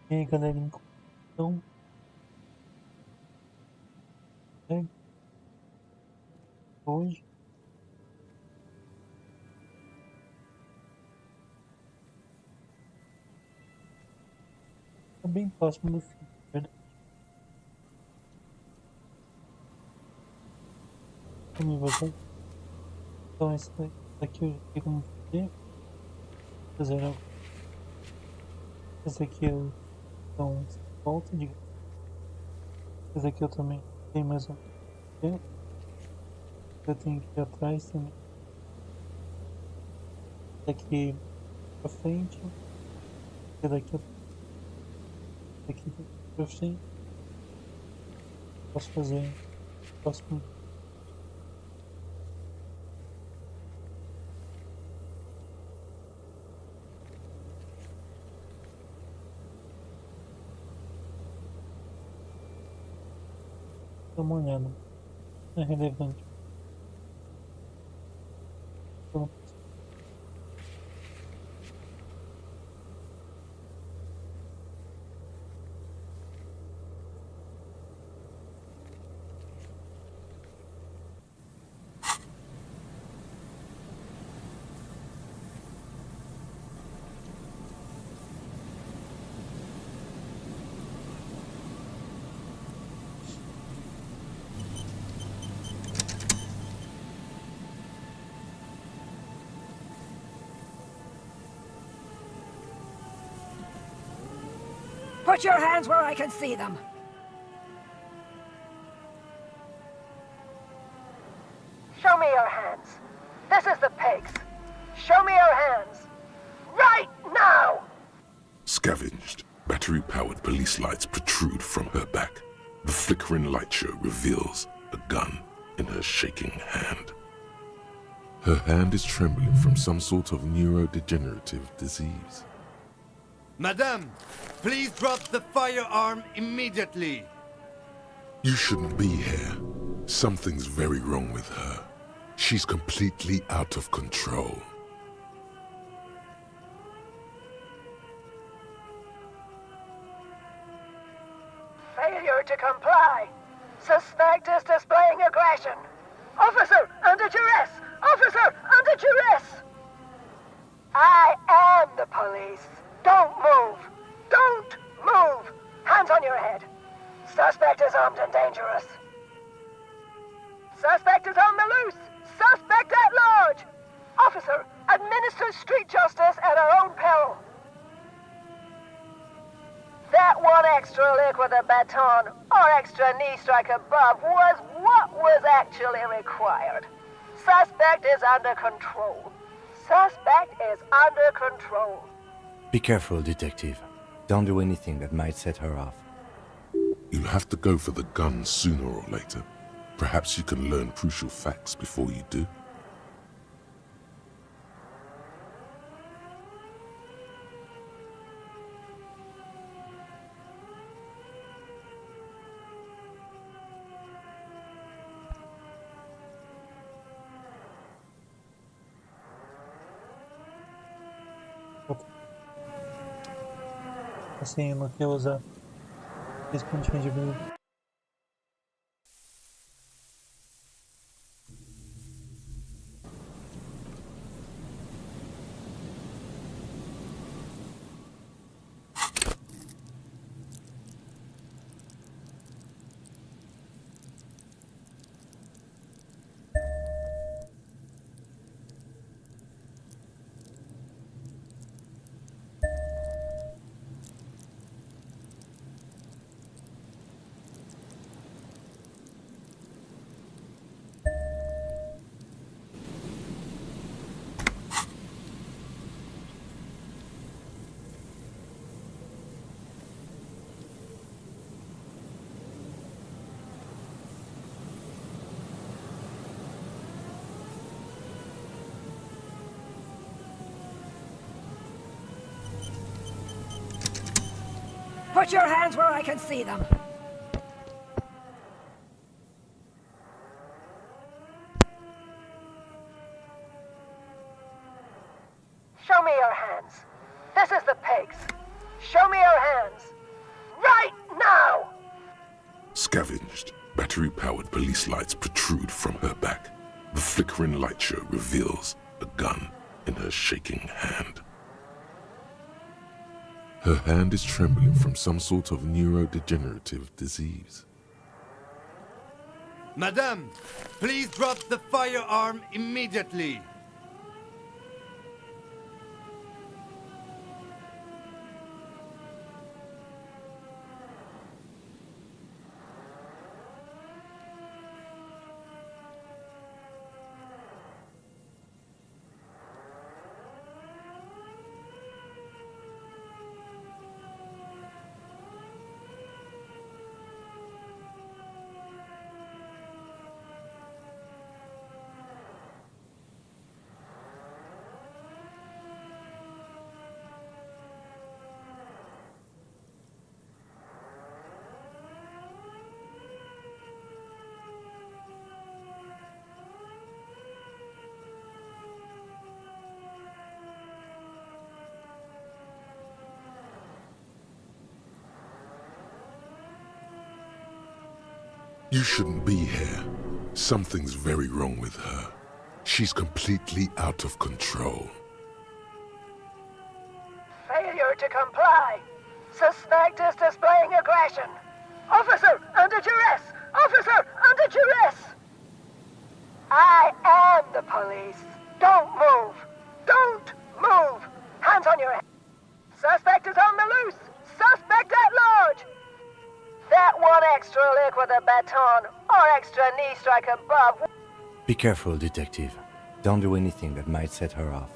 E aí, galerinha, então, né, hoje tá bem próximo do fim, na verdade. Como você? Então, esse daqui eu já sei como fazer algo. Esse aqui eu, então, volta, digamos. Esse aqui eu também tenho mais um tempo. Eu tenho que ir atrás também. Daqui pra frente, e daqui pra frente, posso fazer o próximo. Dá uma olhada, não é relevante. Então, Put your hands where I can see them. Show me your hands. This is the pigs. Show me your hands. Right now! Scavenged, battery-powered police lights protrude from her back. The flickering light show reveals a gun in her shaking hand. Her hand is trembling from some sort of neurodegenerative disease. Madame, please drop the firearm immediately. You shouldn't be here. Something's very wrong with her. She's completely out of control. Failure to comply. Suspect is displaying aggression. Officer, under duress! Officer, under duress! I am the police. Don't move. Don't move. Hands on your head. Suspect is armed and dangerous. Suspect is on the loose. Suspect at large. Officer, administer street justice at our own peril. That one extra lick with a baton or extra knee strike above was what was actually required. Suspect is under control. Suspect is under control. Be careful, detective. Don't do anything that might set her off. You'll have to go for the gun sooner or later. Perhaps you can learn crucial facts before you do. assim, eu não quero usar esse pontinho de vida. Put your hands where I can see them. Show me your hands. This is the pigs. Show me your hands. Right now! Scavenged, battery-powered police lights protrude from her back. The flickering light show reveals a gun in her shaking hand. Her hand is trembling from some sort of neurodegenerative disease. Madame, please drop the firearm immediately. You shouldn't be here. Something's very wrong with her. She's completely out of control. Failure to comply. Suspect is displaying aggression. Officer, under duress! Officer, under duress! I am the police. Don't move. Don't move. Hands on your head. Suspect is on the loose. Suspect at large. That one extra lick with a baton or extra knee strike above. Be careful, detective. Don't do anything that might set her off.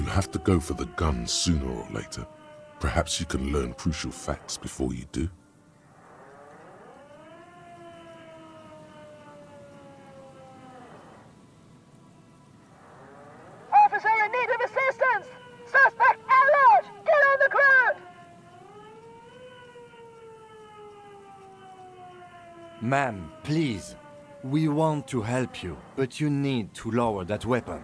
You'll have to go for the gun sooner or later. Perhaps you can learn crucial facts before you do. Officer in need of assistance! Suspect at large! Get on the ground! Ma'am, please. We want to help you, but you need to lower that weapon.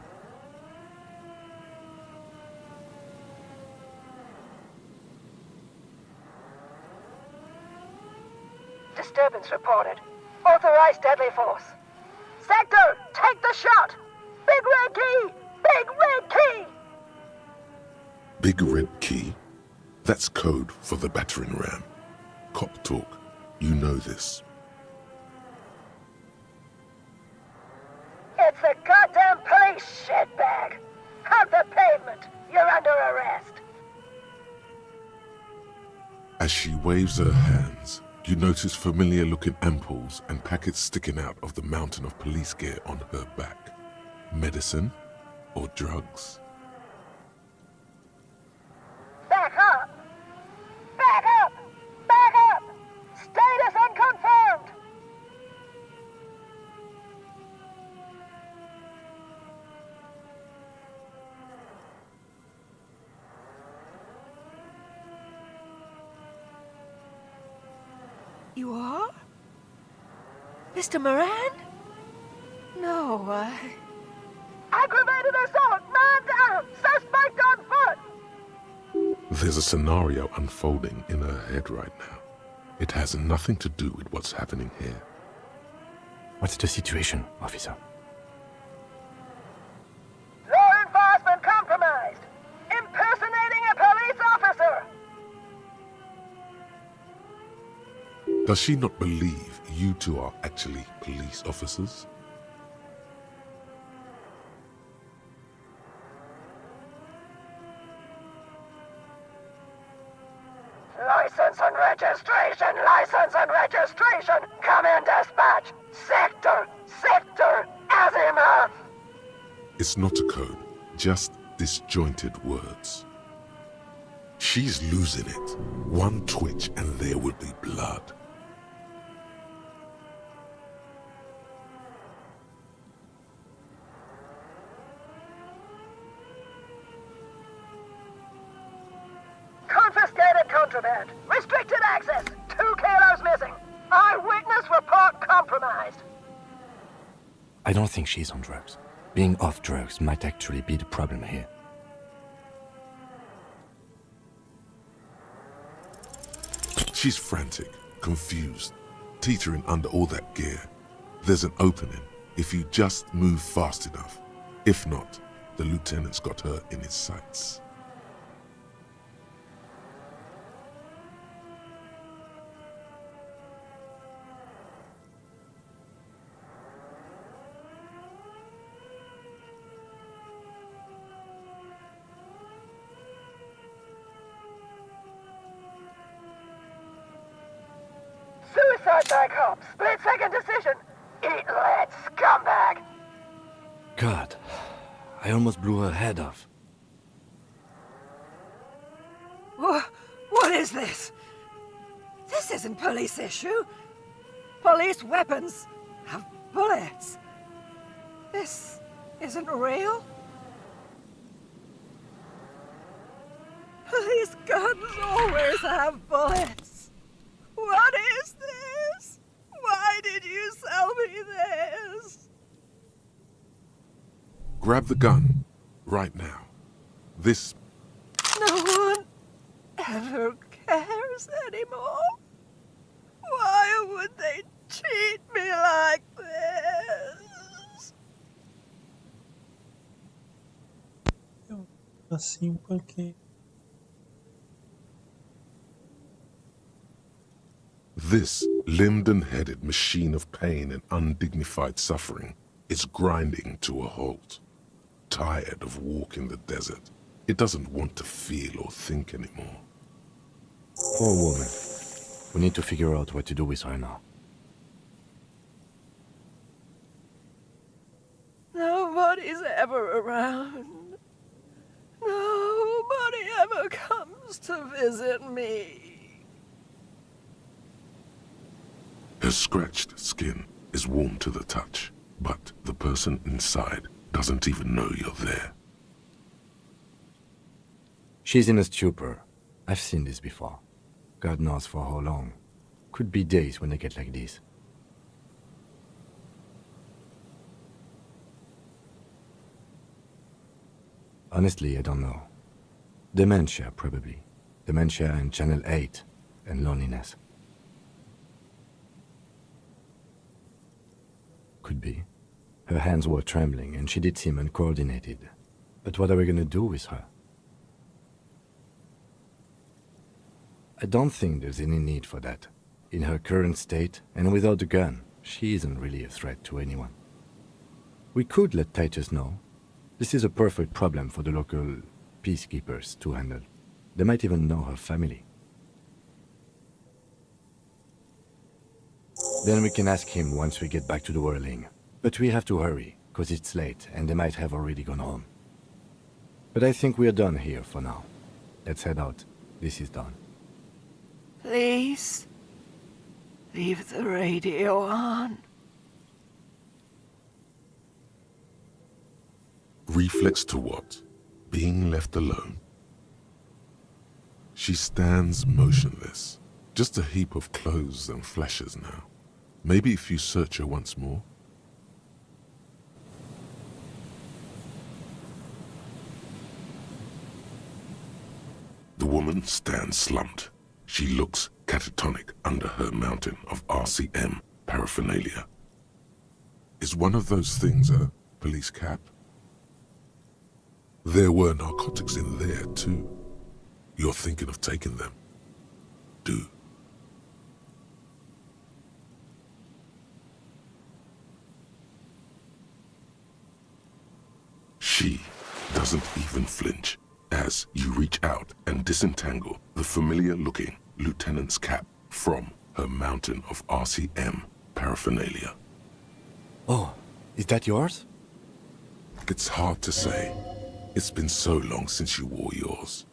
Disturbance reported. Authorized deadly force. Sector, take the shot! Big red key! Big red key! Big red key? That's code for the battering ram. Cop talk. You know this. It's a goddamn police shitbag! Hug the pavement! You're under arrest! As she waves her hands, you notice familiar-looking ampoules and packets sticking out of the mountain of police gear on her back. Medicine or drugs? Back up! Back up! Back up! Status unconfirmed! You are? Mr. Moran? No, Aggravated assault! Man down! Suspect on foot! There's a scenario unfolding in her head right now. It has nothing to do with what's happening here. What's the situation, officer? Law enforcement compromised! Impersonating a police officer! Does she not believe you two are actually police officers? License and registration! License and registration! Come in, dispatch! Sector! Sector! Azimuth! It's not a code, just disjointed words. She's losing it. One twitch and there will be blood. Confiscated contraband! Restricted access! 2 kilos missing! Eyewitness report compromised! I don't think she's on drugs. Being off drugs might actually be the problem here. She's frantic, confused, teetering under all that gear. There's an opening if you just move fast enough. If not, the lieutenant's got her in his sights. Suicide by cop! Split-second decision! Eat lead, scumbag! God, I almost blew her head off. what is this? This isn't police issue. Police weapons have bullets. This isn't real. Police guns always have bullets. What is this? Why did you sell me this? Grab the gun, right now. This... No one ever cares anymore. Why would they treat me like this? Assim porque This limbed and headed machine of pain and undignified suffering is grinding to a halt. Tired of walking the desert, it doesn't want to feel or think anymore. Poor woman. We need to figure out what to do with her now. Nobody's ever around. Nobody ever comes to visit me. Her scratched skin is warm to the touch, but the person inside doesn't even know you're there. She's in a stupor. I've seen this before. God knows for how long. Could be days when they get like this. Honestly, I don't know. Dementia, probably. Dementia and Channel 8, and loneliness. Could be. Her hands were trembling, and she did seem uncoordinated. But what are we gonna do with her? I don't think there's any need for that. In her current state, and without the gun, she isn't really a threat to anyone. We could let Titus know. This is a perfect problem for the local peacekeepers to handle. They might even know her family. Then we can ask him once we get back to the whirling. But we have to hurry, cause it's late and they might have already gone home. But I think we are done here for now. Let's head out. This is done. Please, leave the radio on. Reflex to what? Being left alone. She stands motionless, just a heap of clothes and flashes now. Maybe if you search her once more. The woman stands slumped. She looks catatonic under her mountain of RCM paraphernalia. Is one of those things a police cap? There were narcotics in there too. You're thinking of taking them. Do. She doesn't even flinch as you reach out and disentangle the familiar-looking lieutenant's cap from her mountain of RCM paraphernalia. Oh, is that yours? It's hard to say. It's been so long since you wore yours.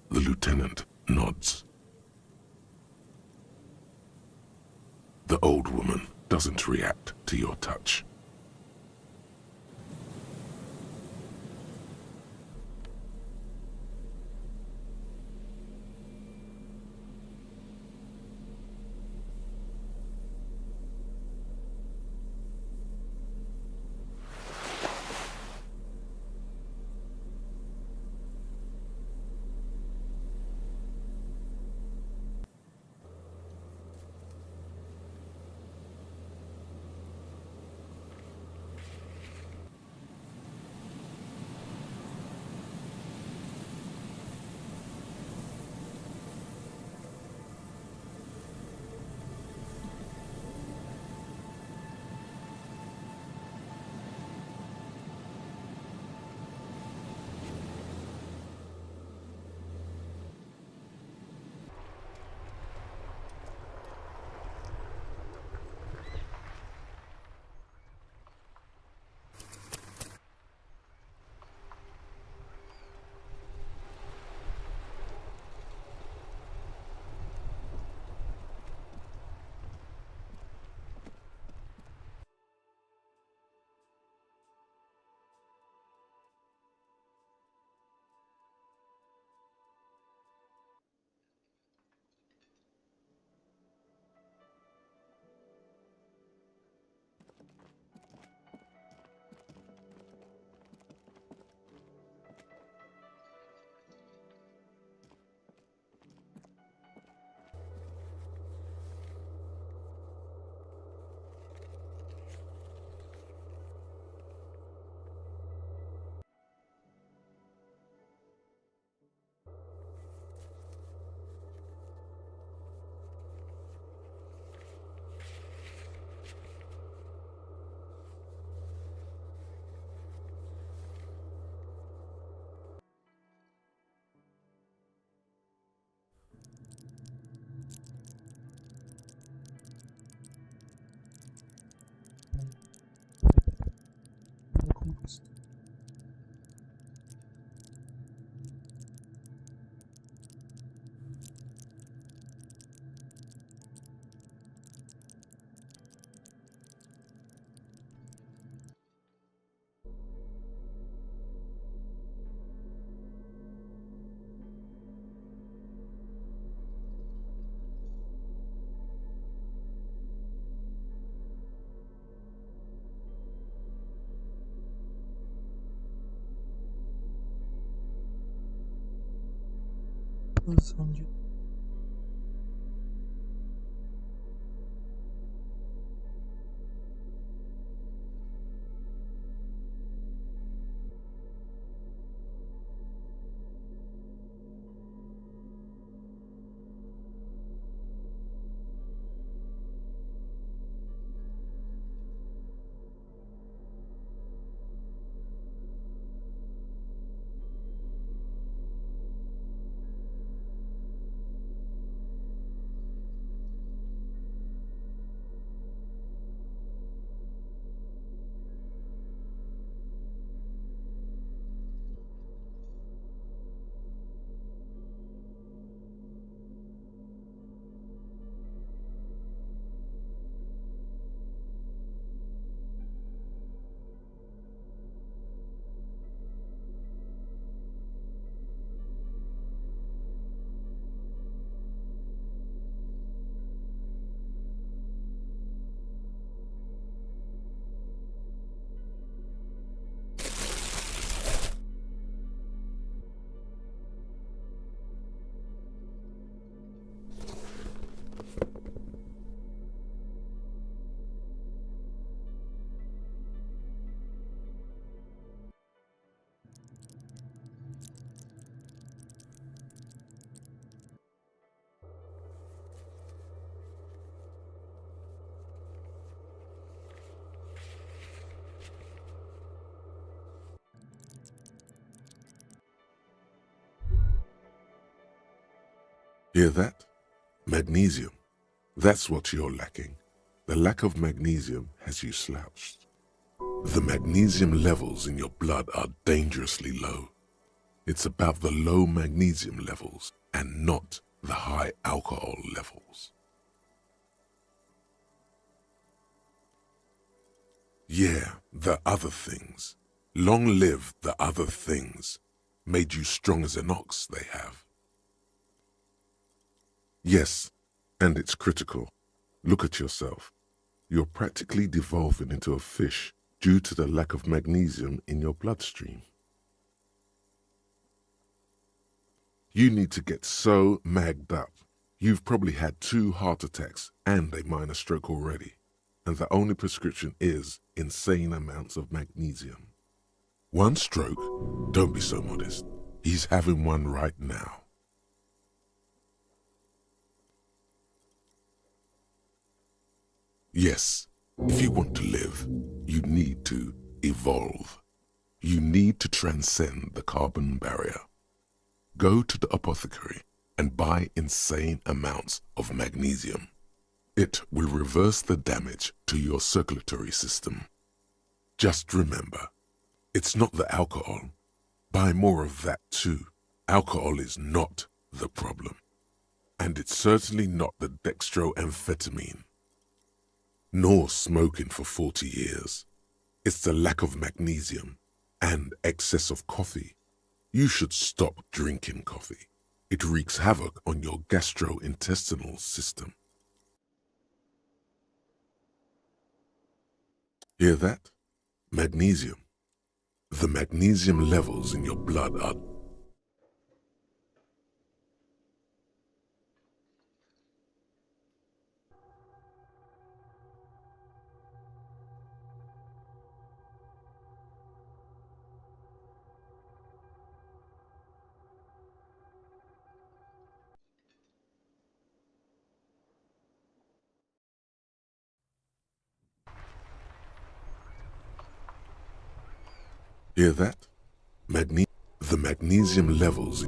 The lieutenant nods. The old woman doesn't react to your touch. produção de Hear that? Magnesium. That's what you're lacking. The lack of magnesium has you slouched. The magnesium levels in your blood are dangerously low. It's about the low magnesium levels and not the high alcohol levels. Yeah, the other things. Long live the other things. Made you strong as an ox, they have. Yes, and it's critical. Look at yourself. You're practically devolving into a fish due to the lack of magnesium in your bloodstream. You need to get so magged up. You've probably had 2 heart attacks and a minor stroke already, and the only prescription is insane amounts of magnesium. 1 stroke? Don't be so modest. He's having one right now. Yes, if you want to live, you need to evolve. You need to transcend the carbon barrier. Go to the apothecary and buy insane amounts of magnesium. It will reverse the damage to your circulatory system. Just remember, it's not the alcohol. Buy more of that too. Alcohol is not the problem. And it's certainly not the dextroamphetamine. Nor smoking for 40 years. It's the lack of magnesium and excess of coffee. You should stop drinking coffee. It wreaks havoc on your gastrointestinal system. Hear that? Magnesium. The magnesium levels in your blood are Hear that? The magnesium levels.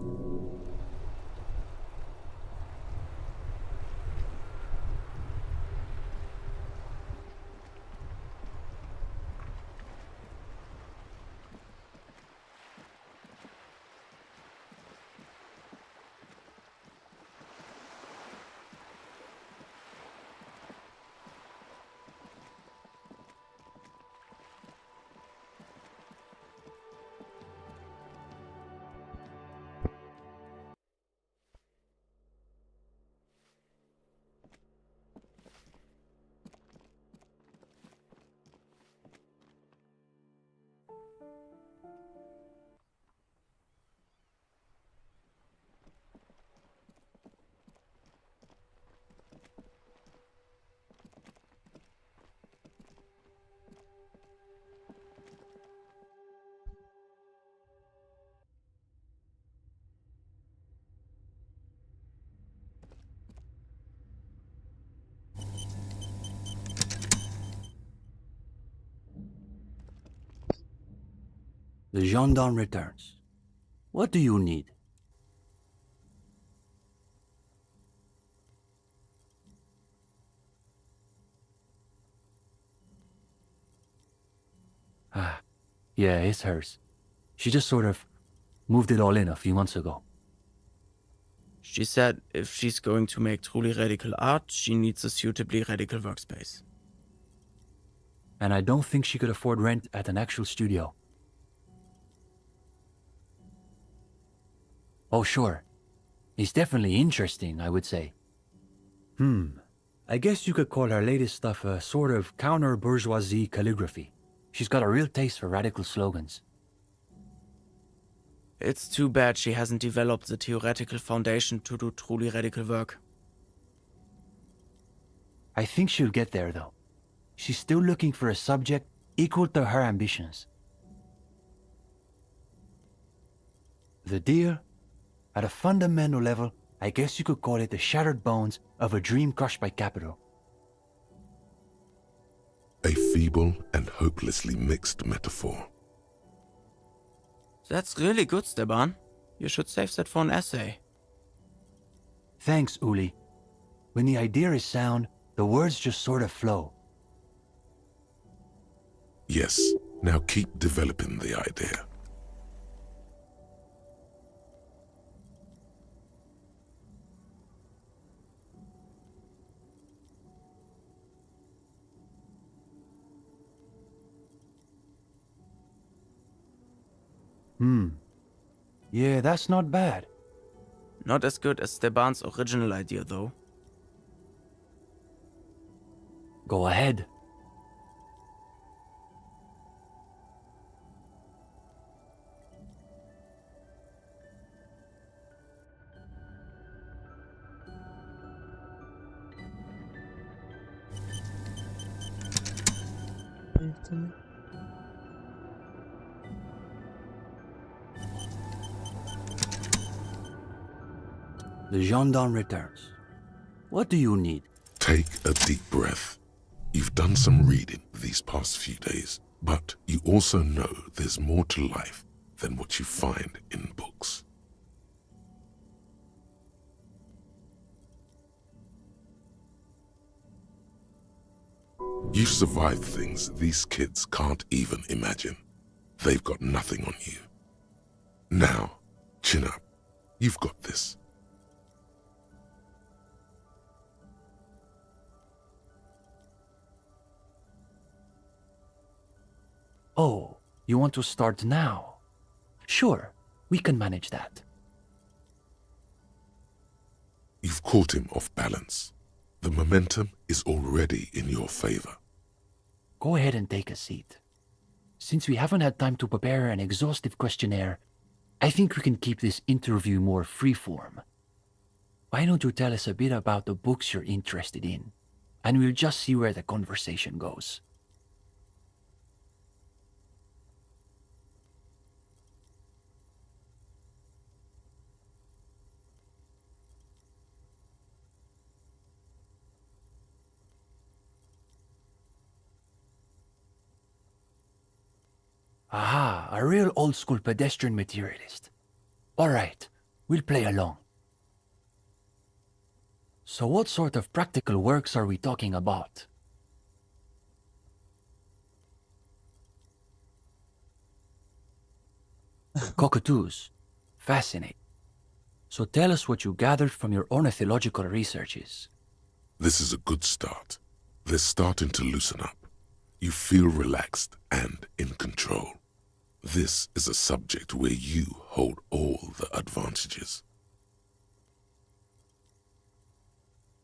The gendarme returns. What do you need? Yeah, it's hers. She just sort of moved it all in a few months ago. She said if she's going to make truly radical art, she needs a suitably radical workspace. And I don't think she could afford rent at an actual studio. Oh, sure. It's definitely interesting, I would say. I guess you could call her latest stuff a sort of counter-bourgeoisie calligraphy. She's got a real taste for radical slogans. It's too bad she hasn't developed the theoretical foundation to do truly radical work. I think she'll get there, though. She's still looking for a subject equal to her ambitions. The deal? At a fundamental level, I guess you could call it the shattered bones of a dream crushed by capital. A feeble and hopelessly mixed metaphor. That's really good, Steban. You should save that for an essay. Thanks, Uli. When the idea is sound, the words just sort of flow. Yes, now keep developing the idea. Yeah, that's not bad. Not as good as Steban's original idea, though. Go ahead. The gendarme returns. What do you need? Take a deep breath. You've done some reading these past few days, but you also know there's more to life than what you find in books. You've survived things these kids can't even imagine. They've got nothing on you. Now, chin up. You've got this. Oh, you want to start now? Sure, we can manage that. You've caught him off balance. The momentum is already in your favor. Go ahead and take a seat. Since we haven't had time to prepare an exhaustive questionnaire, I think we can keep this interview more freeform. Why don't you tell us a bit about the books you're interested in, and we'll just see where the conversation goes. Aha, a real old-school pedestrian materialist. All right, we'll play along. So what sort of practical works are we talking about? Cockatoos. Fascinating. So tell us what you gathered from your ornithological researches. This is a good start. They're starting to loosen up. You feel relaxed and in control. This is a subject where you hold all the advantages.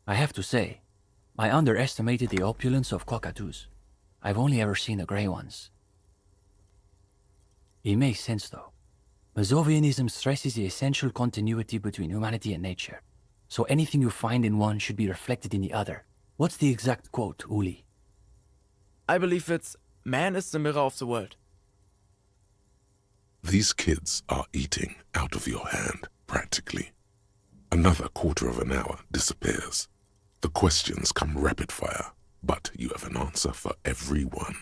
I have to say, I underestimated the opulence of cockatoos. I've only ever seen the grey ones. It makes sense though. Mazovianism stresses the essential continuity between humanity and nature. So anything you find in one should be reflected in the other. What's the exact quote, Uli? I believe it's, "Man is the mirror of the world." These kids are eating out of your hand, practically. Another quarter of an hour disappears. The questions come rapid fire, but you have an answer for every one.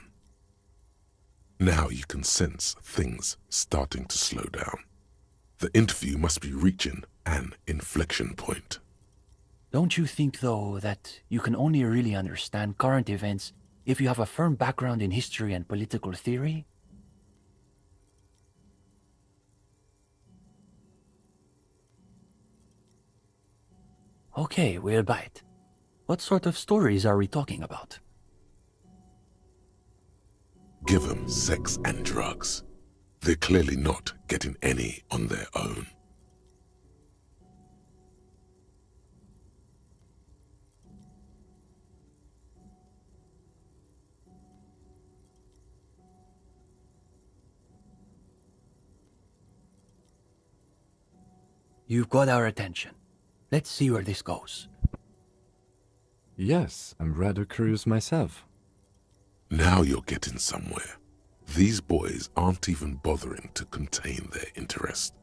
Now you can sense things starting to slow down. The interview must be reaching an inflection point. Don't you think, though, that you can only really understand current events if you have a firm background in history and political theory? Okay, we'll bite. What sort of stories are we talking about? Give them sex and drugs. They're clearly not getting any on their own. You've got our attention. Let's see where this goes. Yes, I'm rather curious myself. Now you're getting somewhere. These boys aren't even bothering to contain their interest.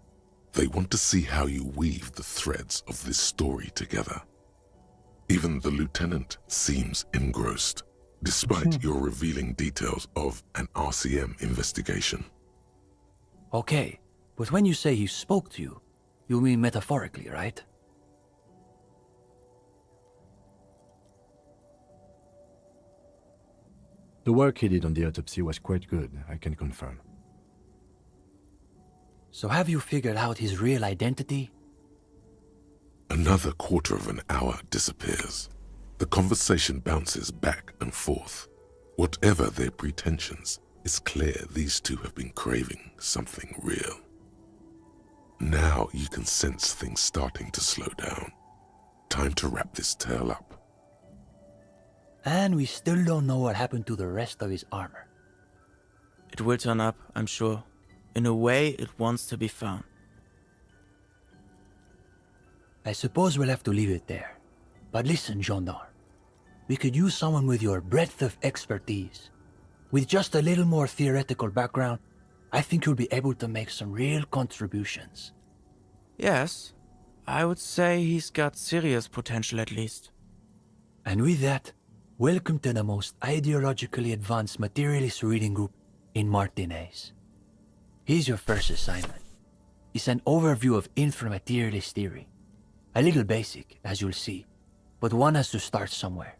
They want to see how you weave the threads of this story together. Even the lieutenant seems engrossed, despite your revealing details of an RCM investigation. Okay, but when you say he spoke to you, you mean metaphorically, right? The work he did on the autopsy was quite good, I can confirm. So have you figured out his real identity? Another quarter of an hour disappears. The conversation bounces back and forth. Whatever their pretensions, it's clear these two have been craving something real. Now you can sense things starting to slow down. Time to wrap this tale up. And we still don't know what happened to the rest of his armor. It will turn up, I'm sure. In a way, it wants to be found. I suppose we'll have to leave it there. But listen, gendarme. We could use someone with your breadth of expertise. With just a little more theoretical background, I think you'll be able to make some real contributions. Yes, I would say he's got serious potential at least. And with that, welcome to the most ideologically advanced materialist reading group in Martinez. Here's your first assignment. It's an overview of inframaterialist theory. A little basic, as you'll see, but one has to start somewhere.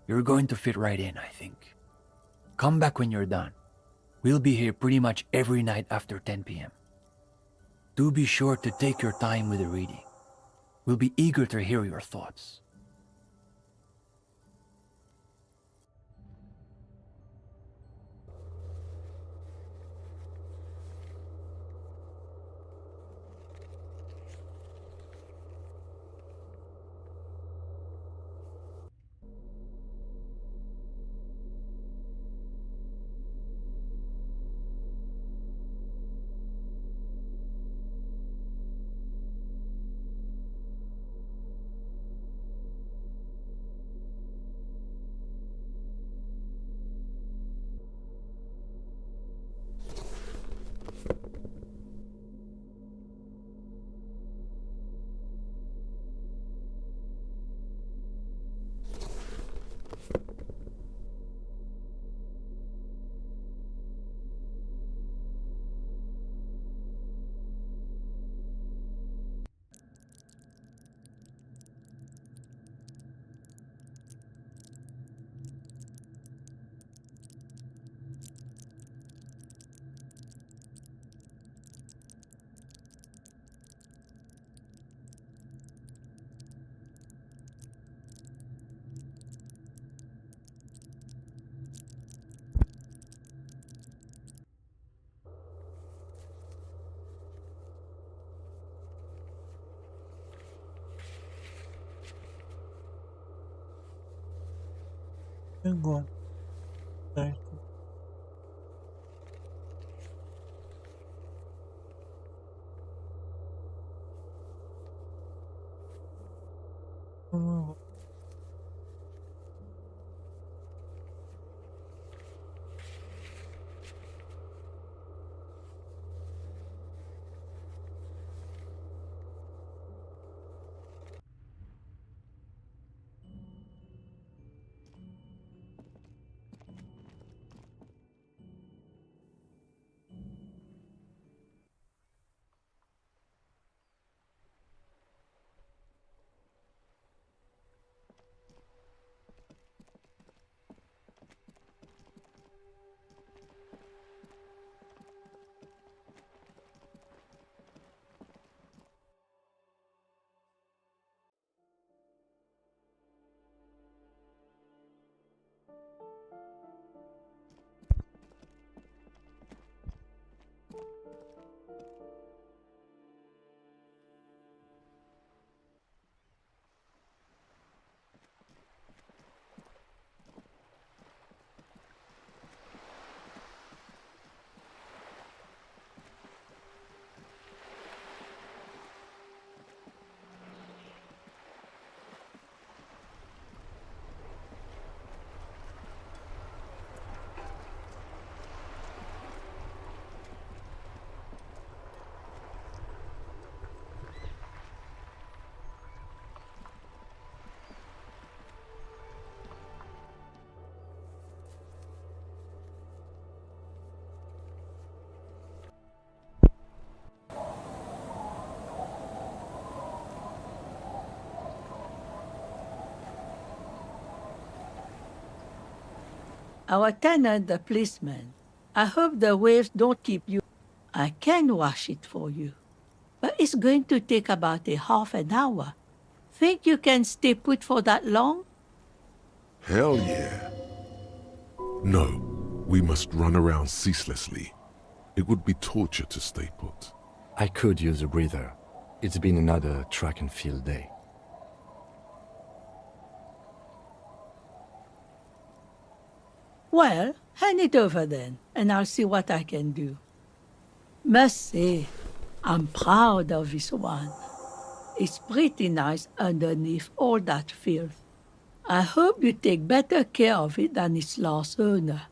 You're going to fit right in, I think. Come back when you're done. We'll be here pretty much every night after 10 p.m. Do be sure to take your time with the reading. We'll be eager to hear your thoughts. Agora, certo? Hum, Our tenant, the policeman. I hope the waves don't keep you. I can wash it for you. But it's going to take about a half an hour. Think you can stay put for that long? Hell yeah. No, we must run around ceaselessly. It would be torture to stay put. I could use a breather. It's been another track and field day. Well, hand it over then, and I'll see what I can do. Must say, I'm proud of this one. It's pretty nice underneath all that filth. I hope you take better care of it than its last owner.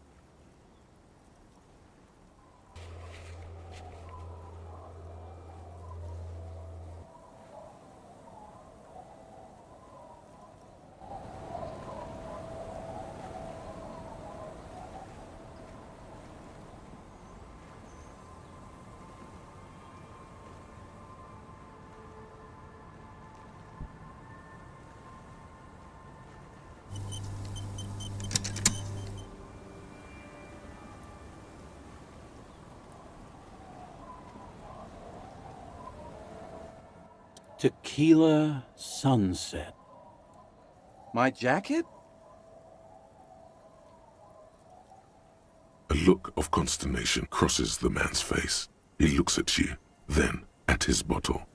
Tequila sunset. My jacket? A look of consternation crosses the man's face. He looks at you, then at his bottle,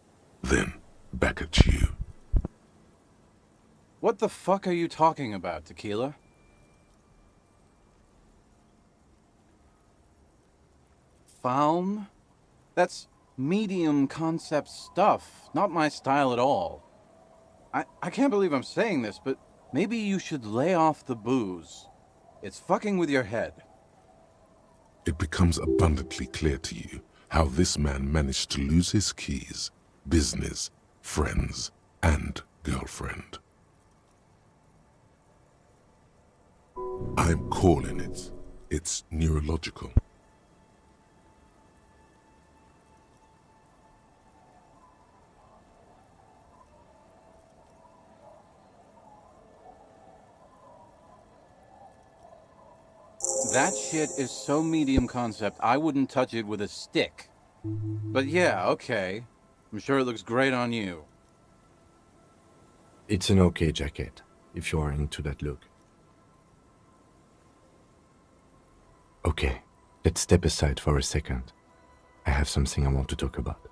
then back at you. What the fuck are you talking about, Tequila? Faum? That's medium concept stuff, not my style at all. I can't believe I'm saying this, but maybe you should lay off the booze. It's fucking with your head. It becomes abundantly clear to you how this man managed to lose his keys, business, friends, and girlfriend. I'm calling it. It's neurological. That shit is so medium concept, I wouldn't touch it with a stick. But yeah, okay. I'm sure it looks great on you. It's an okay jacket, if you are into that look. Okay, let's step aside for a second. I have something I want to talk about.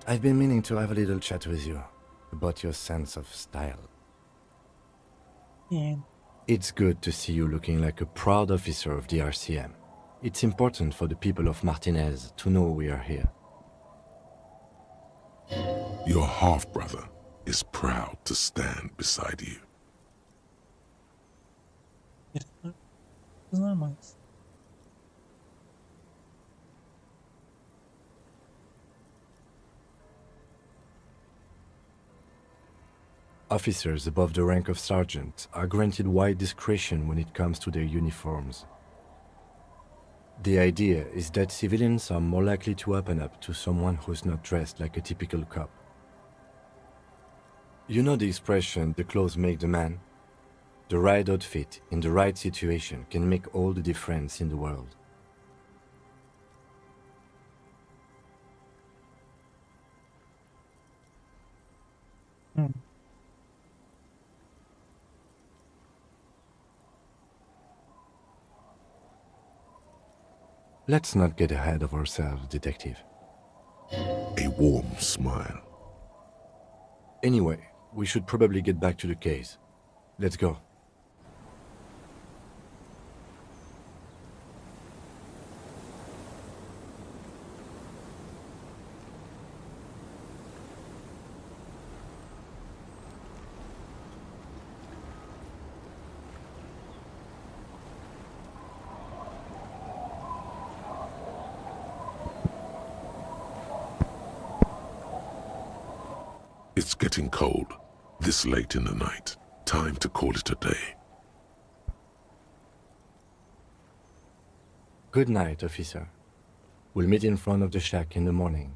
I've been meaning to have a little chat with you about your sense of style. And It's good to see you looking like a proud officer of the RCM. It's important for the people of Martinez to know we are here. Your half-brother is proud to stand beside you. it's not mais. Officers above the rank of sergeant are granted wide discretion when it comes to their uniforms. The idea is that civilians are more likely to open up to someone who's not dressed like a typical cop. You know the expression, the clothes make the man? The right outfit in the right situation can make all the difference in the world. Let's not get ahead of ourselves, detective. A warm smile. Anyway, we should probably get back to the case. Let's go. It's getting cold, this late in the night. Time to call it a day. Good night, officer. We'll meet in front of the shack in the morning.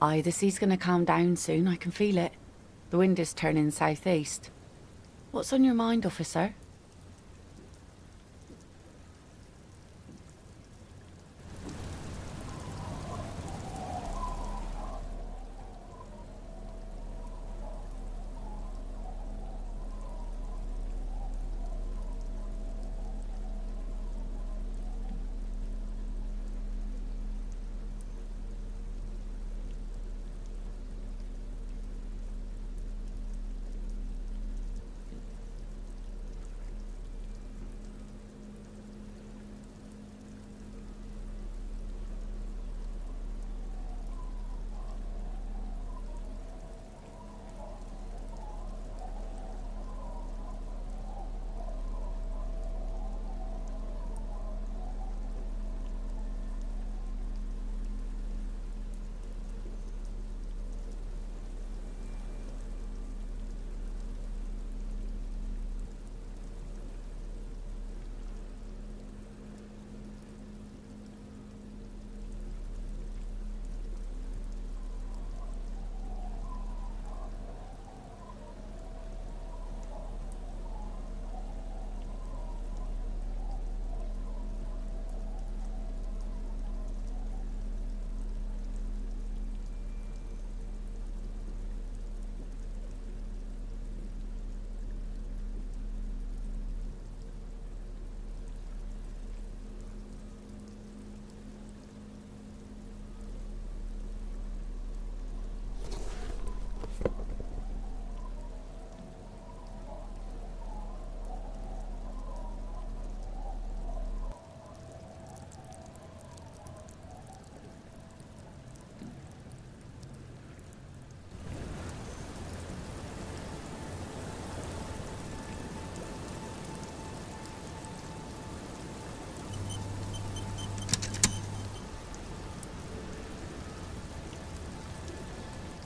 Aye, the sea's gonna calm down soon, I can feel it. The wind is turning southeast. What's on your mind, officer?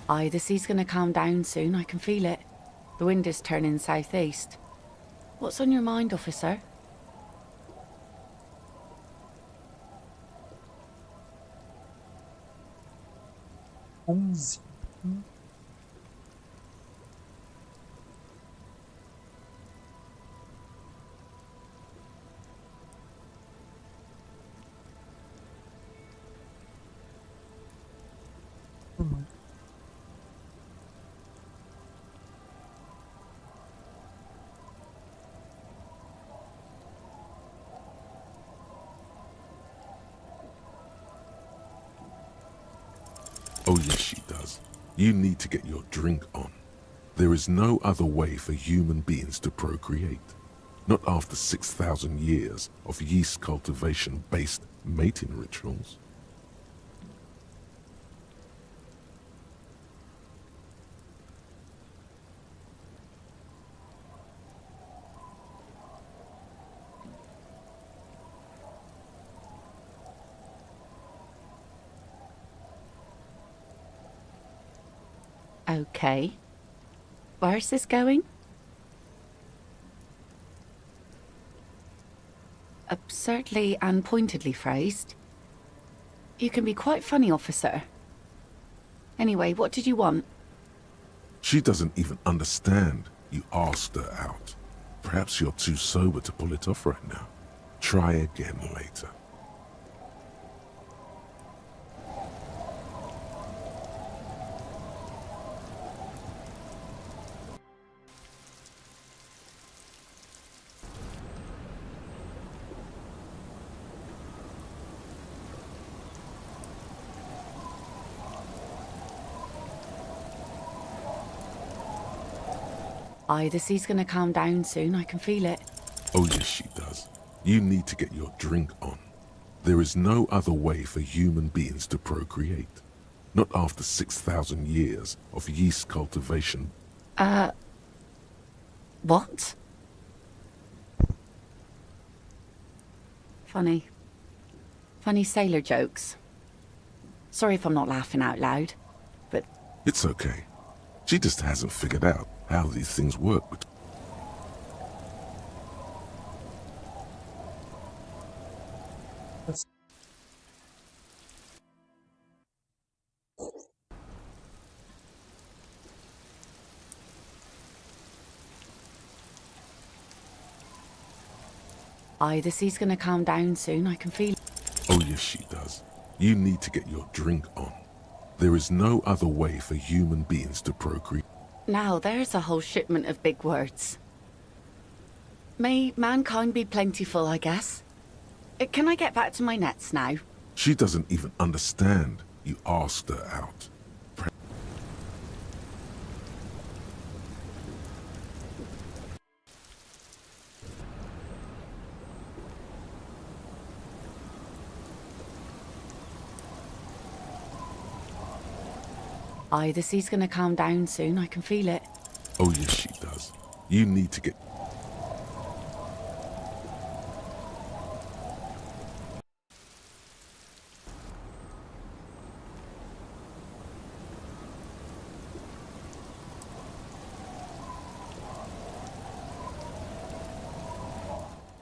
Aye, the sea's gonna calm down soon, I can feel it. The wind is turning southeast. What's on your mind, officer? Onze. Oh yes, she does. You need to get your drink on. There is no other way for human beings to procreate. Not after 6,000 years of yeast cultivation-based mating rituals. Okay. Where's this going? Absurdly and pointedly phrased. You can be quite funny, officer. Anyway, what did you want? She doesn't even understand you asked her out. Perhaps you're too sober to pull it off right now. Try again later. Aye, the sea's gonna calm down soon. I can feel it. Oh yes, she does. You need to get your drink on. There is no other way for human beings to procreate. Not after 6,000 years of yeast cultivation. What? Funny. Funny sailor jokes. Sorry if I'm not laughing out loud, but... It's okay. She just hasn't figured out how these things work. That's Aye, the sea's gonna calm down soon. I can feel it. Oh yes, she does. You need to get your drink on. There is no other way for human beings to procreate. Now, there's a whole shipment of big words. May mankind be plentiful, I guess. Can I get back to my nets now? She doesn't even understand. You asked her out. Aye, the sea's gonna calm down soon. I can feel it. Oh yes, she does. You need to get...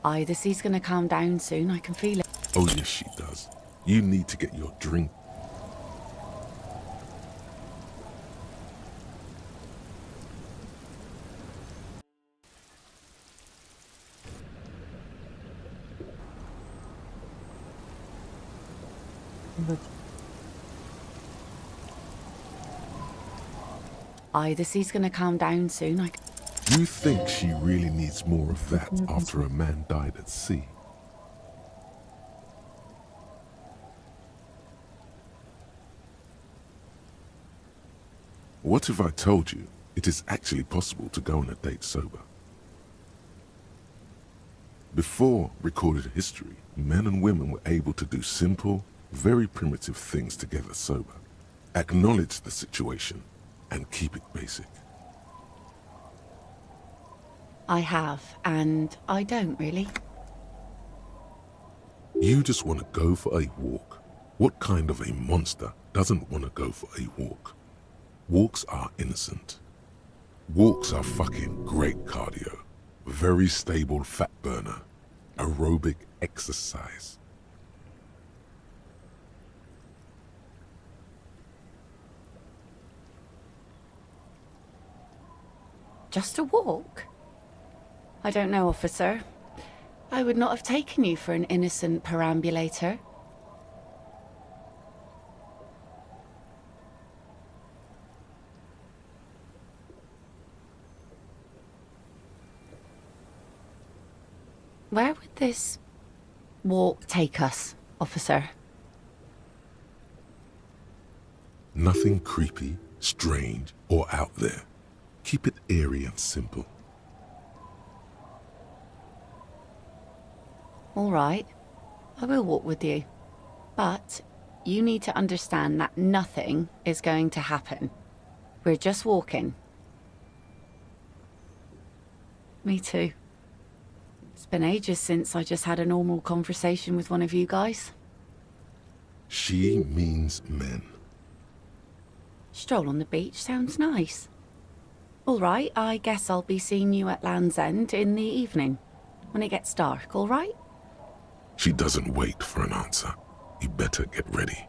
Aye, the sea's gonna calm down soon. I can feel it. Oh yes, she does. You need to get your drink... Aye, the sea's gonna calm down soon. You think she really needs more of that after a man died at sea? What if I told you it is actually possible to go on a date sober? Before recorded history, men and women were able to do simple, very primitive things together sober. Acknowledge the situation and keep it basic. I have, and I don't really. You just want to go for a walk. What kind of a monster doesn't want to go for a walk? Walks are innocent. Walks are fucking great cardio. Very stable fat burner. Aerobic exercise. Just a walk? I don't know, officer. I would not have taken you for an innocent perambulator. Where would this walk take us, officer? Nothing creepy, strange, or out there. Keep it airy and simple. All right, I will walk with you. But you need to understand that nothing is going to happen. We're just walking. Me too. It's been ages since I just had a normal conversation with one of you guys. She means men. Stroll on the beach sounds nice. All right, I guess I'll be seeing you at Land's End in the evening, when it gets dark, all right? She doesn't wait for an answer. You better get ready.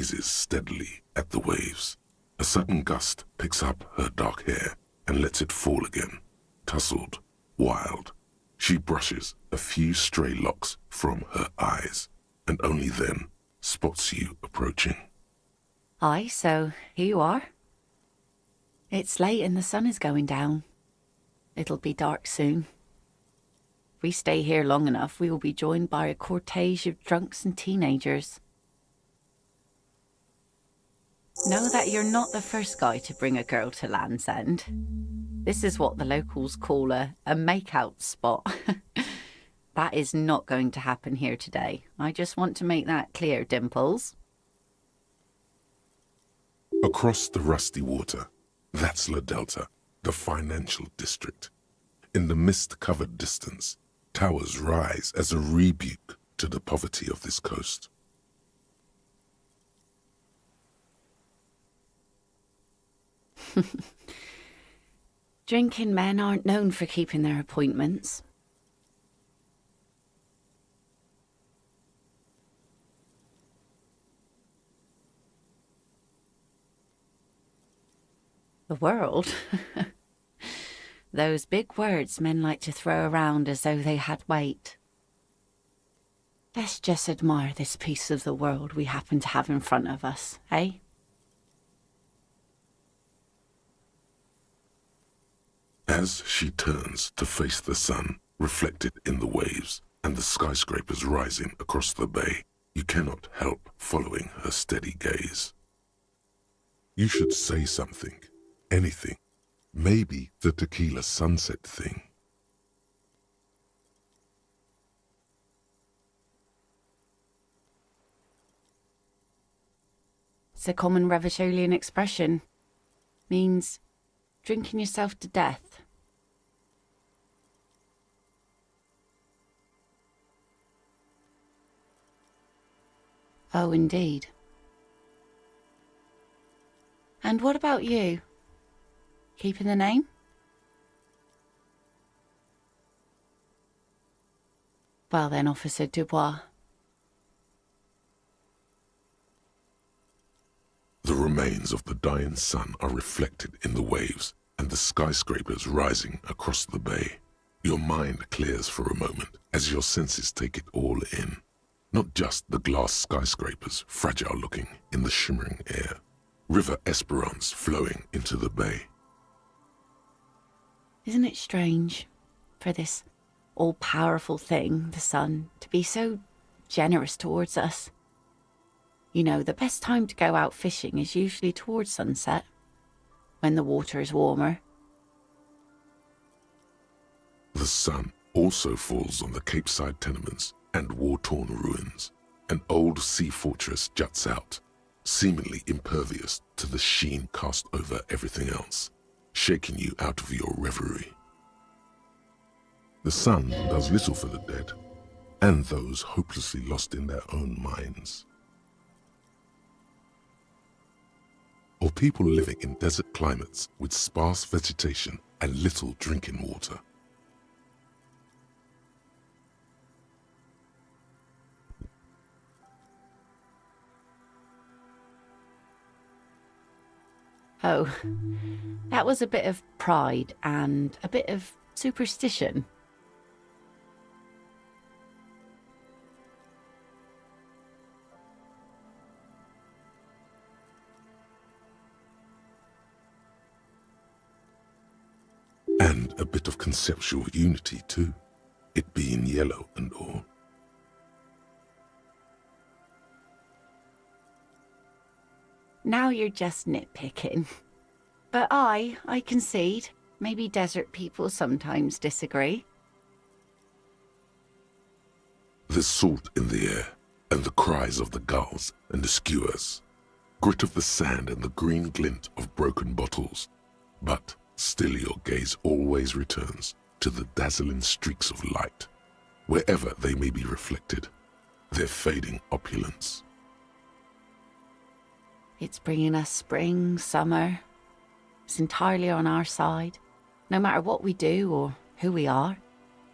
gazes steadily at the waves. A sudden gust picks up her dark hair and lets it fall again, tousled, wild. She brushes a few stray locks from her eyes, and only then spots you approaching. Aye, so here you are. It's late and the sun is going down. It'll be dark soon. If we stay here long enough, we will be joined by a cortege of drunks and teenagers. Know that you're not the first guy to bring a girl to Land's End. This is what the locals call a make-out spot. That is not going to happen here today. I just want to make that clear, Dimples. Across the rusty water, that's La Delta, the financial district. In the mist-covered distance, towers rise as a rebuke to the poverty of this coast. Drinking men aren't known for keeping their appointments. The world? Those big words men like to throw around as though they had weight. Let's just admire this piece of the world we happen to have in front of us, eh? As she turns to face the sun, reflected in the waves, and the skyscrapers rising across the bay, you cannot help following her steady gaze. You should say something, anything, maybe the tequila sunset thing. It's a common Revacholian expression. Means drinking yourself to death. Oh, indeed. And what about you? Keeping the name? Well then, Officer Dubois. The remains of the dying sun are reflected in the waves and the skyscrapers rising across the bay. Your mind clears for a moment as your senses take it all in. Not just the glass skyscrapers, fragile looking in the shimmering air. River Esperance flowing into the bay. Isn't it strange for this all-powerful thing, the sun, to be so generous towards us? You know, the best time to go out fishing is usually towards sunset, when the water is warmer. The sun also falls on the Capeside tenements and war-torn ruins. An old sea fortress juts out, seemingly impervious to the sheen cast over everything else, shaking you out of your reverie. The sun does little for the dead, and those hopelessly lost in their own minds. Or people living in desert climates with sparse vegetation and little drinking water. Oh, that was a bit of pride and a bit of superstition. And a bit of conceptual unity too, it being yellow and all. Now you're just nitpicking. But I concede. Maybe desert people sometimes disagree. There's salt in the air, and the cries of the gulls and the skuas, grit of the sand and the green glint of broken bottles. But still your gaze always returns to the dazzling streaks of light, wherever they may be reflected, their fading opulence. It's bringing us spring, summer. It's entirely on our side, no matter what we do or who we are,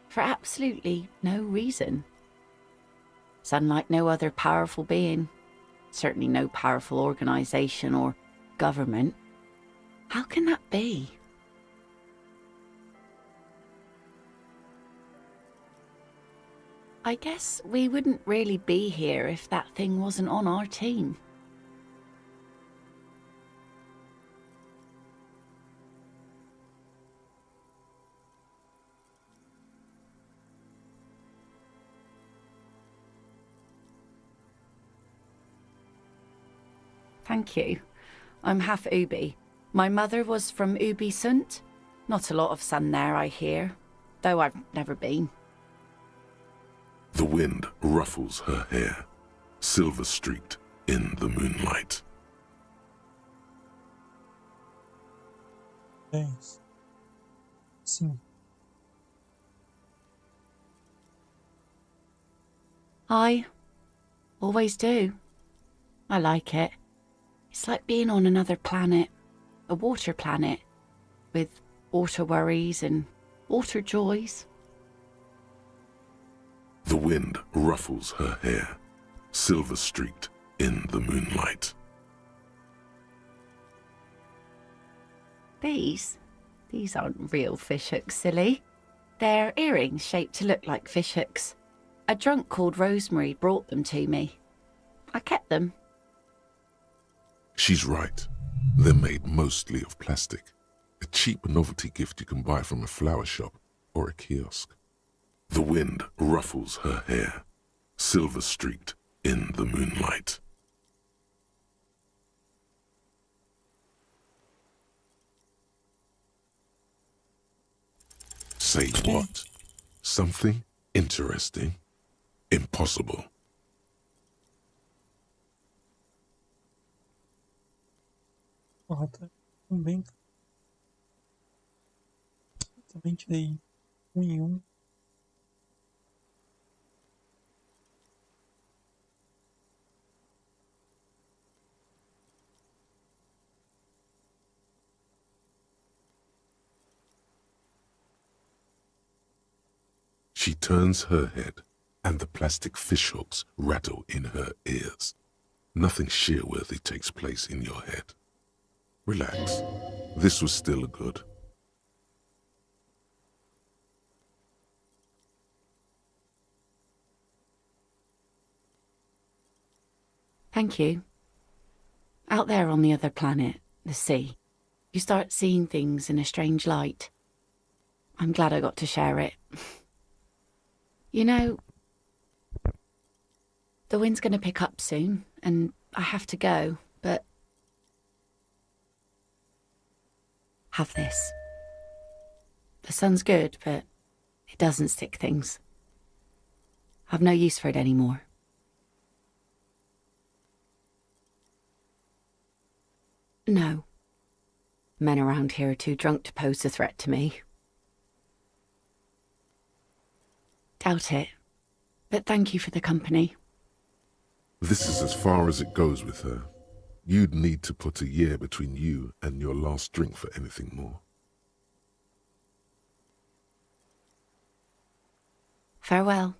for absolutely no reason. It's unlike no other powerful being. Certainly no powerful organisation or government. How can that be? I guess we wouldn't really be here if that thing wasn't on our team. Thank you. I'm half Ubi. My mother was from Ubi Sunt. Not a lot of sun there, I hear, though I've never been. The wind ruffles her hair, silver-streaked in the moonlight. Thanks. Sim. I always do. I like it. It's like being on another planet, a water planet, with water worries and water joys. The wind ruffles her hair, silver-streaked in the moonlight. These aren't real fishhooks, silly. They're earrings shaped to look like fishhooks. A drunk called Rosemary brought them to me. I kept them. She's right. They're made mostly of plastic. A cheap novelty gift you can buy from a flower shop or a kiosk. The wind ruffles her hair, silver-streaked in the moonlight. Say what? Something interesting? Impossible. Porra, também tirei 1 em 1. She turns her head, and the plastic fishhooks rattle in her ears. Nothing shear-worthy takes place in your head. Relax. This was still good. Thank you. Out there on the other planet, the sea, you start seeing things in a strange light. I'm glad I got to share it. You know, the wind's going to pick up soon, and I have to go, but... Have this. The sun's good, but it doesn't stick things. I've no use for it anymore. No. Men around here are too drunk to pose a threat to me. Doubt it. But thank you for the company. This is as far as it goes with her. You'd need to put a year between you and your last drink for anything more. Farewell.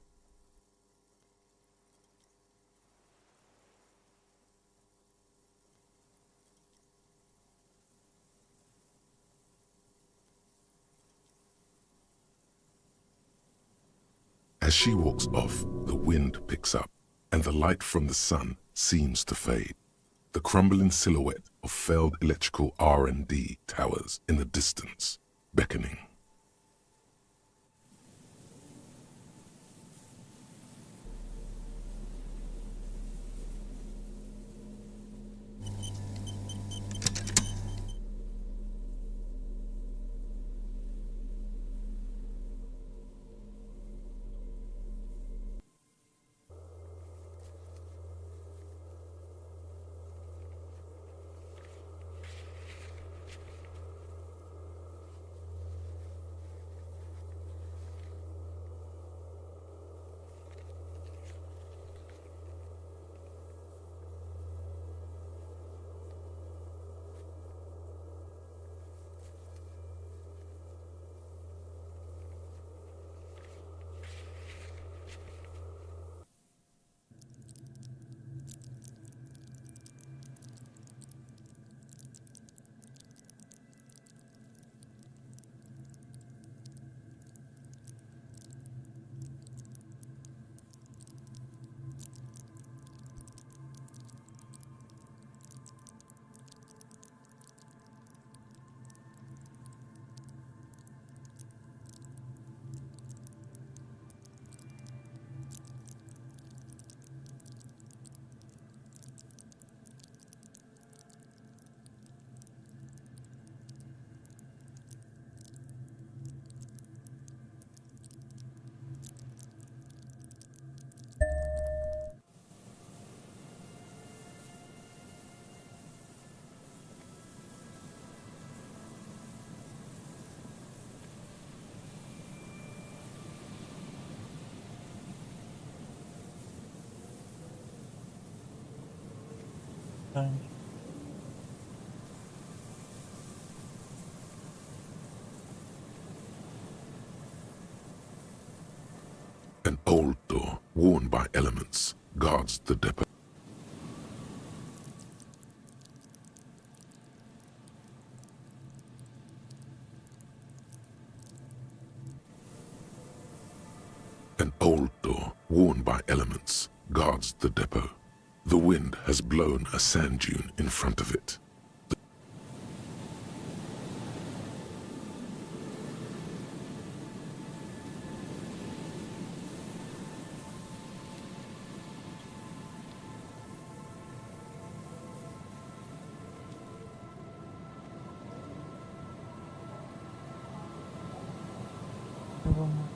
As she walks off, the wind picks up, and the light from the sun seems to fade. The crumbling silhouette of failed electrical R&D towers in the distance, beckoning. grande. An old door, worn by elements, guards the depot. An old door, worn by elements, guards the depot. The wind has blown a sand dune in front of it. Vamos.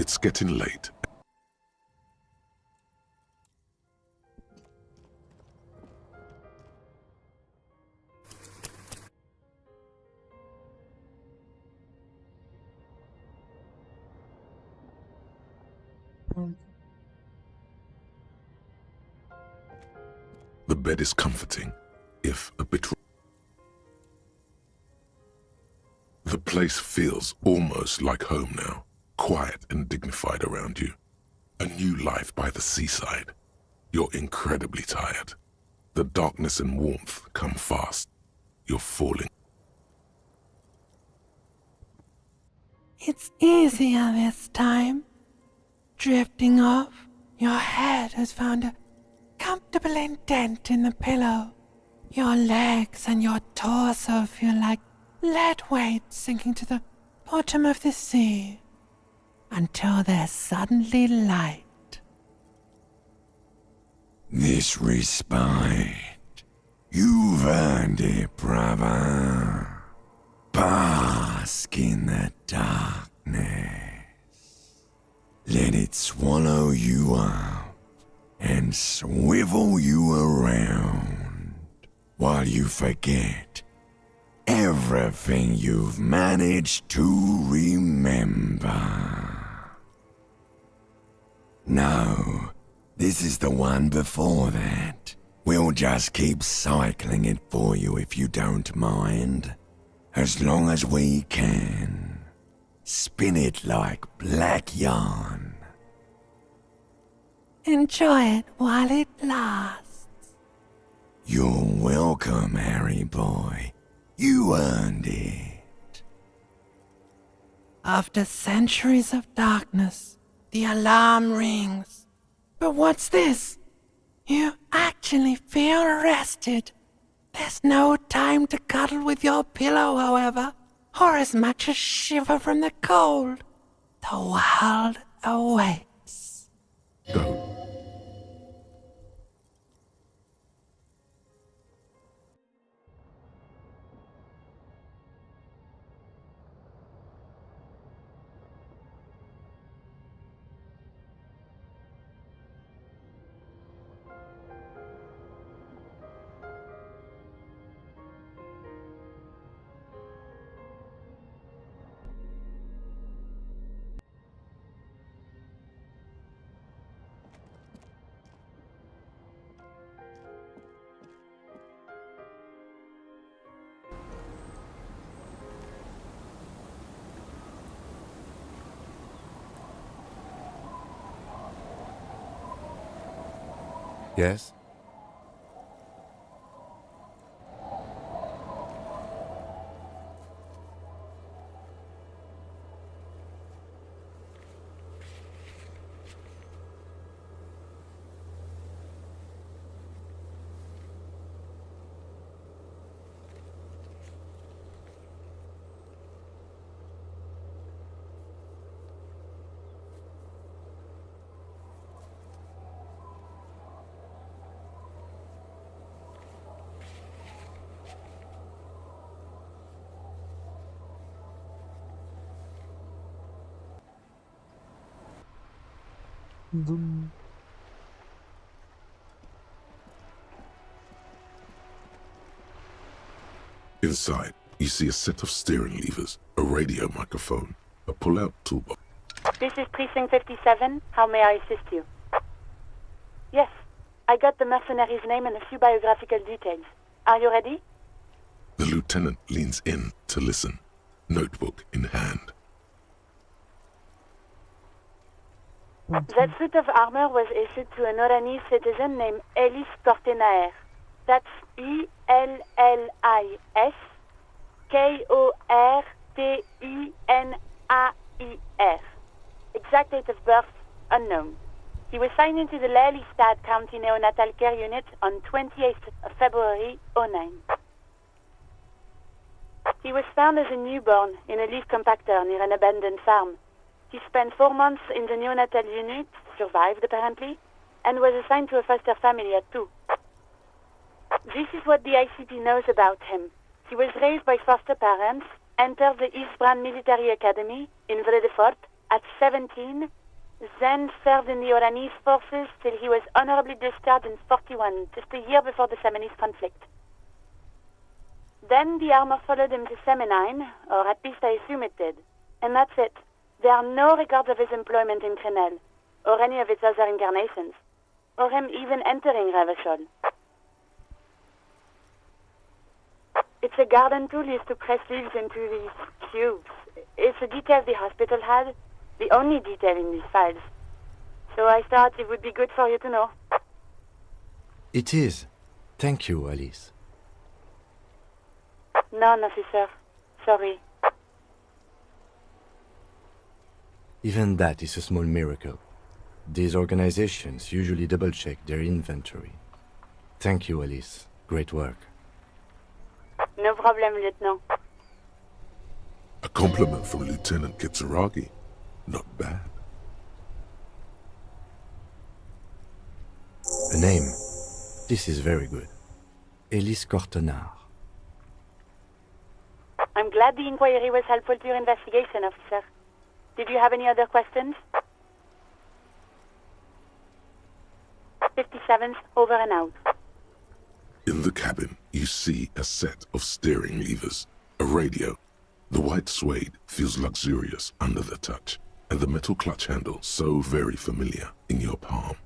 It's getting late. The bed is comforting, if a bit. The place feels almost like home now, quiet and dignified around you. A new life by the seaside. You're incredibly tired. The darkness and warmth come fast. You're falling. It's easier this time. Drifting off, your head has found a comfortable indent in the pillow. Your legs and your torso feel like lead weights sinking to the bottom of the sea, until there's suddenly light. This respite, you've earned it, brother. Bask in the darkness. Let it swallow you up and swivel you around while you forget everything you've managed to remember. Know This is the one before that. We'll just keep cycling it for you if you don't mind. As long as we can. Spin it like black yarn. Enjoy it while it lasts. You're welcome, Harry boy. You earned it. After centuries of darkness, the alarm rings. But what's this? You actually feel rested. There's no time to cuddle with your pillow, however, or as much as shiver from the cold. The world awaits. Go. Yes? Dum. Inside, you see a set of steering levers, a radio microphone, a pull-out toolbox. This is Precinct 57. How may I assist you? Yes, I got the mercenary's name and a few biographical details. Are you ready? The lieutenant leans in to listen, notebook in hand. That suit of armor was issued to an Oranese citizen named Ellis Kortenaer. That's E-L-L-I-S Kortenaer. Exact date of birth, unknown. He was signed into the Lelystad County Neonatal Care Unit on 28th of February 09. He was found as a newborn in a leaf compactor near an abandoned farm. He spent 4 months in the neonatal unit, survived apparently, and was assigned to a foster family at 2. This is what the ICP knows about him. He was raised by foster parents, entered the Eastbrand Military Academy in Vredefort at 17, then served in the Oranese forces till he was honorably discharged in 41, just a year before the Seminese conflict. Then the armor followed him to Seminine, or at least I assume it did. And that's it. There are no records of his employment in Canal, or any of its other incarnations, or him even entering Revachol. It's a garden tool used to press leaves into these cubes. It's a detail the hospital had, the only detail in these files. So I thought it would be good for you to know. It is. Thank you, Alice. None, officer. Sorry. Even that is a small miracle. These organizations usually double-check their inventory. Thank you, Alice. Great work. No problem, Lieutenant. A compliment from Lieutenant Kitsuragi. Not bad. A name. This is very good. Ellis Kortenaer. I'm glad the inquiry was helpful to your investigation, officer. Did you have any other questions? 57th, over and out. In the cabin, you see a set of steering levers, a radio. The white suede feels luxurious under the touch, and the metal clutch handle so very familiar in your palm.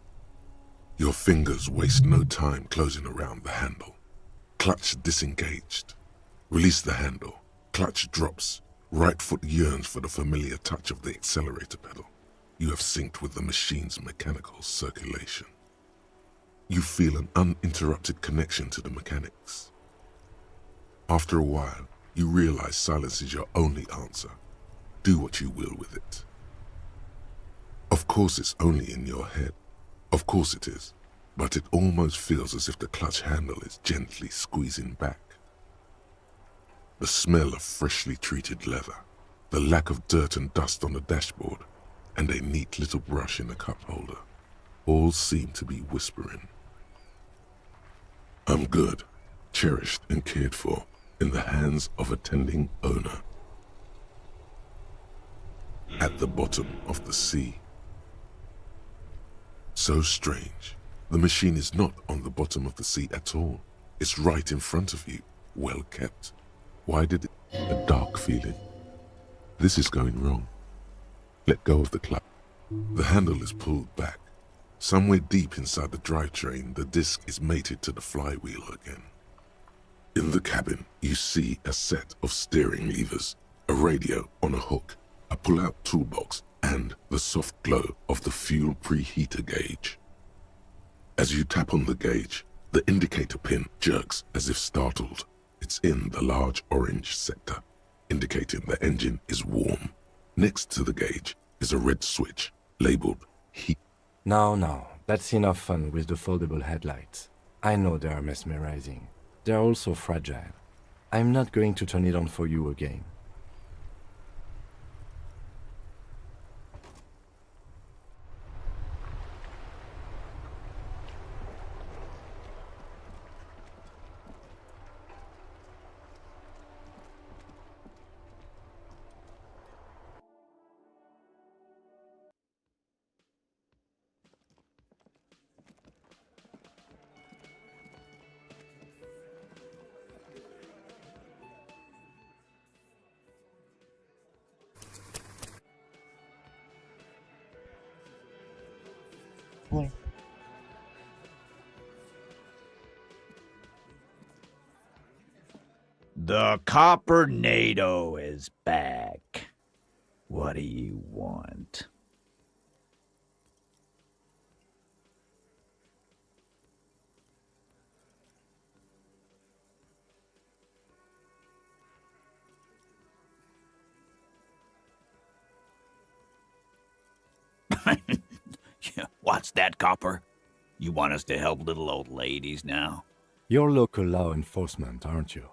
Your fingers waste no time closing around the handle. Clutch disengaged. Release the handle. Clutch drops. Right foot yearns for the familiar touch of the accelerator pedal. You have synced with the machine's mechanical circulation. You feel an uninterrupted connection to the mechanics. After a while, you realize silence is your only answer. Do what you will with it. Of course it's only in your head. Of course it is. But it almost feels as if the clutch handle is gently squeezing back. The smell of freshly treated leather, the lack of dirt and dust on the dashboard, and a neat little brush in the cup holder, all seem to be whispering. I'm good, cherished and cared for, in the hands of a tending owner. At the bottom of the sea. So strange. The machine is not on the bottom of the sea at all. It's right in front of you, well kept. Why did it? A dark feeling. This is going wrong. Let go of the clutch. The handle is pulled back. Somewhere deep inside the drivetrain, the disc is mated to the flywheel again. In the cabin, you see a set of steering levers, a radio on a hook, a pull-out toolbox, and the soft glow of the fuel preheater gauge. As you tap on the gauge, the indicator pin jerks as if startled. It's in the large orange sector, indicating the engine is warm. Next to the gauge is a red switch, labeled heat. Now, that's enough fun with the foldable headlights. I know they are mesmerizing. They are also fragile. I'm not going to turn it on for you again. Blink. The Copper-nado is back. What do you want? What's that, Copper? You want us to help little old ladies now? You're local law enforcement, aren't you?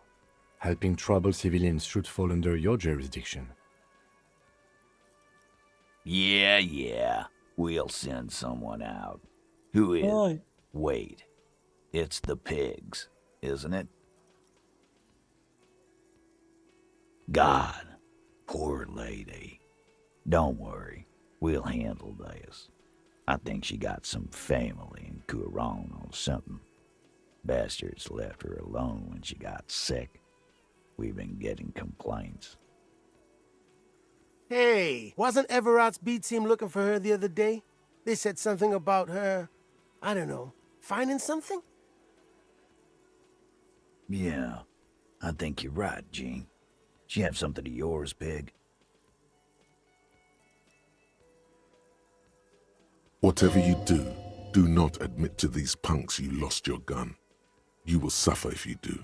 Helping troubled civilians should fall under your jurisdiction. Yeah. We'll send someone out. Who is? Oi. Wait. It's the pigs, isn't it? God, poor lady. Don't worry. We'll handle this. I think she got some family in Cuaron or something. Bastards left her alone when she got sick. We've been getting complaints. Hey, wasn't Everett's B team looking for her the other day? They said something about her, I don't know, finding something? Yeah, I think you're right, Gene. She have something of yours, Pig? Whatever you do, do not admit to these punks you lost your gun. You will suffer if you do.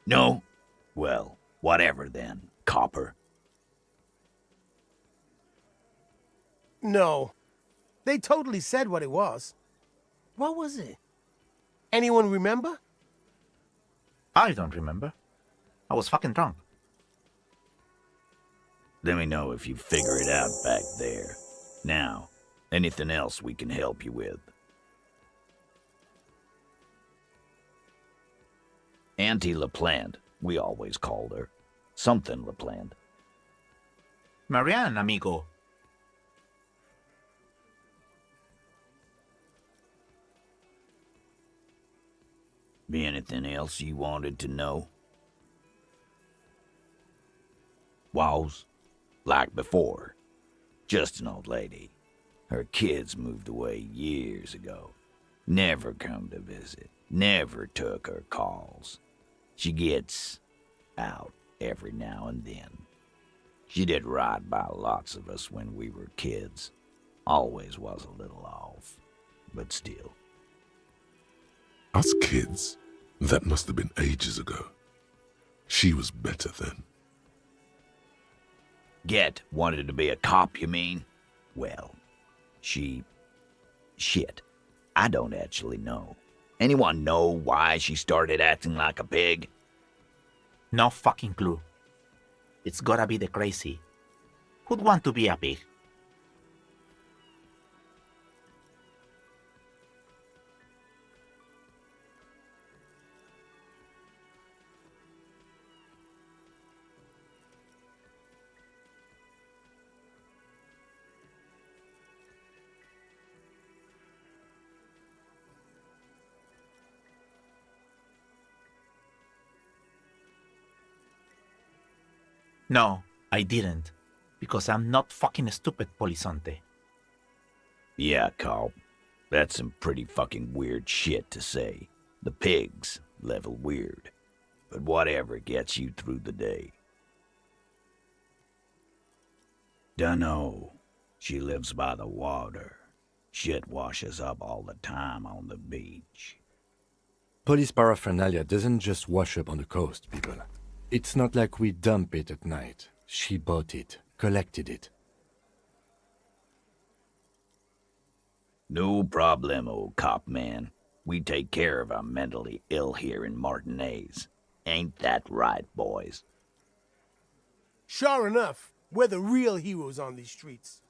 No? Well, whatever then, Copper. No. They totally said what it was. What was it? Anyone remember? I don't remember. I was fucking drunk. Let me know if you figure it out back there. Now, anything else we can help you with? Auntie LaPlante, we always called her. Something LaPlante. Marianne, amigo. Be anything else you wanted to know? Wows? Like before. Just an old lady. Her kids moved away years ago. Never come to visit. Never took her calls. She gets out every now and then. She did right by lots of us when we were kids. Always was a little off, but still. Us kids? That must have been ages ago. She was better then. Wanted to be a cop, you mean? Well, shit. I don't actually know. Anyone know why she started acting like a pig? No fucking clue. It's gotta be the crazy. Who'd want to be a pig? No, I didn't. Because I'm not fucking stupid, Polizonte. Yeah, Carl. That's some pretty fucking weird shit to say. The pigs level weird. But whatever gets you through the day. Dunno. She lives by the water. Shit washes up all the time on the beach. Police paraphernalia doesn't just wash up on the coast, people. It's not like we dump it at night. She bought it, collected it. No problemo, cop man. We take care of our mentally ill here in Martinez. Ain't that right, boys? Sure enough, we're the real heroes on these streets.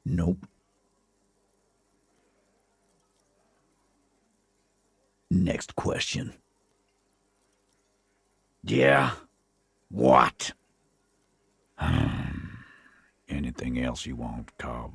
Nope. Next question. Yeah? What? Anything else you want, Cobb?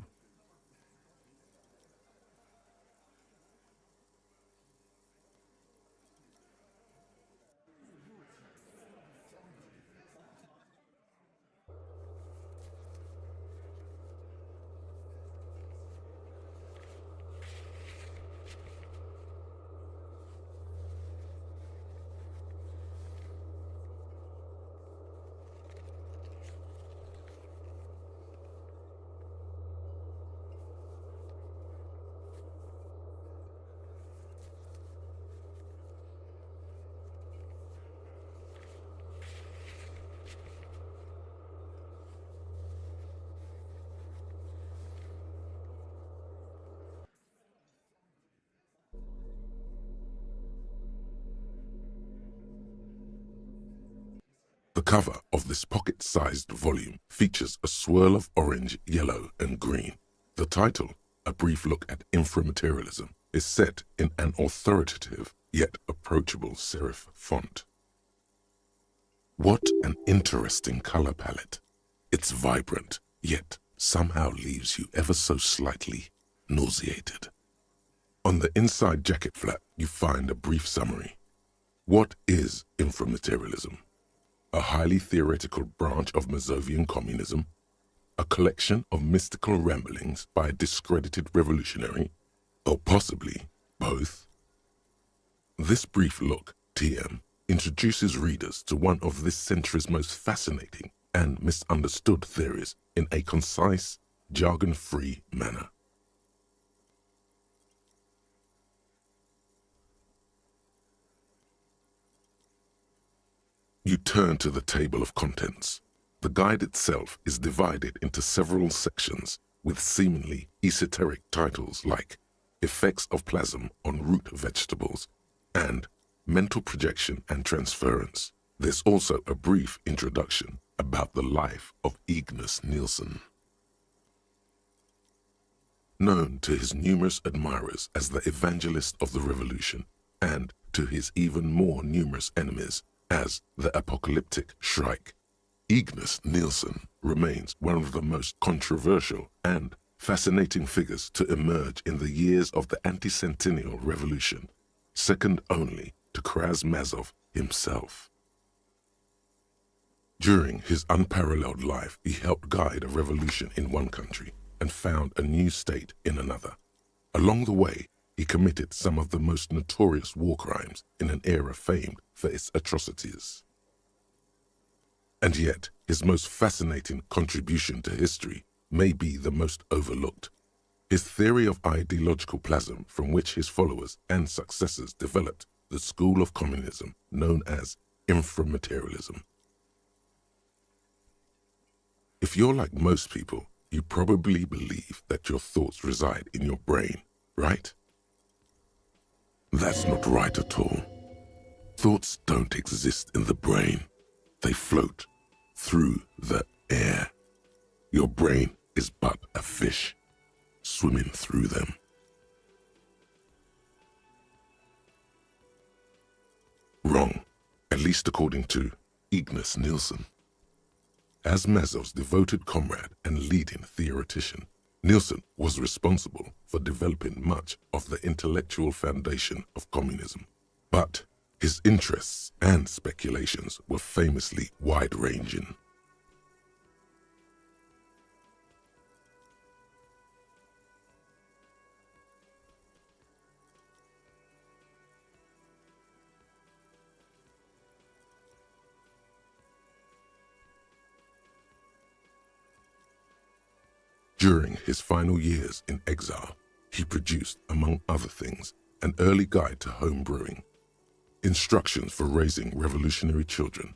The cover of this pocket-sized volume features a swirl of orange, yellow, and green. The title, A Brief Look at Inframaterialism, is set in an authoritative yet approachable serif font. What an interesting color palette. It's vibrant, yet somehow leaves you ever so slightly nauseated. On the inside jacket flap, you find a brief summary. What is inframaterialism? A highly theoretical branch of Mazovian communism, a collection of mystical ramblings by a discredited revolutionary, or possibly both? This brief look, TM, introduces readers to one of this century's most fascinating and misunderstood theories in a concise, jargon-free manner. You turn to the table of contents. The guide itself is divided into several sections with seemingly esoteric titles like Effects of Plasm on Root Vegetables and Mental Projection and Transference. There's also a brief introduction about the life of Ignace Nielsen. Known to his numerous admirers as the evangelist of the revolution and to his even more numerous enemies as the apocalyptic Shrike, Ignace Nielsen remains one of the most controversial and fascinating figures to emerge in the years of the anti-centennial revolution, second only to Krasmazov himself. During his unparalleled life, he helped guide a revolution in one country and found a new state in another. Along the way, he committed some of the most notorious war crimes in an era famed for its atrocities. And yet, his most fascinating contribution to history may be the most overlooked. His theory of ideological plasm, from which his followers and successors developed the school of communism known as inframaterialism. If you're like most people, you probably believe that your thoughts reside in your brain, right? That's not right at all. Thoughts don't exist in the brain. They float through the air. Your brain is but a fish swimming through them. Wrong, at least according to Ignaz Nielsen. As Mazov's devoted comrade and leading theoretician, Nielsen was responsible for developing much of the intellectual foundation of communism. But his interests and speculations were famously wide-ranging. During his final years in exile, he produced, among other things, an early guide to home brewing, instructions for raising revolutionary children,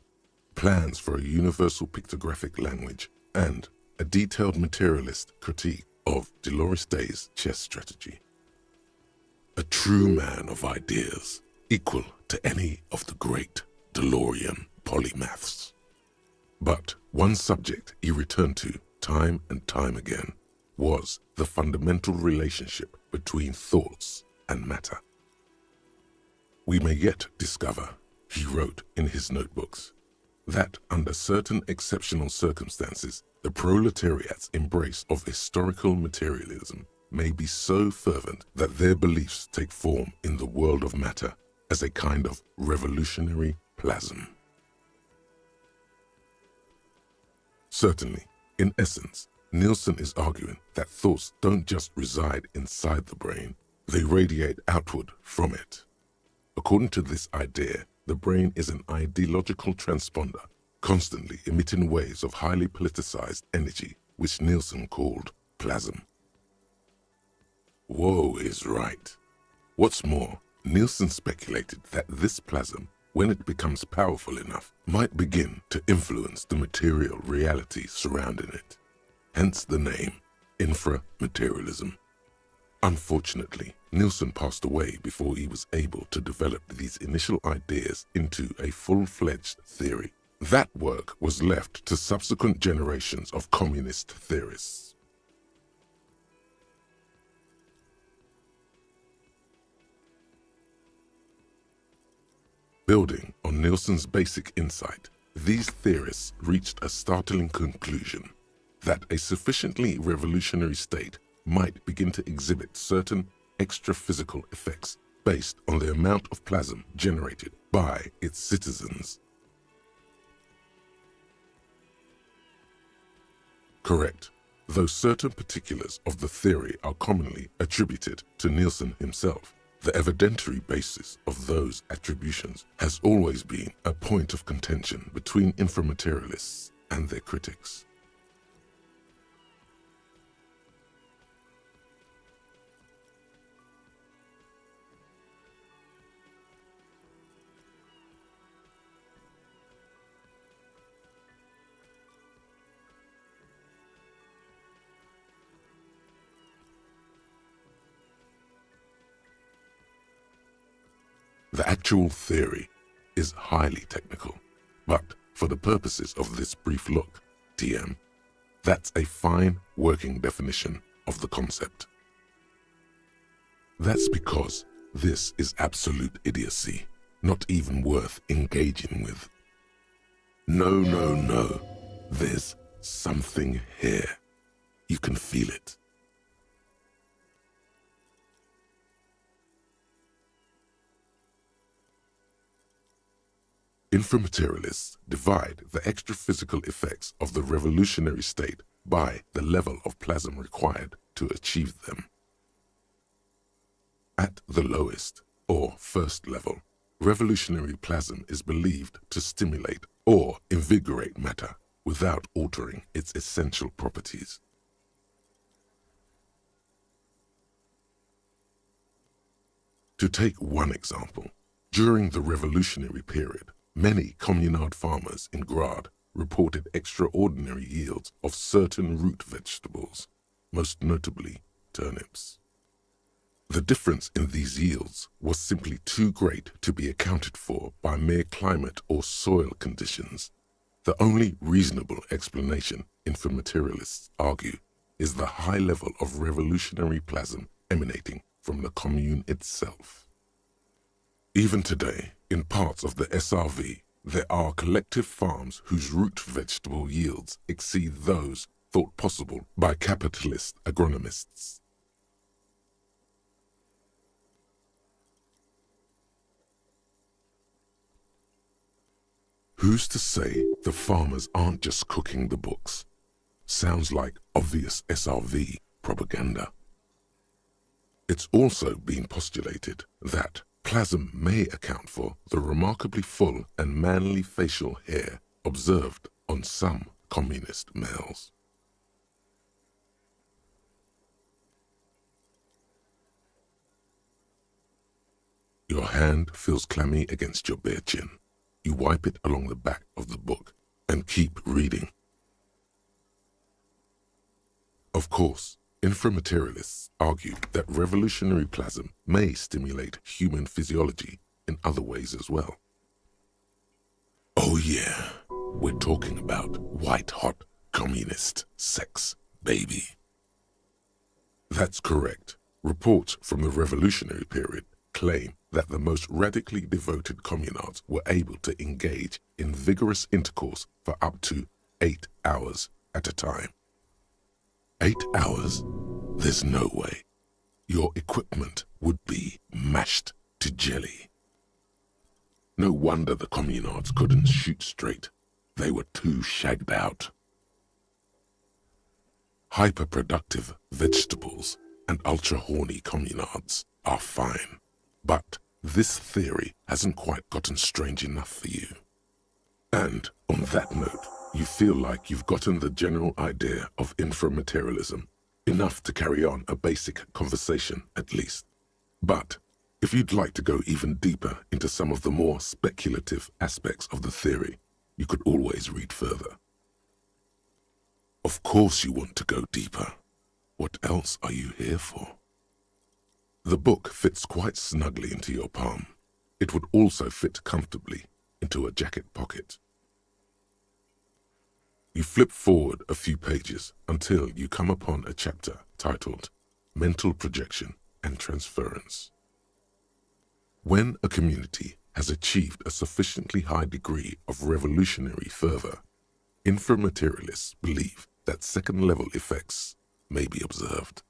plans for a universal pictographic language, and a detailed materialist critique of Dolores Day's chess strategy. A true man of ideas, equal to any of the great DeLorean polymaths. But one subject he returned to time and time again was the fundamental relationship between thoughts and matter. We may yet discover, he wrote in his notebooks, that under certain exceptional circumstances, the proletariat's embrace of historical materialism may be so fervent that their beliefs take form in the world of matter as a kind of revolutionary plasm. Certainly, in essence, Nielsen is arguing that thoughts don't just reside inside the brain, they radiate outward from it. According to this idea, the brain is an ideological transponder, constantly emitting waves of highly politicized energy, which Nielsen called plasm. Woe is right. What's more, Nielsen speculated that this plasm, when it becomes powerful enough, might begin to influence the material reality surrounding it. Hence the name, inframaterialism. Unfortunately, Nielsen passed away before he was able to develop these initial ideas into a full-fledged theory. That work was left to subsequent generations of communist theorists. Building on Nielsen's basic insight, these theorists reached a startling conclusion that a sufficiently revolutionary state might begin to exhibit certain extra-physical effects based on the amount of plasm generated by its citizens. Correct, though certain particulars of the theory are commonly attributed to Nielsen himself, the evidentiary basis of those attributions has always been a point of contention between inframaterialists and their critics. The actual theory is highly technical, but for the purposes of this brief look, TM, that's a fine working definition of the concept. That's because this is absolute idiocy, not even worth engaging with. No, there's something here. You can feel it. Inframaterialists divide the extraphysical effects of the revolutionary state by the level of plasm required to achieve them. At the lowest, or first level, revolutionary plasm is believed to stimulate or invigorate matter without altering its essential properties. To take one example, during the revolutionary period, many communard farmers in Grad reported extraordinary yields of certain root vegetables, most notably turnips. The difference in these yields was simply too great to be accounted for by mere climate or soil conditions. The only reasonable explanation, inframaterialists argue, is the high level of revolutionary plasm emanating from the commune itself. Even today, in parts of the SRV, there are collective farms whose root vegetable yields exceed those thought possible by capitalist agronomists. Who's to say the farmers aren't just cooking the books? Sounds like obvious SRV propaganda. It's also been postulated that plasm may account for the remarkably full and manly facial hair observed on some communist males. Your hand feels clammy against your bare chin. You wipe it along the back of the book and keep reading. Of course, inframaterialists argue that revolutionary plasm may stimulate human physiology in other ways as well. Oh yeah, we're talking about white-hot communist sex, baby. That's correct. Reports from the revolutionary period claim that the most radically devoted communards were able to engage in vigorous intercourse for up to 8 hours at a time. 8 hours? There's no way. Your equipment would be mashed to jelly. No wonder the communards couldn't shoot straight. They were too shagged out. Hyperproductive vegetables and ultra-horny communards are fine. But this theory hasn't quite gotten strange enough for you. And on that note, you feel like you've gotten the general idea of inframaterialism, enough to carry on a basic conversation at least. But if you'd like to go even deeper into some of the more speculative aspects of the theory, you could always read further. Of course you want to go deeper. What else are you here for? The book fits quite snugly into your palm. It would also fit comfortably into a jacket pocket. You flip forward a few pages until you come upon a chapter titled Mental Projection and Transference. When a community has achieved a sufficiently high degree of revolutionary fervor, inframaterialists believe that second-level effects may be observed.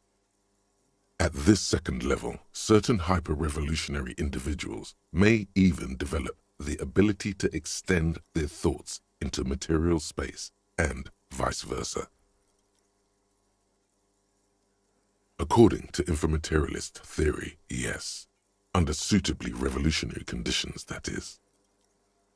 At this second level, certain hyper-revolutionary individuals may even develop the ability to extend their thoughts into material space and vice versa. According to inframaterialist theory, yes, under suitably revolutionary conditions, that is.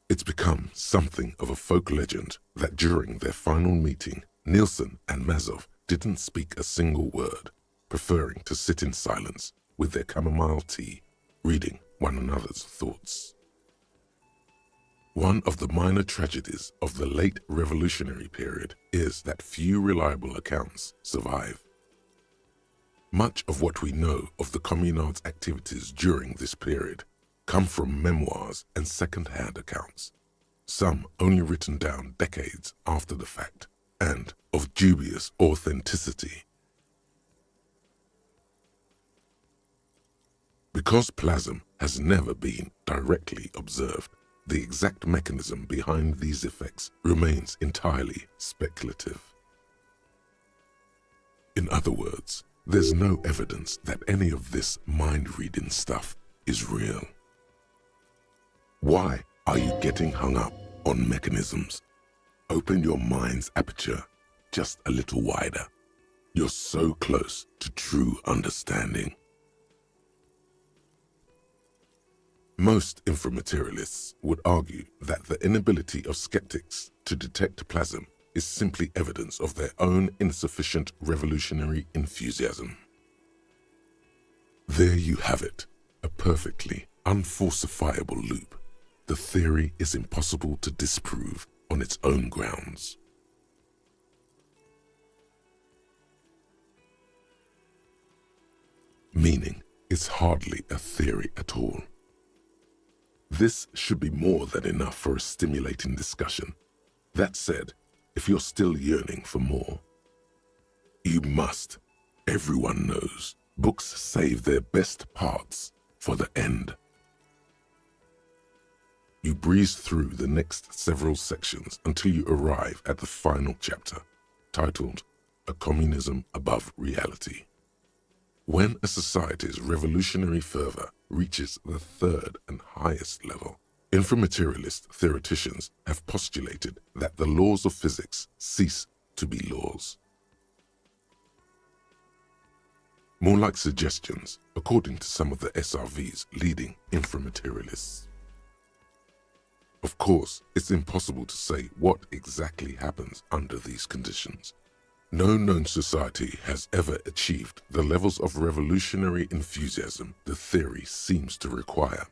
It's become something of a folk legend that during their final meeting, Nielsen and Mazov didn't speak a single word, preferring to sit in silence with their chamomile tea, reading one another's thoughts. One of the minor tragedies of the late revolutionary period is that few reliable accounts survive. Much of what we know of the communards' activities during this period come from memoirs and second-hand accounts, some only written down decades after the fact, and of dubious authenticity. Because plasm has never been directly observed, the exact mechanism behind these effects remains entirely speculative. In other words, there's no evidence that any of this mind-reading stuff is real. Why Are you getting hung up on mechanisms? Open your mind's aperture just a little wider. You're so close to true understanding. Most inframaterialists would argue that the inability of skeptics to detect plasm is simply evidence of their own insufficient revolutionary enthusiasm. There you have it, a perfectly unfalsifiable loop. The theory is impossible to disprove on its own grounds. Meaning is hardly a theory at all. This should be more than enough for a stimulating discussion. That said, if you're still yearning for more, you must. Everyone knows books save their best parts for the end. You breeze through the next several sections until you arrive at the final chapter, titled A Communism Above Reality. When a society's revolutionary fervor reaches the third and highest level, inframaterialist theoreticians have postulated that the laws of physics cease to be laws. More like suggestions, according to some of the SRV's leading inframaterialists. Of course, it's impossible to say what exactly happens under these conditions. No known society has ever achieved the levels of revolutionary enthusiasm the theory seems to require.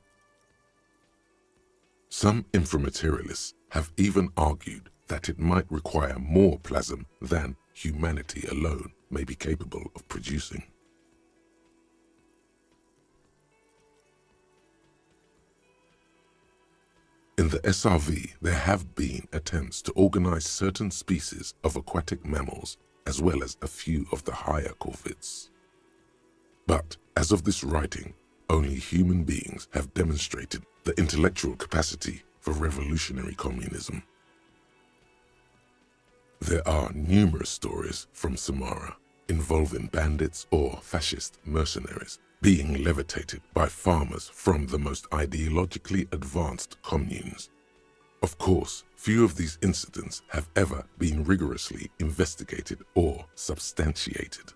Some inframaterialists have even argued that it might require more plasm than humanity alone may be capable of producing. In the SRV, there have been attempts to organize certain species of aquatic mammals as well as a few of the higher corvids. But as of this writing, only human beings have demonstrated the intellectual capacity for revolutionary communism. There are numerous stories from Samara involving bandits or fascist mercenaries being levitated by farmers from the most ideologically advanced communes. Of course, few of these incidents have ever been rigorously investigated or substantiated.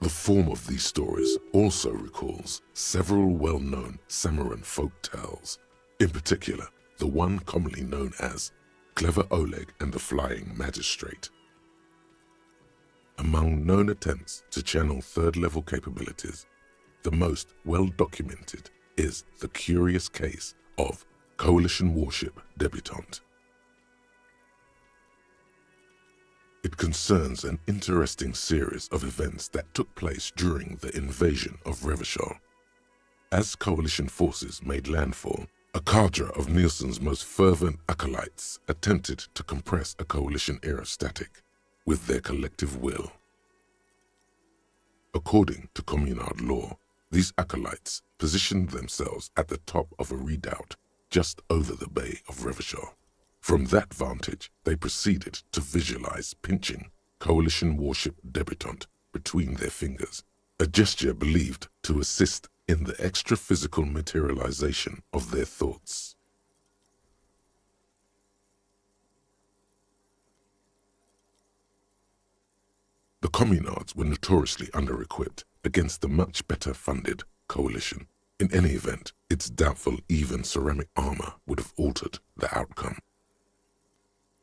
The form of these stories also recalls several well-known Samoran folk tales, in particular the one commonly known as Clever Oleg and the Flying Magistrate. Among known attempts to channel third-level capabilities, the most well-documented is the curious case of Coalition warship debutante. It concerns an interesting series of events that took place during the invasion of Revachol. As coalition forces made landfall, a cadre of Nielsen's most fervent acolytes attempted to compress a coalition aerostatic with their collective will. According to Communard law, these acolytes positioned themselves at the top of a redoubt just over the bay of Revachol. From that vantage, they proceeded to visualize pinching coalition warship debutante between their fingers, a gesture believed to assist in the extra-physical materialization of their thoughts. The Communards were notoriously under-equipped against the much better-funded coalition. In any event, it's doubtful even ceramic armor would have altered the outcome.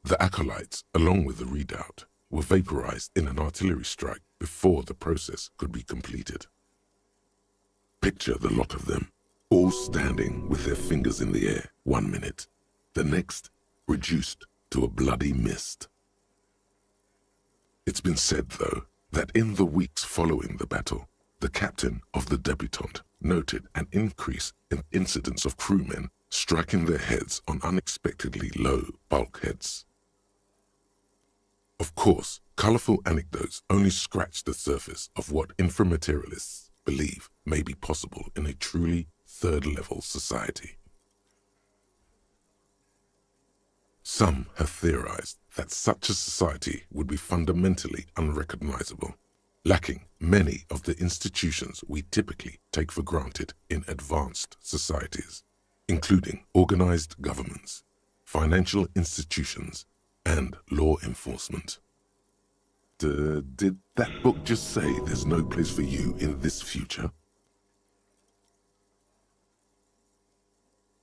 The acolytes, along with the redoubt, were vaporized in an artillery strike before the process could be completed. Picture the lot of them, all standing with their fingers in the air 1 minute, the next reduced to a bloody mist. It's been said, though, that in the weeks following the battle, the captain of the debutante noted an increase in incidents of crewmen striking their heads on unexpectedly low bulkheads. Of course, colorful anecdotes only scratch the surface of what inframaterialists believe may be possible in a truly third-level society. Some have theorized that such a society would be fundamentally unrecognizable, lacking many of the institutions we typically take for granted in advanced societies. including organized governments, financial institutions, and law enforcement. Did that book just say there's no place for you in this future?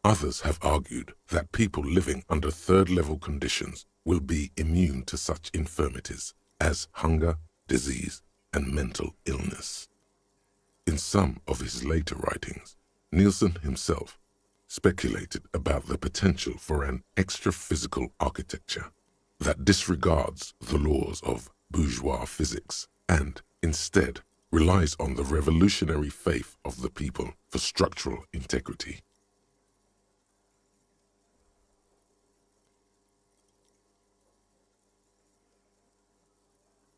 Others have argued that people living under third-level conditions will be immune to such infirmities as hunger, disease, and mental illness. In some of his later writings, Nielsen himself speculated about the potential for an extra-physical architecture that disregards the laws of bourgeois physics and instead relies on the revolutionary faith of the people for structural integrity.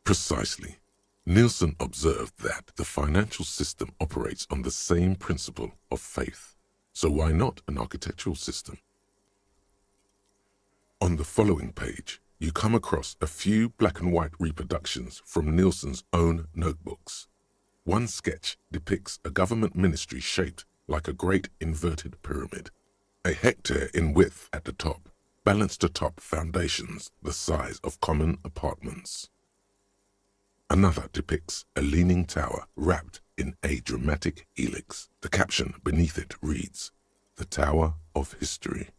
Precisely. Nielsen observed that the financial system operates on the same principle of faith, so why not an architectural system? On the following page, you come across a few black and white reproductions from Nielsen's own notebooks. One sketch depicts a government ministry shaped like a great inverted pyramid, a hectare in width at the top, balanced atop foundations the size of common apartments. Another depicts a leaning tower wrapped in a dramatic helix. The caption beneath it reads, "The Tower of History."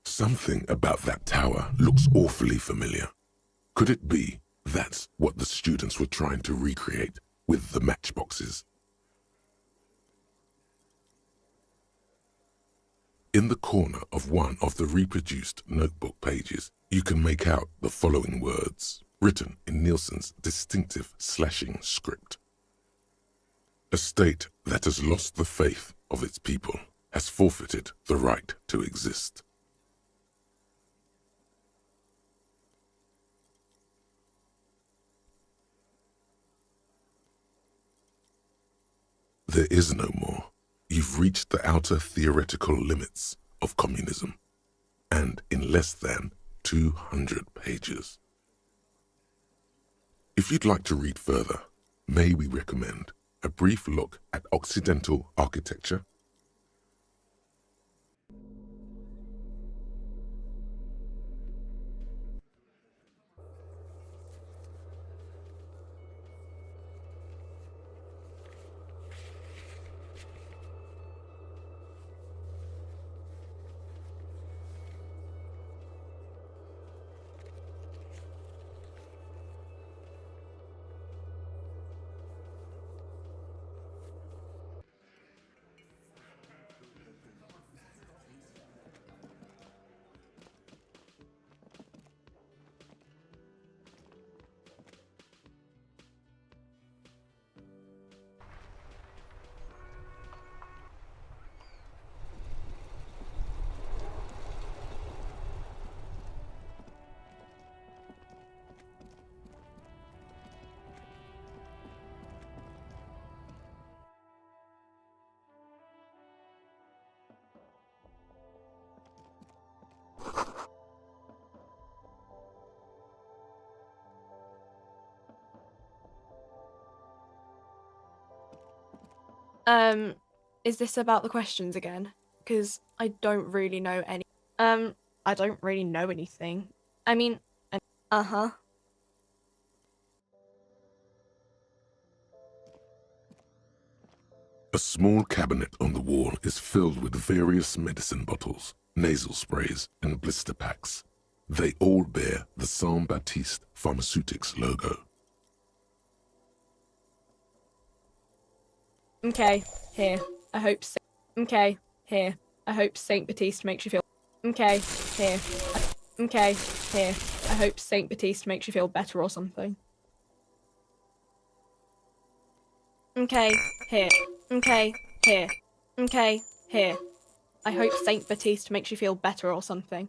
Something about that tower looks awfully familiar. Could it be that's what the students were trying to recreate with the matchboxes? In the corner of one of the reproduced notebook pages, you can make out the following words, written in Nielsen's distinctive slashing script. A state that has lost the faith of its people has forfeited the right to exist. There is no more. You've reached the outer theoretical limits of communism, and in less than 200 pages. If you'd like to read further, may we recommend a brief look at Occidental architecture? Is this about the questions again? Because I don't really know any. I don't really know anything. I mean, uh-huh. A small cabinet on the wall is filled with various medicine bottles, nasal sprays, and blister packs. They all bear the Saint-Baptiste Pharmaceutics logo. Okay, here. I hope. Okay, here. I hope Saint Baptiste makes you feel. Okay, here. Okay, here. I hope Saint Baptiste makes you feel better or something. Okay, here. Okay, here. Okay, here. I hope Saint Baptiste makes you feel better or something.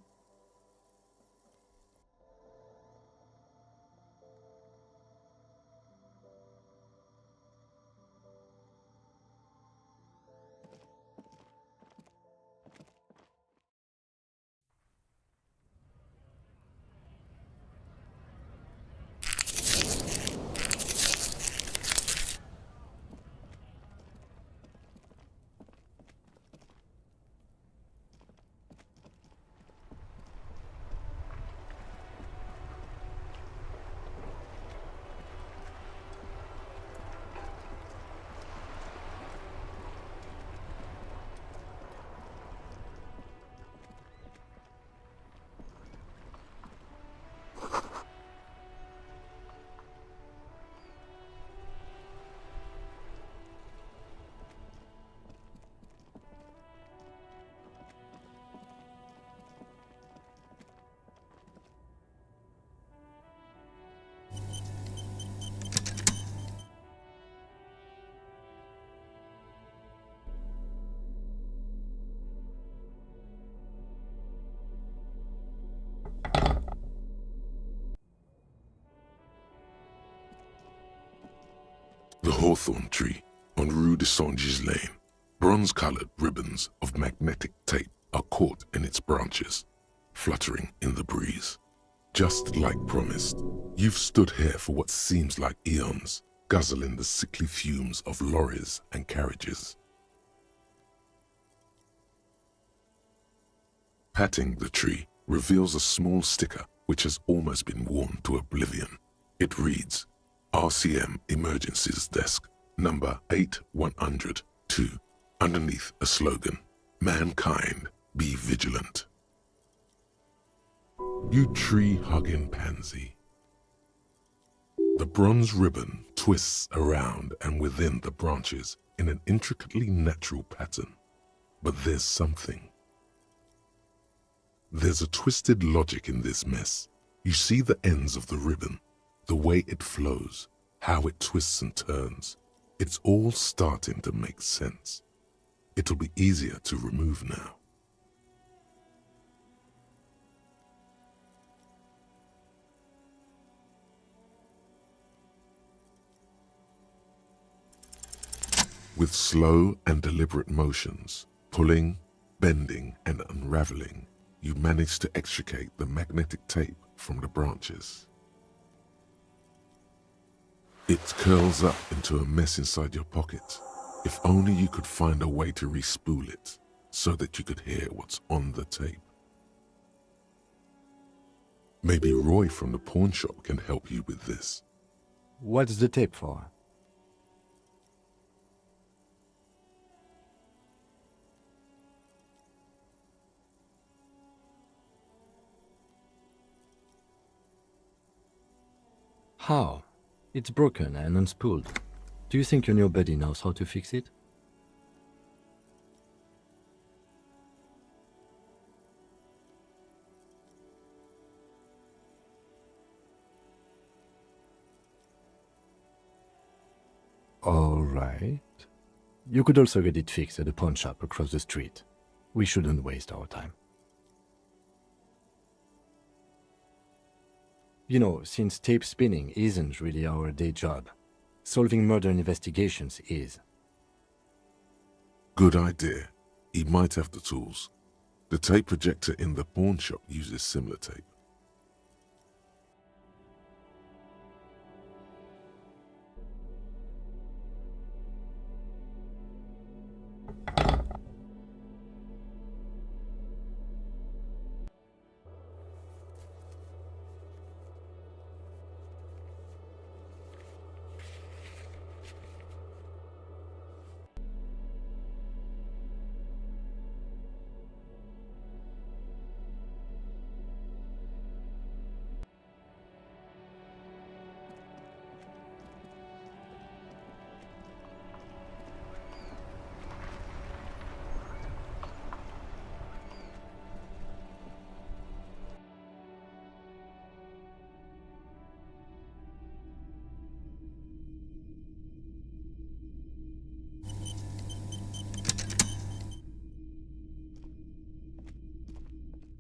hawthorn tree on Rue de Saint-Gilles Lane, bronze-colored ribbons of magnetic tape are caught in its branches, fluttering in the breeze. Just like promised, you've stood here for what seems like eons, guzzling the sickly fumes of lorries and carriages. Patting the tree reveals a small sticker which has almost been worn to oblivion. It reads, RCM Emergencies Desk, number 8102, underneath a slogan, Mankind, be vigilant. You tree-hugging pansy. The bronze ribbon twists around and within the branches in an intricately natural pattern. But there's something. There's a twisted logic in this mess. You see the ends of the ribbon, the way it flows, how it twists and turns. It's all starting to make sense. It'll be easier to remove now. With slow and deliberate motions, pulling, bending, and unraveling, you manage to extricate the magnetic tape from the branches. It curls up into a mess inside your pocket. If only you could find a way to re-spool it, so that you could hear what's on the tape. Maybe Roy from the pawn shop can help you with this. What's the tape for? How? It's broken and unspooled. Do you think your new buddy knows how to fix it? All right. You could also get it fixed at the pawn shop across the street. We shouldn't waste our time. You know, since tape spinning isn't really our day job, solving murder investigations is. Good idea. He might have the tools. The tape projector in the pawn shop uses similar tape.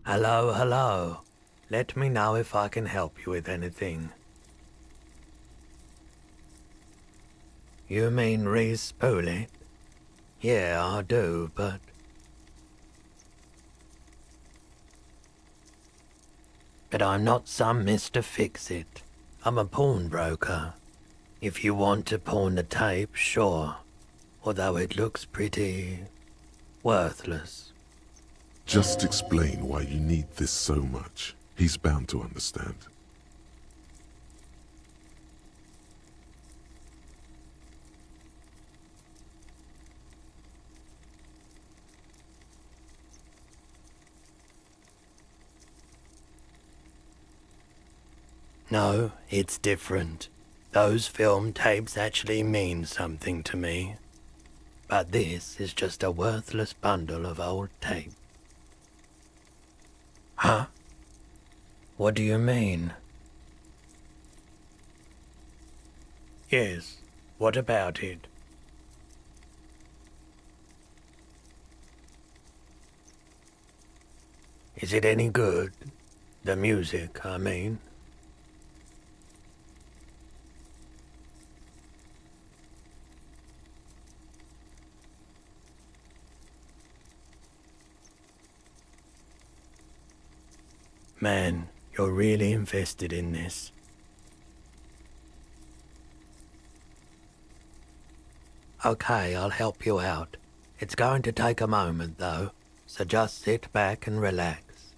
Hello, hello. Let me know if I can help you with anything. You mean re-spool it? Yeah, I do, but... But I'm not some Mr. Fix-It. I'm a pawnbroker. If you want to pawn the tape, sure. Although it looks pretty... worthless. Just explain why you need this so much. He's bound to understand. No, it's different. Those film tapes actually mean something to me. But this is just a worthless bundle of old tape. Huh? What do you mean? Yes, what about it? Is it any good? The music, I mean. Man, you're really invested in this. Okay, I'll help you out. It's going to take a moment, though, so just sit back and relax.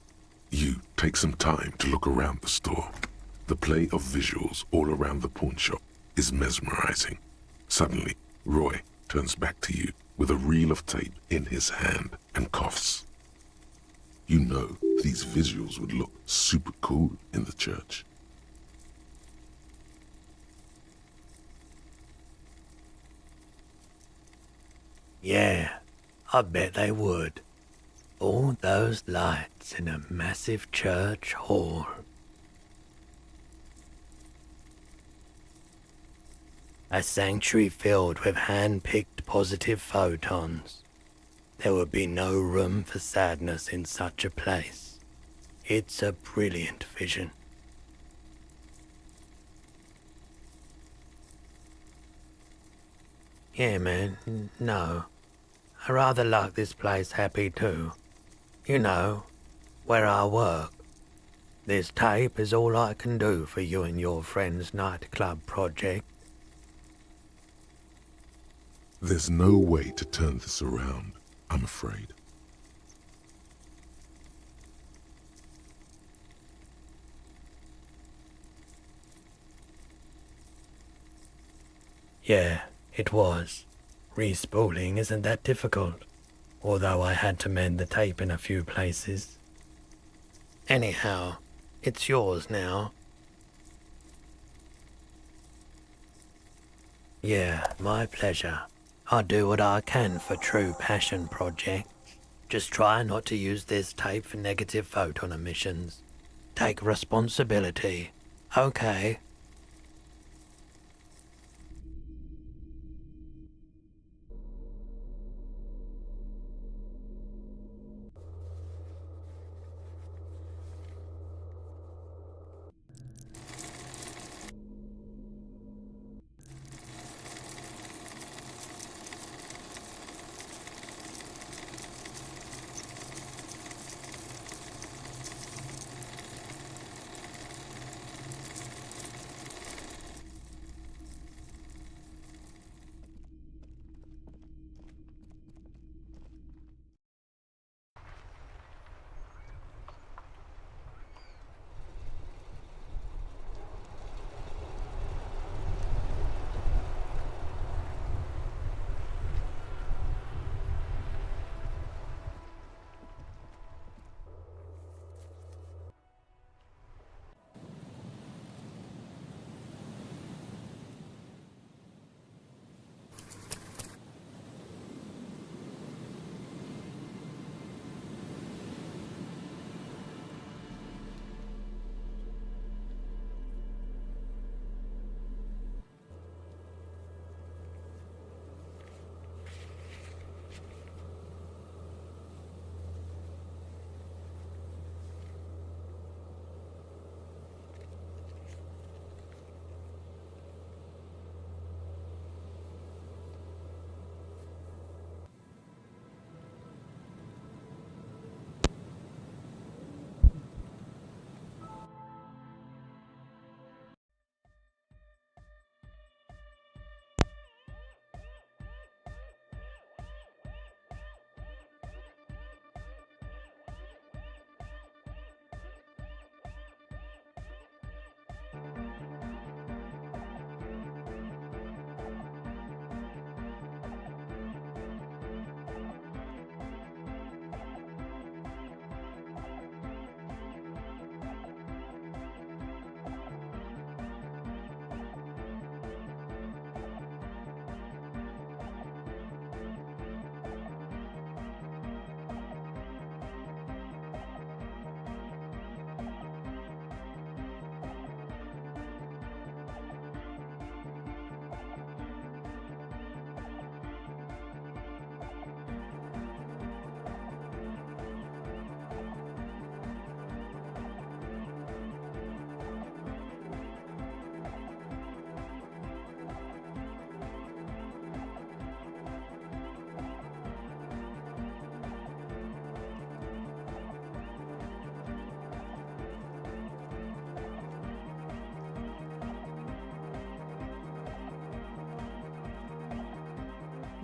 You take some time to look around the store. The play of visuals all around the pawn shop is mesmerizing. Suddenly, Roy turns back to you with a reel of tape in his hand and coughs. You know these visuals would look super cool in the church. Yeah, I bet they would. All those lights in a massive church hall. A sanctuary filled with hand-picked positive photons. There would be no room for sadness in such a place. It's a brilliant vision. Yeah, man, no. I rather like this place happy too. You know, where I work. This tape is all I can do for you and your friend's nightclub project. There's no way to turn this around, I'm afraid. Yeah, it was. Respooling isn't that difficult, although I had to mend the tape in a few places. Anyhow, it's yours now. Yeah, my pleasure. I'll do what I can for true passion projects. Just try not to use this tape for negative photon emissions. Take responsibility, okay?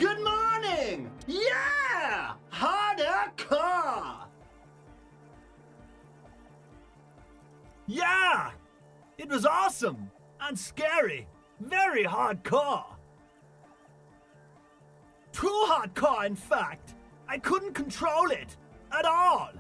Good morning! Yeah! Hardcore! Yeah! It was awesome and scary. Very hardcore. Too hardcore, in fact. I couldn't control it at all.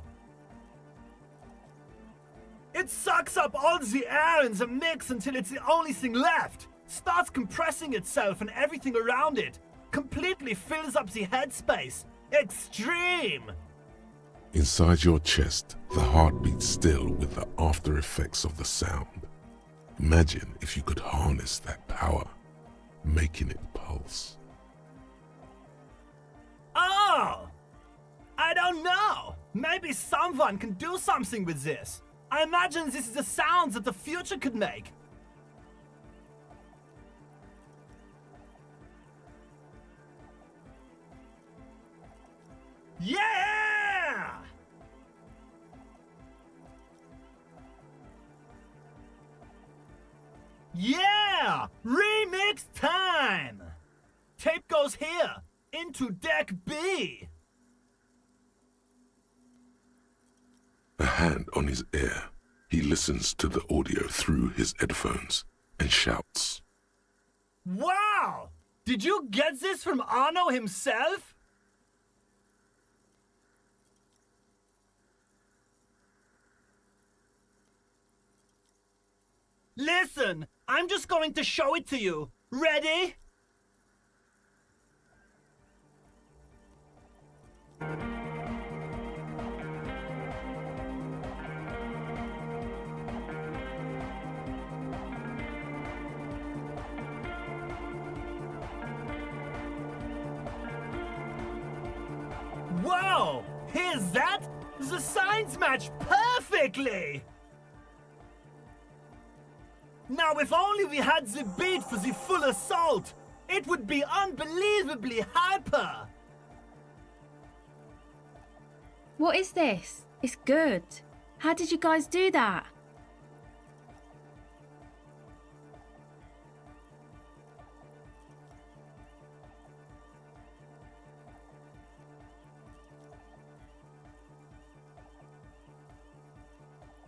It sucks up all the air in the mix until it's the only thing left. Starts compressing itself and everything around it. Completely fills up the headspace. Extreme! Inside your chest, the heart beats still with the after effects of the sound. Imagine if you could harness that power, making it pulse. Oh! I don't know. Maybe someone can do something with this. I imagine this is the sounds that the future could make. Yeah! Yeah! Remix time! Tape goes here, into deck B. A hand on his ear, he listens to the audio through his headphones and shouts. Wow! Did you get this from Arno himself? Listen, I'm just going to show it to you. Ready? Whoa! Here's that? The signs match perfectly! Now, if only we had the beat for the full assault, it would be unbelievably hyper! What is this? It's good. How did you guys do that?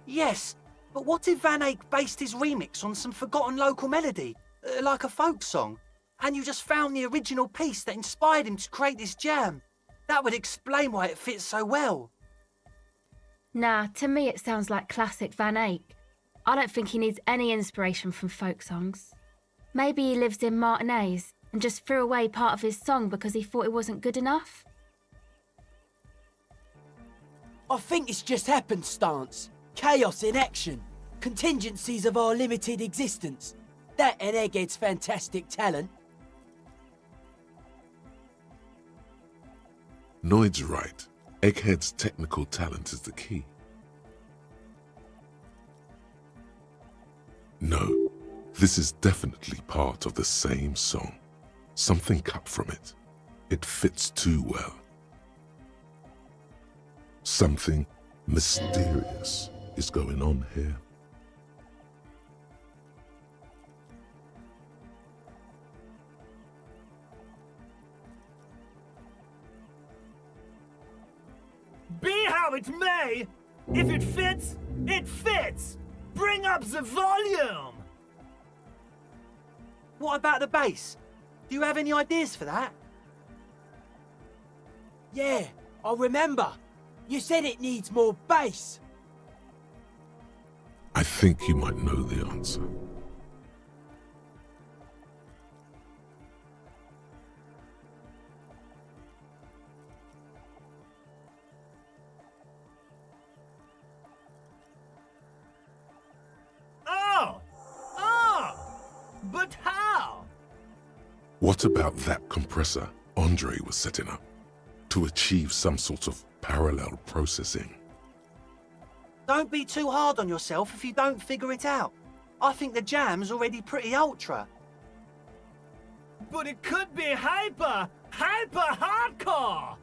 Yes, but what if Van Eyck based his remix on some forgotten local melody, like a folk song, and you just found the original piece that inspired him to create this jam? That would explain why it fits so well. Nah, to me it sounds like classic Van Eyck. I don't think he needs any inspiration from folk songs. Maybe he lives in Martinez and just threw away part of his song because he thought it wasn't good enough. I think it's just happenstance. Chaos in action. Contingencies of our limited existence. That and Egghead's fantastic talent. Noid's right. Egghead's technical talent is the key. No, this is definitely part of the same song. Something cut from it. It fits too well. Something mysterious is going on here. Be how it may, if it fits, it fits! Bring up the volume! What about the bass? Do you have any ideas for that? Yeah, I remember. You said it needs more bass. I think you might know the answer. But how? What about that compressor Andre was setting up to achieve some sort of parallel processing? Don't be too hard on yourself if you don't figure it out. I think the jam's already pretty ultra. But it could be hyper hardcore!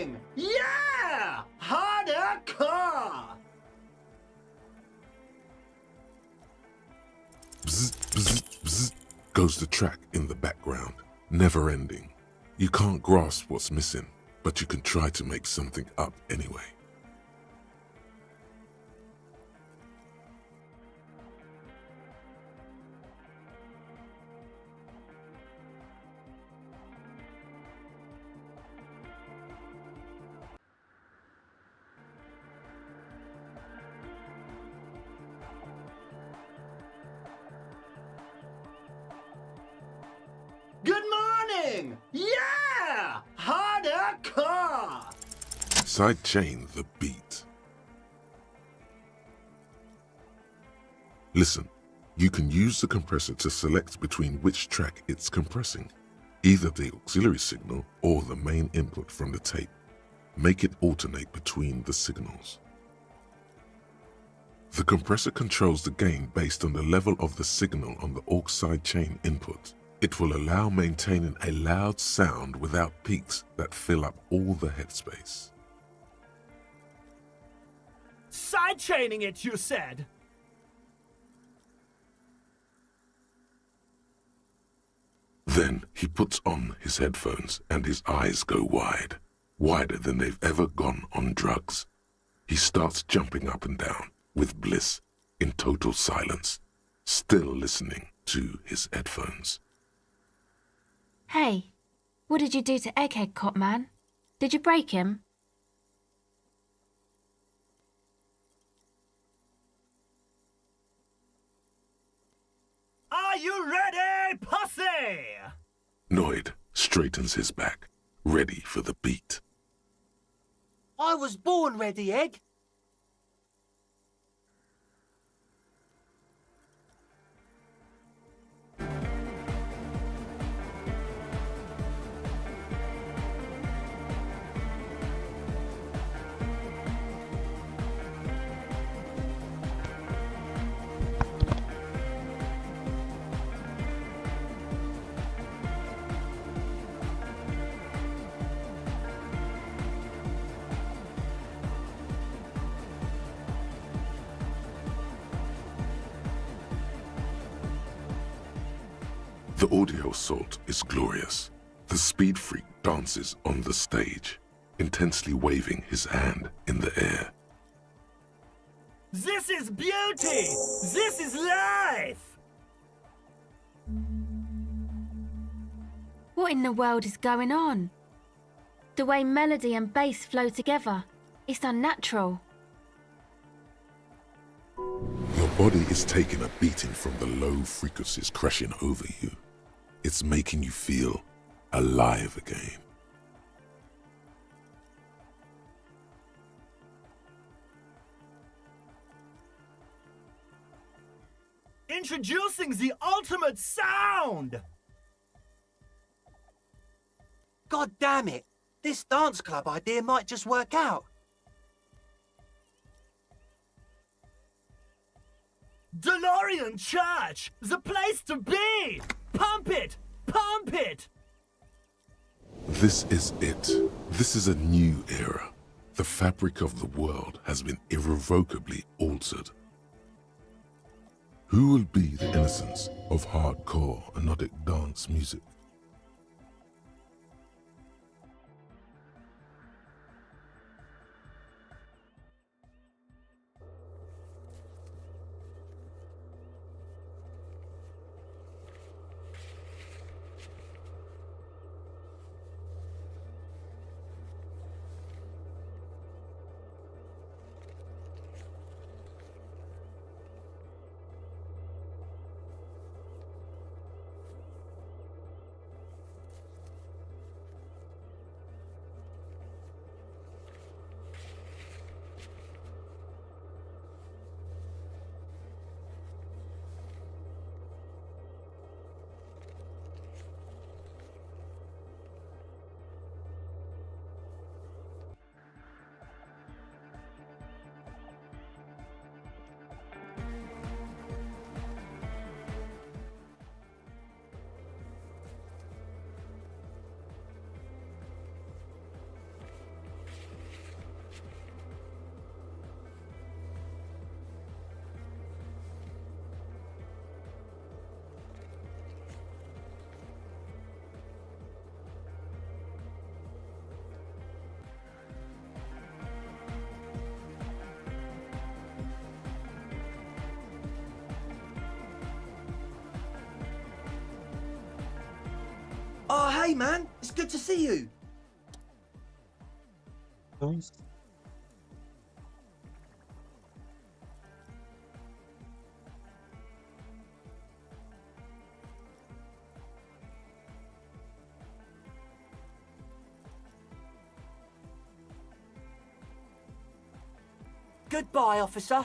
morning! Yeah! Hardcore! Bzz, bzz, bzz, goes the track in the background, never ending. You can't grasp what's missing, but you can try to make something up anyway. Good morning! Yeah! Hardcore! Sidechain the beat. Listen, you can use the compressor to select between which track it's compressing, either the auxiliary signal or the main input from the tape. Make it alternate between the signals. The compressor controls the gain based on the level of the signal on the aux sidechain input. It will allow maintaining a loud sound without peaks that fill up all the headspace. Sidechaining it, you said? Then he puts on his headphones and his eyes go wide, wider than they've ever gone on drugs. He starts jumping up and down with bliss in total silence, still listening to his headphones. Hey, what did you do to Egghead, Cop Man? Did you break him? Are you ready, pussy? Noid straightens his back, ready for the beat. I was born ready, Egg. The audio assault is glorious. The speed freak dances on the stage, intensely waving his hand in the air. This is beauty! This is life! What in the world is going on? The way melody and bass flow together, it's unnatural. Your body is taking a beating from the low frequencies crashing over you. It's making you feel alive again. Introducing the ultimate sound! God damn it! This dance club idea might just work out. DeLorean Church! The place to be! Pump it! Pump it! This is it. This is a new era. The fabric of the world has been irrevocably altered. Who will be the innocence of hardcore anodic dance music? hey man, it's good to see you. Dois. Goodbye, officer.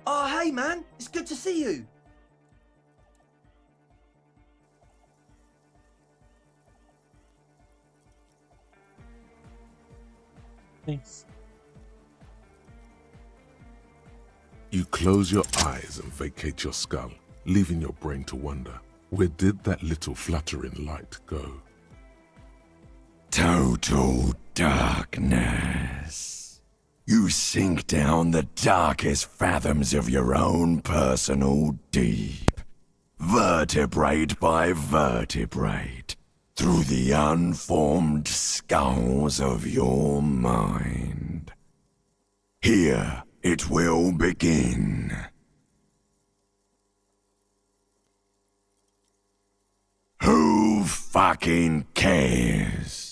Oh, hey man, it's good to see you. Thanks. You close your eyes and vacate your skull, leaving your brain to wonder, where did that little fluttering light go? Total darkness. You sink down the darkest fathoms of your own personal deep, vertebrate by vertebrate, through the unformed skulls of your mind. Here it will begin. Who fucking cares?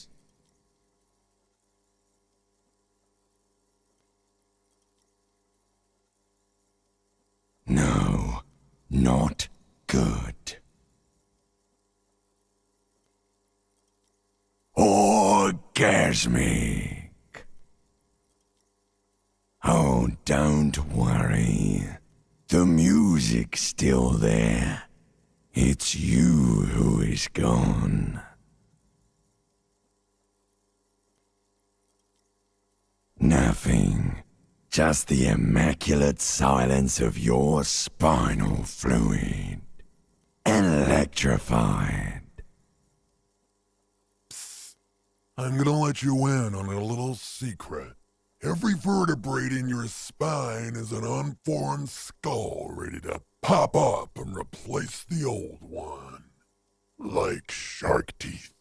No, not good. Orgasmic. Oh, don't worry. The music's still there. It's you who is gone. Nothing. Just the immaculate silence of your spinal fluid. Electrified. I'm gonna let you in on a little secret. Every vertebrae in your spine is an unformed skull ready to pop up and replace the old one. Like shark teeth.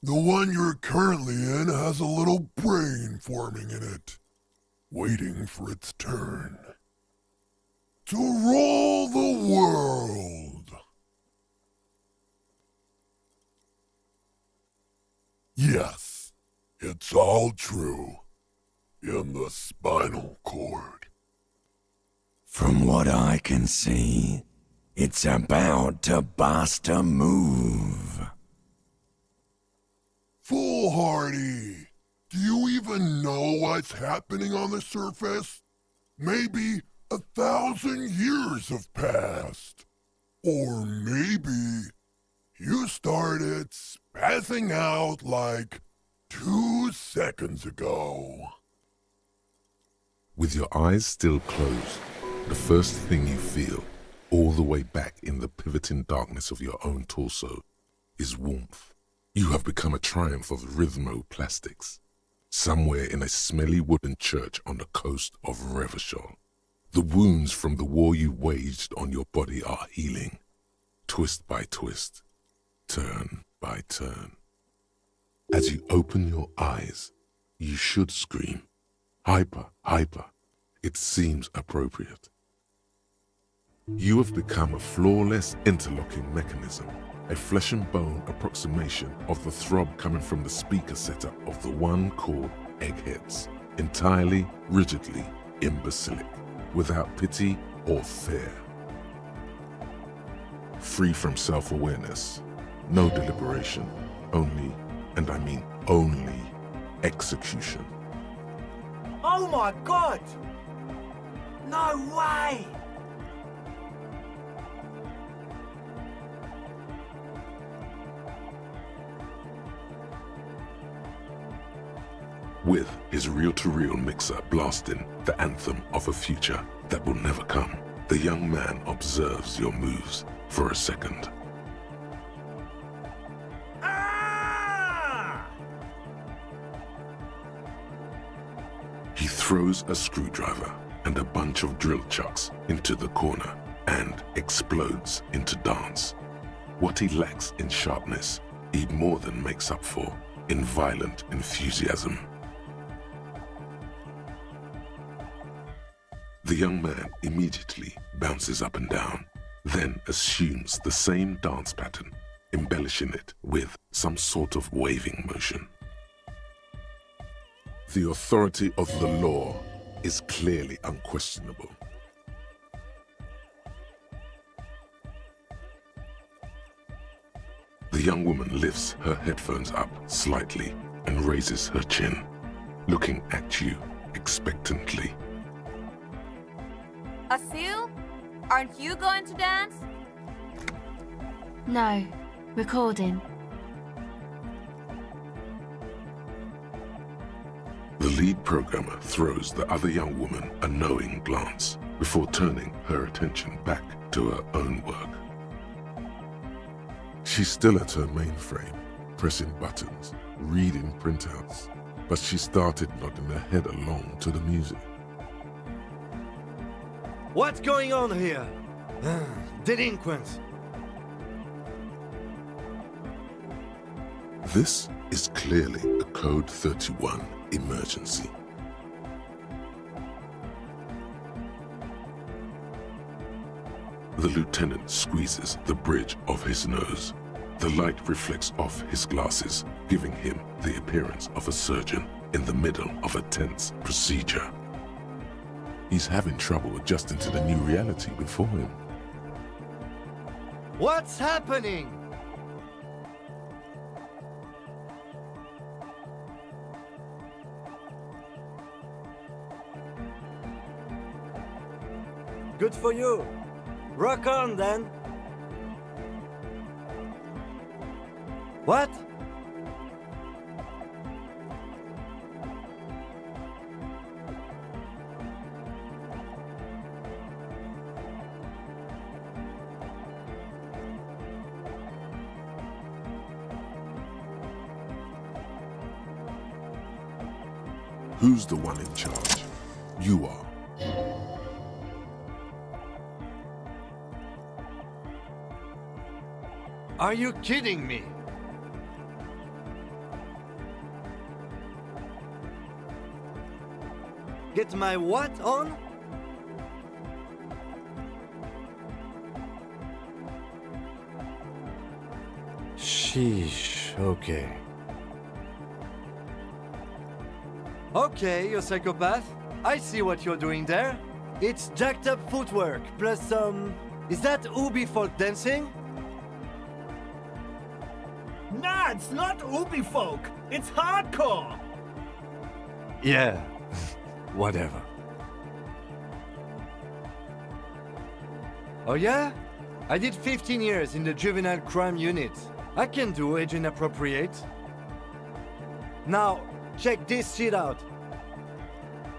The one you're currently in has a little brain forming in it, waiting for its turn. To rule the world. Yes, it It's all true. In the spinal cord. From what I can see, it's about to bust a move. Foolhardy! Do you even know what's happening on the surface? Maybe 1,000 years have passed. Or maybe you started spazzing out like 2 seconds ago. With your eyes still closed, the first thing you feel, all the way back in the pivoting darkness of your own torso, is warmth. You have become a triumph of rhythmoplastics, somewhere in a smelly wooden church on the coast of Revachol. The wounds from the war you waged on your body are healing, twist by twist, turn by turn. As you open your eyes, you should scream, hyper, hyper. It seems appropriate. You have become a flawless interlocking mechanism, a flesh and bone approximation of the throb coming from the speaker setup of the one called Eggheads, entirely, rigidly imbecilic, without pity or fear. Free from self-awareness, no deliberation, only, and I mean only, execution. Oh my god! No way! With his reel-to-reel mixer blasting the anthem of a future that will never come, the young man observes your moves for a second. He throws a screwdriver and a bunch of drill chucks into the corner and explodes into dance. What he lacks in sharpness, he more than makes up for in violent enthusiasm. The young man immediately bounces up and down, then assumes the same dance pattern, embellishing it with some sort of waving motion. The authority of the law is clearly unquestionable. The young woman lifts her headphones up slightly and raises her chin, looking at you expectantly. Asil, aren't you going to dance? No, recording. The lead programmer throws the other young woman a knowing glance before turning her attention back to her own work. She's still at her mainframe, pressing buttons, reading printouts, but she started nodding her head along to the music. What's going on here? Delinquents. This is clearly a Code 31 emergency. The lieutenant squeezes the bridge of his nose. The light reflects off his glasses, giving him the appearance of a surgeon in the middle of a tense procedure. He's having trouble adjusting to the new reality before him. What's happening? Good for you. Rock on, then. What? Who's the one in charge? You are. Are you kidding me? Get my what on? Sheesh, okay. Okay, you psychopath. I see what you're doing there. It's jacked up footwork, plus some... Is that Ubi folk dancing? Nah, it's not Ubi folk. It's hardcore. Yeah, whatever. Oh yeah? I did 15 years in the juvenile crime unit. I can do age inappropriate. Now, check this shit out.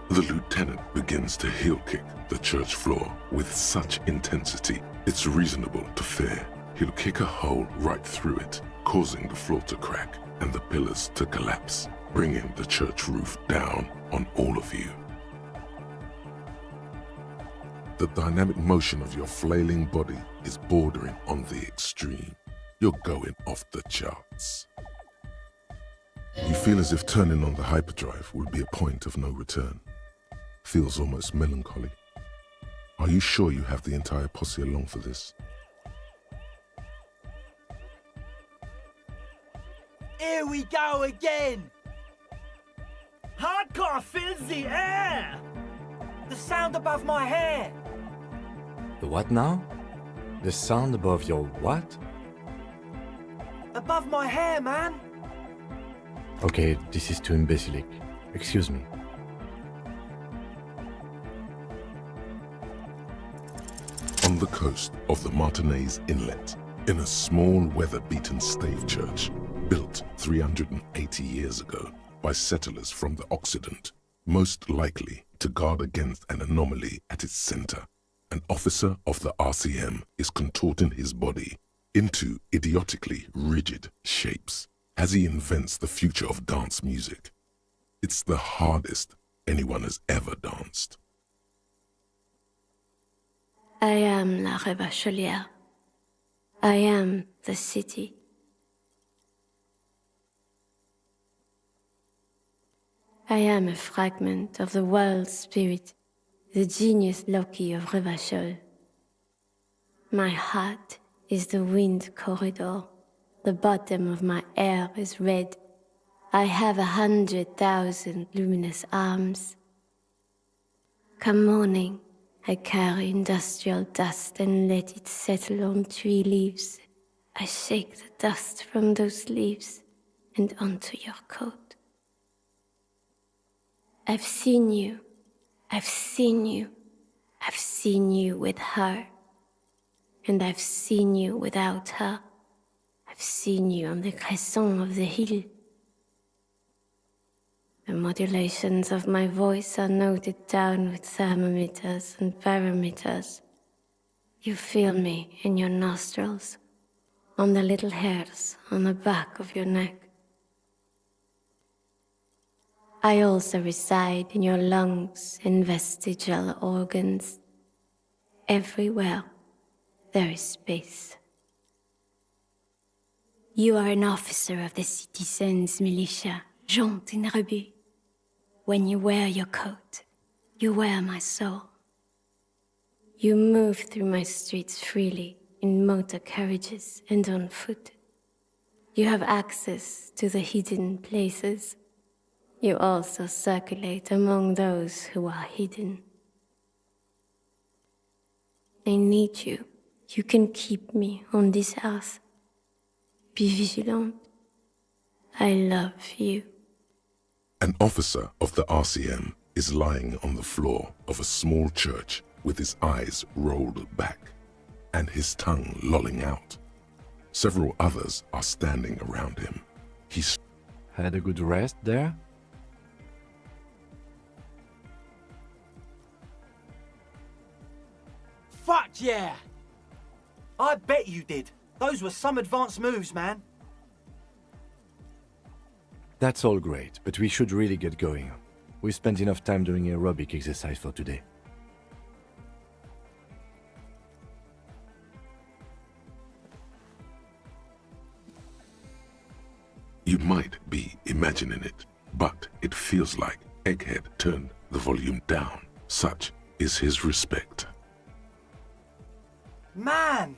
The lieutenant begins to heel kick the church floor with such intensity, it's reasonable to fear he'll kick a hole right through it, causing the floor to crack and the pillars to collapse, bringing the church roof down on all of you. The dynamic motion of your flailing body is bordering on the extreme. You're going off the charts. You feel as if turning on the hyperdrive will be a point of no return. Feels almost melancholy. Are you sure you have the entire posse along for this? Here we go again! Hardcore fills the air! The sound above my hair! The what now? The sound above your what? Above my hair, man! Okay, this is too imbecilic. Excuse me. On the coast of the Martinez Inlet, in a small weather-beaten stave church, built 380 years ago by settlers from the Occident, most likely to guard against an anomaly at its center, an officer of the RCM is contorting his body into idiotically rigid shapes as he invents the future of dance music. It's the hardest anyone has ever danced. I am la Rebachelière. I am the city. I am a fragment of the world spirit, the genius Loki of Revachol. My heart is the wind corridor. The bottom of my air is red. I have 100,000 luminous arms. Come morning, I carry industrial dust and let it settle on tree leaves. I shake the dust from those leaves and onto your coat. I've seen you. I've seen you. I've seen you with her. And I've seen you without her. I've seen you on the crescent of the hill. The modulations of my voice are noted down with thermometers and barometers. You feel me in your nostrils, on the little hairs on the back of your neck. I also reside in your lungs and vestigial organs. Everywhere there is space. You are an officer of the citizens' militia, jaunt in rebut. When you wear your coat, you wear my soul. You move through my streets freely, in motor carriages and on foot. You have access to the hidden places. You also circulate among those who are hidden. I need you. You can keep me on this earth. Be vigilant. I love you. An officer of the RCM is lying on the floor of a small church with his eyes rolled back and his tongue lolling out. Several others are standing around him. He's had a good rest there? Fuck yeah! I bet you did. Those were some advanced moves, man. That's all great, but we should really get going. We spent enough time doing aerobic exercise for today. You might be imagining it, but it feels like Egghead turned the volume down. Such is his respect. Man!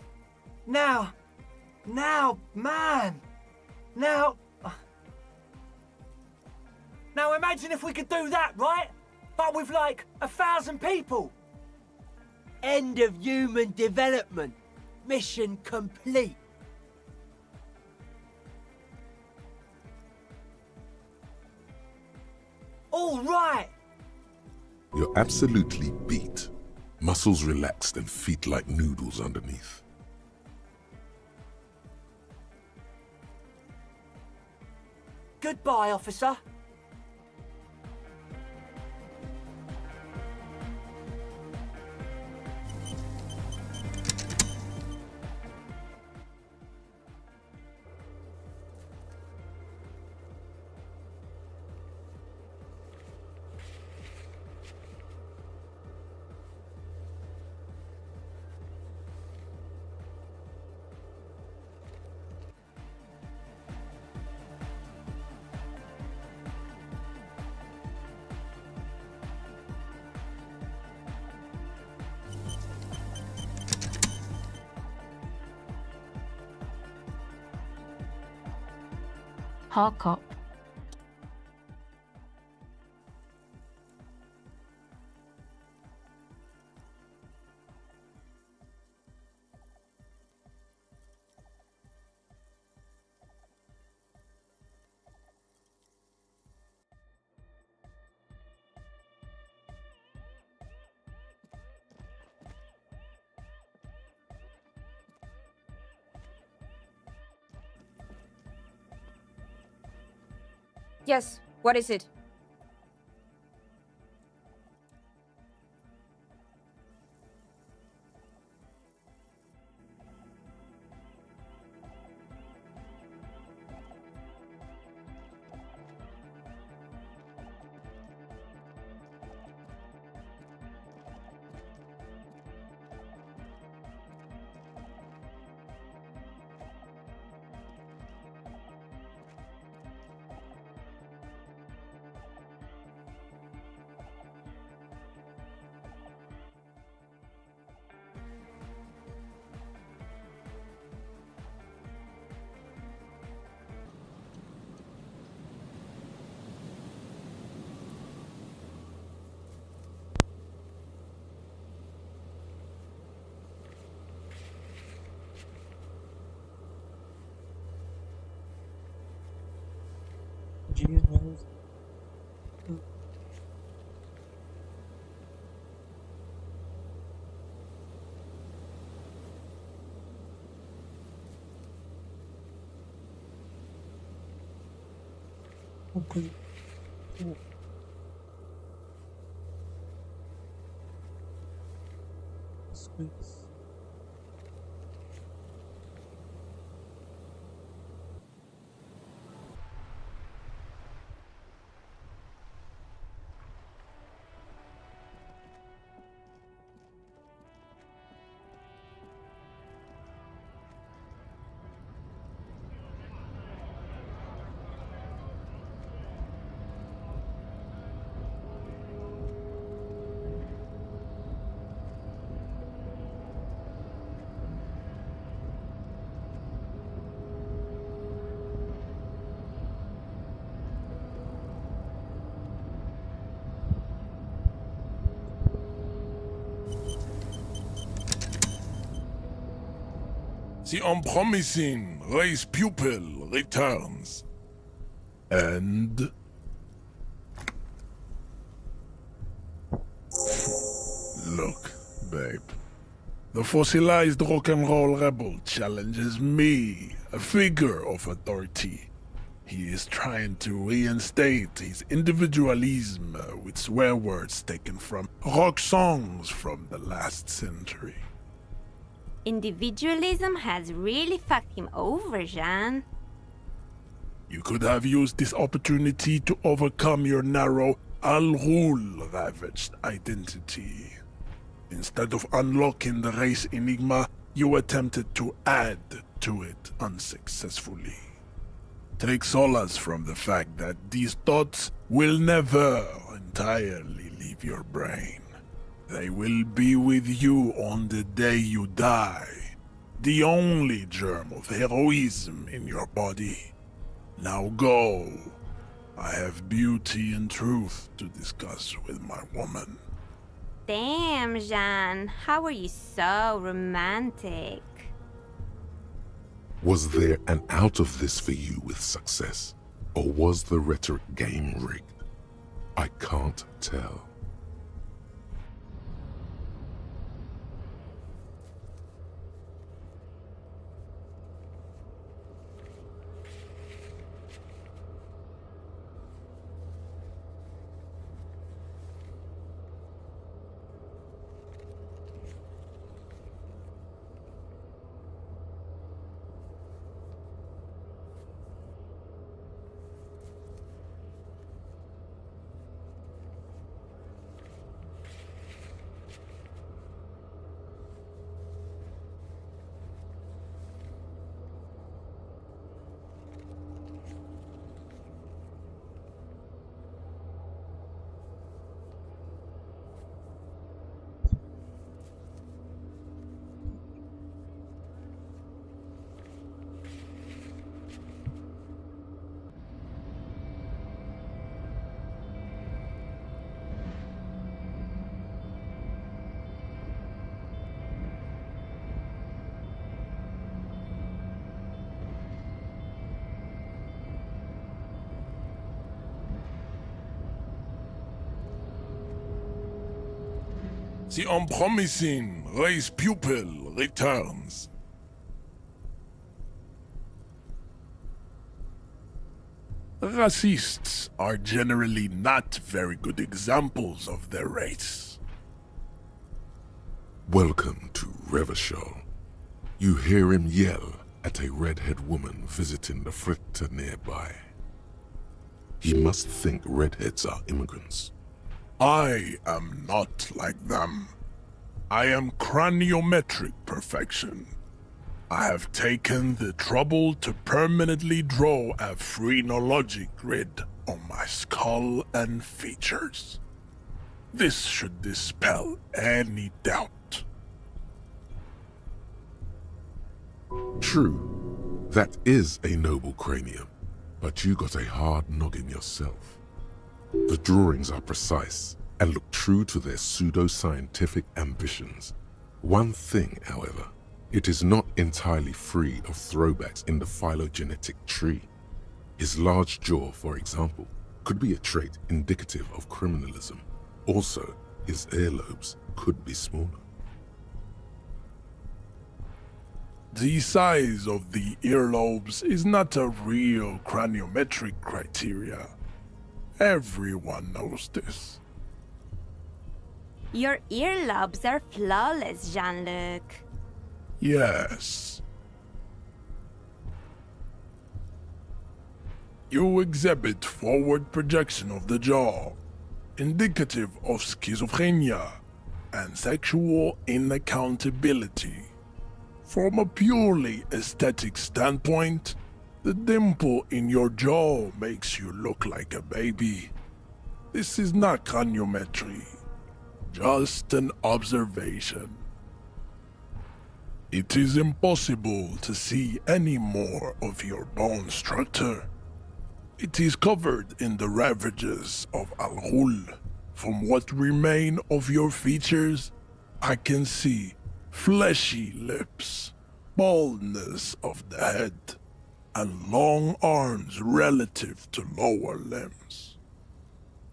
Now, man! Now... Now imagine if we could do that, right? But with like 1,000 people. End of human development. Mission complete. All right. You're absolutely beat. Muscles relaxed and feet like noodles underneath. Goodbye, officer. Hard cop. Yes, what is it? Jesus. Okay. Squeeze. The unpromising race pupil returns. And... Look, babe. The fossilized rock and roll rebel challenges me, a figure of authority. He is trying to reinstate his individualism with swear words taken from rock songs from the last century. Individualism has really fucked him over, Jean. You could have used this opportunity to overcome your narrow, Al-Ghul-ravaged identity. Instead of unlocking the race enigma, you attempted to add to it unsuccessfully. Take solace from the fact that these thoughts will never entirely leave your brain. They will be with you on the day you die. The only germ of heroism in your body. Now go, I have beauty and truth to discuss with my woman. Damn, Jean, how are you so romantic? Was there an out of this for you with success? Or was the rhetoric game rigged? I can't tell. The unpromising race pupil returns. Racists are generally not very good examples of their race. Welcome to Revachol. You hear him yell at a redhead woman visiting the fritter nearby. He must think redheads are immigrants. I am not like them. I am craniometric perfection. I have taken the trouble to permanently draw a phrenologic grid on my skull and features. This should dispel any doubt. True, that is a noble cranium, but you got a hard noggin yourself. The drawings are precise and look true to their pseudo-scientific ambitions. One thing, however, it is not entirely free of throwbacks in the phylogenetic tree. His large jaw, for example, could be a trait indicative of criminalism. Also, his earlobes could be smaller. The size of the earlobes is not a real craniometric criteria. Everyone knows this. Your earlobes are flawless, Jean-Luc. Yes. You exhibit forward projection of the jaw, indicative of schizophrenia and sexual inaccountability. From a purely aesthetic standpoint, the dimple in your jaw makes you look like a baby. This is not craniometry, just an observation. It is impossible to see any more of your bone structure. It is covered in the ravages of Al-Ghul. From what remain of your features, I can see fleshy lips, baldness of the head, and long arms relative to lower limbs.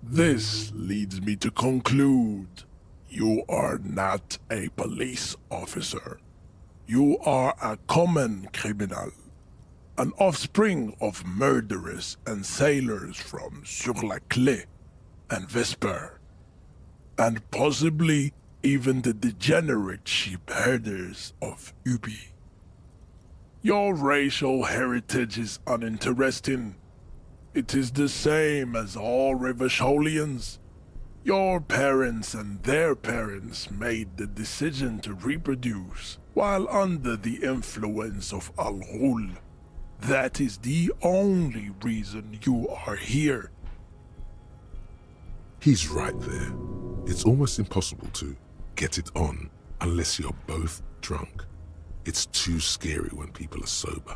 This leads me to conclude you are not a police officer. You are a common criminal, an offspring of murderers and sailors from Sur-la-Clé and Vesper, and possibly even the degenerate sheep herders of Ubi. Your racial heritage is uninteresting. It is the same as all Revacholians. Your parents and their parents made the decision to reproduce while under the influence of Al-Ghul. That is the only reason you are here. He's right there. It's almost impossible to get it on unless you're both drunk. It's too scary when people are sober.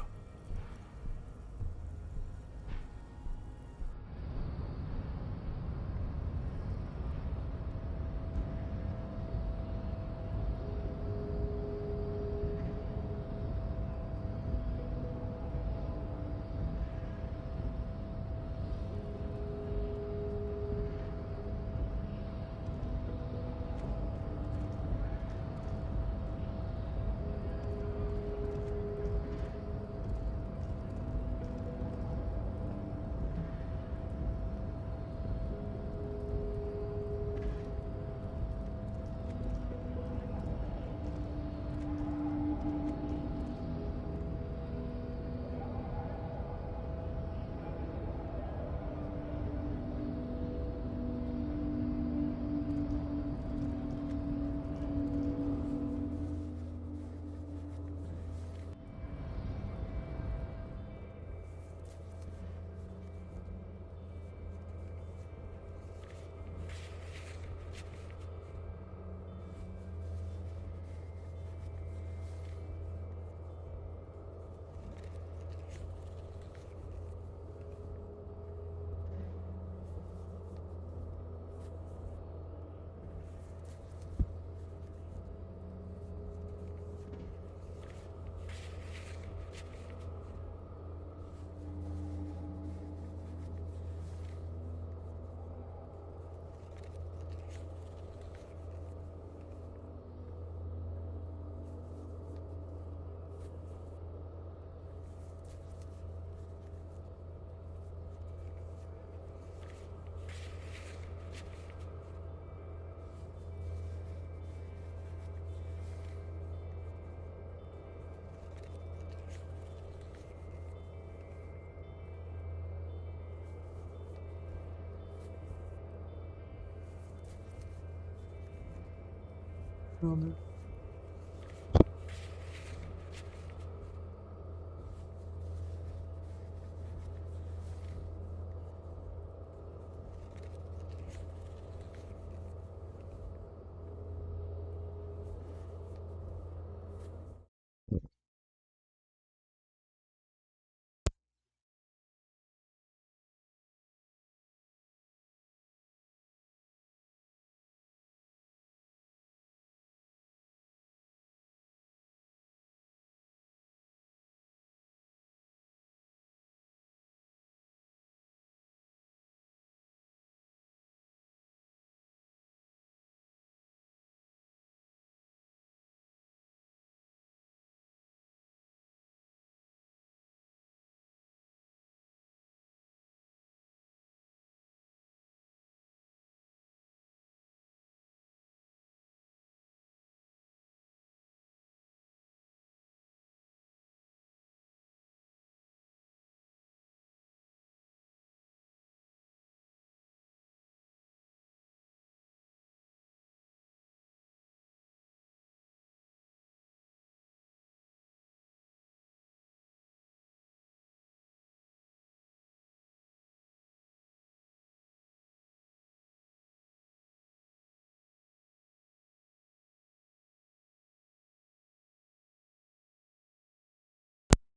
Não.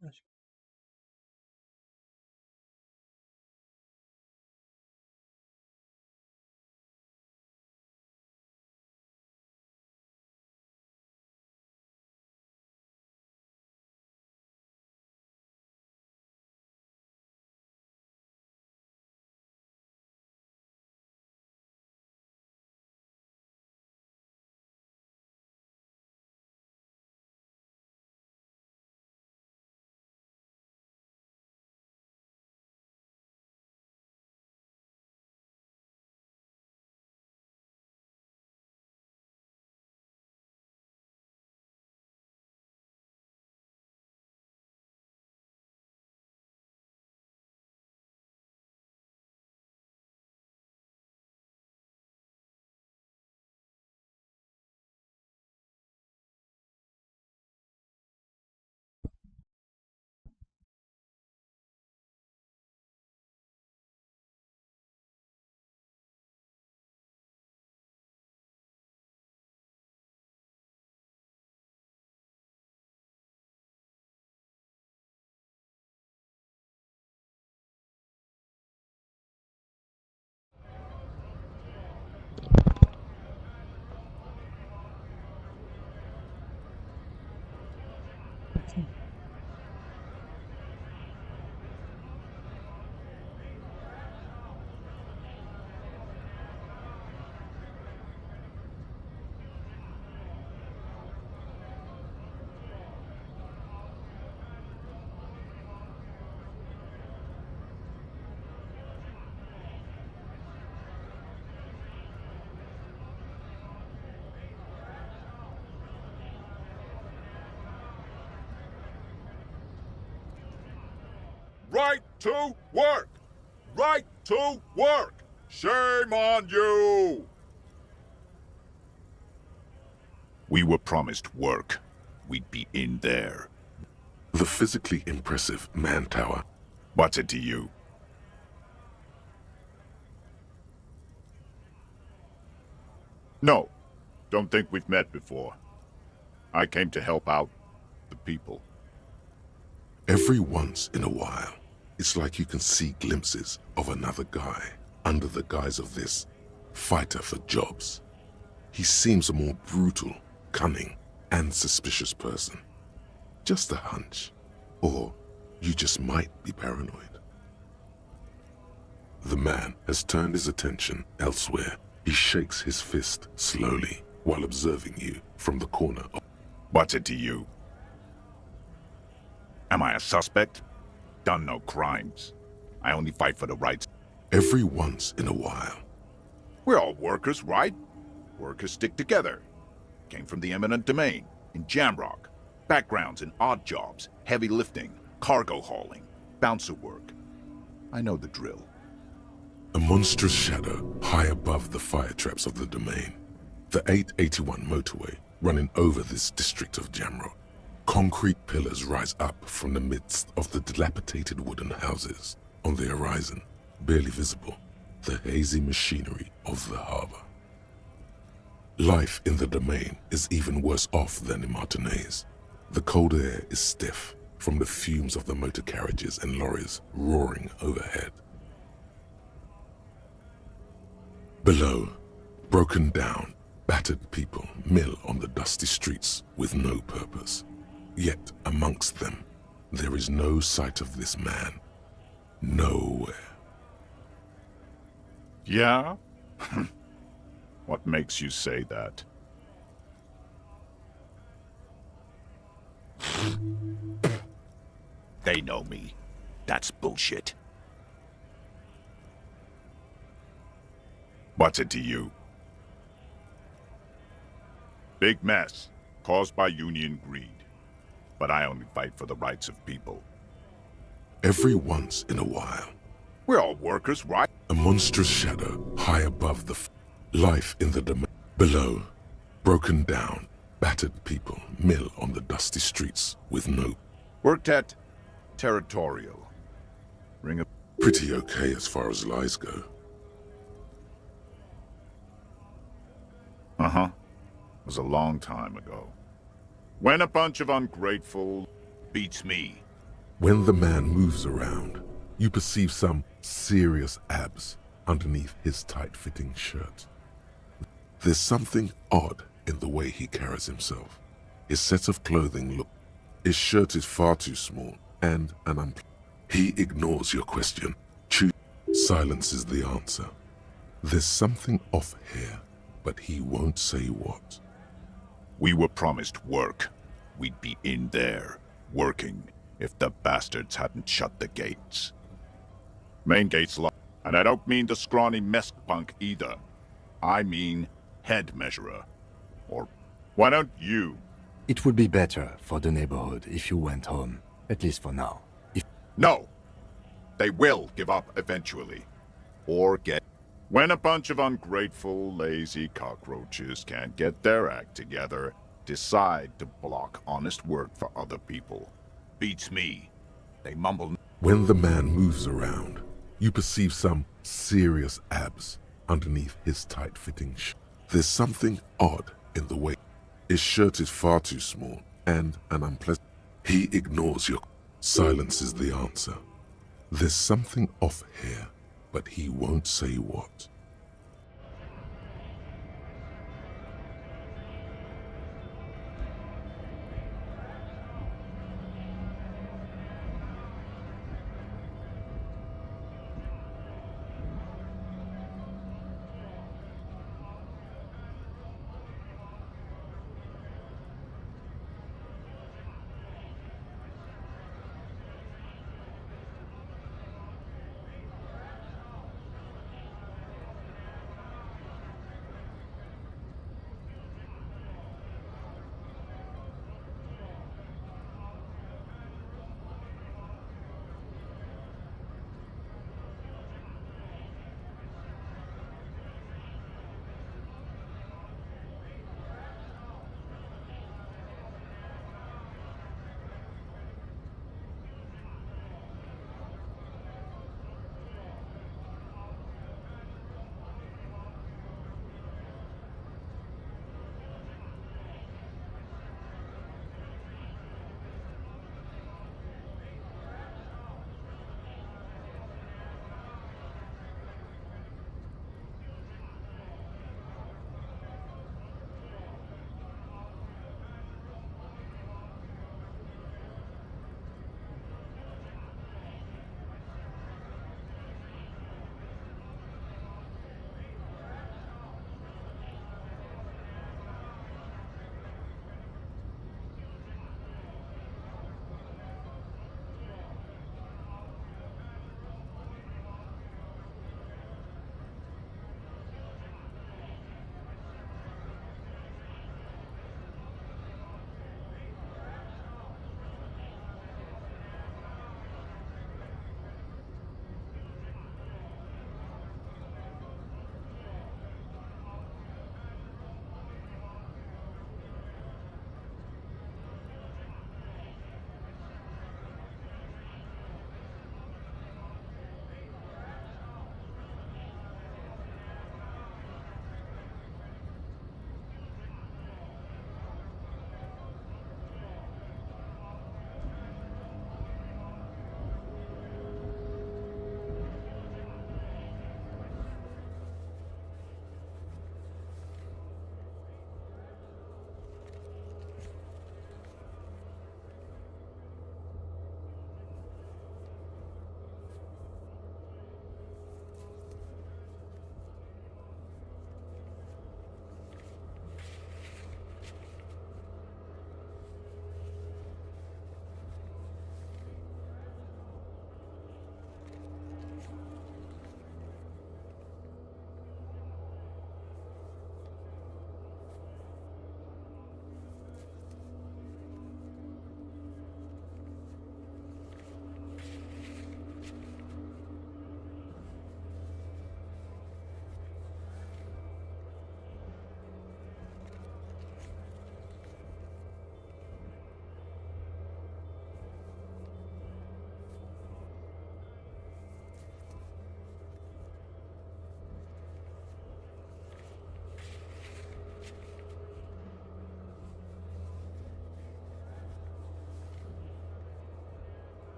Acho que Right to work! Right to work! Shame on you! We were promised work. We'd be in there. The physically impressive man tower. What's it to you? No, don't think we've met before. I came to help out the people. Every once in a while, it's like you can see glimpses of another guy under the guise of this fighter for jobs. He seems a more brutal, cunning, and suspicious person. Just a hunch. Or you just might be paranoid. The man has turned his attention elsewhere. He shakes his fist slowly while observing you from the corner of... What's it to you? Am I a suspect? Done no crimes. I only fight for the rights. Every once in a while. We're all workers, right? Workers stick together. Came from the eminent domain, in Jamrock. Backgrounds in odd jobs, heavy lifting, cargo hauling, bouncer work. I know the drill. A monstrous shadow high above the fire traps of the domain. The 881 motorway running over this district of Jamrock. Concrete pillars rise up from the midst of the dilapidated wooden houses. On the horizon, barely visible, the hazy machinery of the harbor. Life in the domain is even worse off than in Martinez. The cold air is stiff from the fumes of the motor carriages and lorries roaring overhead. Below, broken down, battered people mill on the dusty streets with no purpose. Yet amongst them, there is no sight of this man. Nowhere. Yeah? What makes you say that? They know me. That's bullshit. What's it to you? Big mess, caused by union greed. But I only fight for the rights of people. Every once in a while, we're all workers, right? A monstrous shadow high above the life in the domain. Below, broken down, battered people mill on the dusty streets with no... Worked at Territorial. Ring a... Pretty okay as far as lies go. Uh-huh. Was a long time ago. When a bunch of ungrateful beats me. When the man moves around, you perceive some serious abs underneath his tight-fitting shirt. There's something odd in the way he carries himself. His set of clothing look... His shirt is far too small and an He ignores your question. Silence is the answer. There's something off here, but he won't say what. We were promised work. We'd be in there, working, if the bastards hadn't shut the gates. Main gate's locked, and I don't mean the scrawny mesk punk either. I mean head measurer. Or why don't you? It would be better for the neighborhood if you went home, at least for now. No! They will give up eventually. Or get... When a bunch of ungrateful, lazy cockroaches can't get their act together, decide to block honest work for other people. Beats me. They mumble... When the man moves around, you perceive some serious abs underneath his tight-fitting shirt. There's something odd in the way. His shirt is far too small and an unpleasant... He ignores your... Silence is the answer. There's something off here, but he won't say what.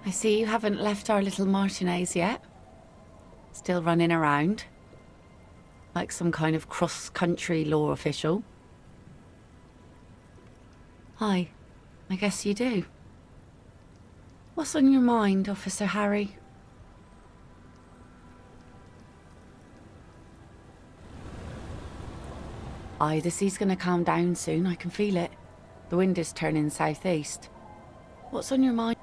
I see you haven't left our little Martinez yet. Still running around. Like some kind of cross-country law official. Hi. I guess you do. What's on your mind, Officer Harry? Aye, the sea's gonna calm down soon, I can feel it. The wind is turning southeast. What's on your mind?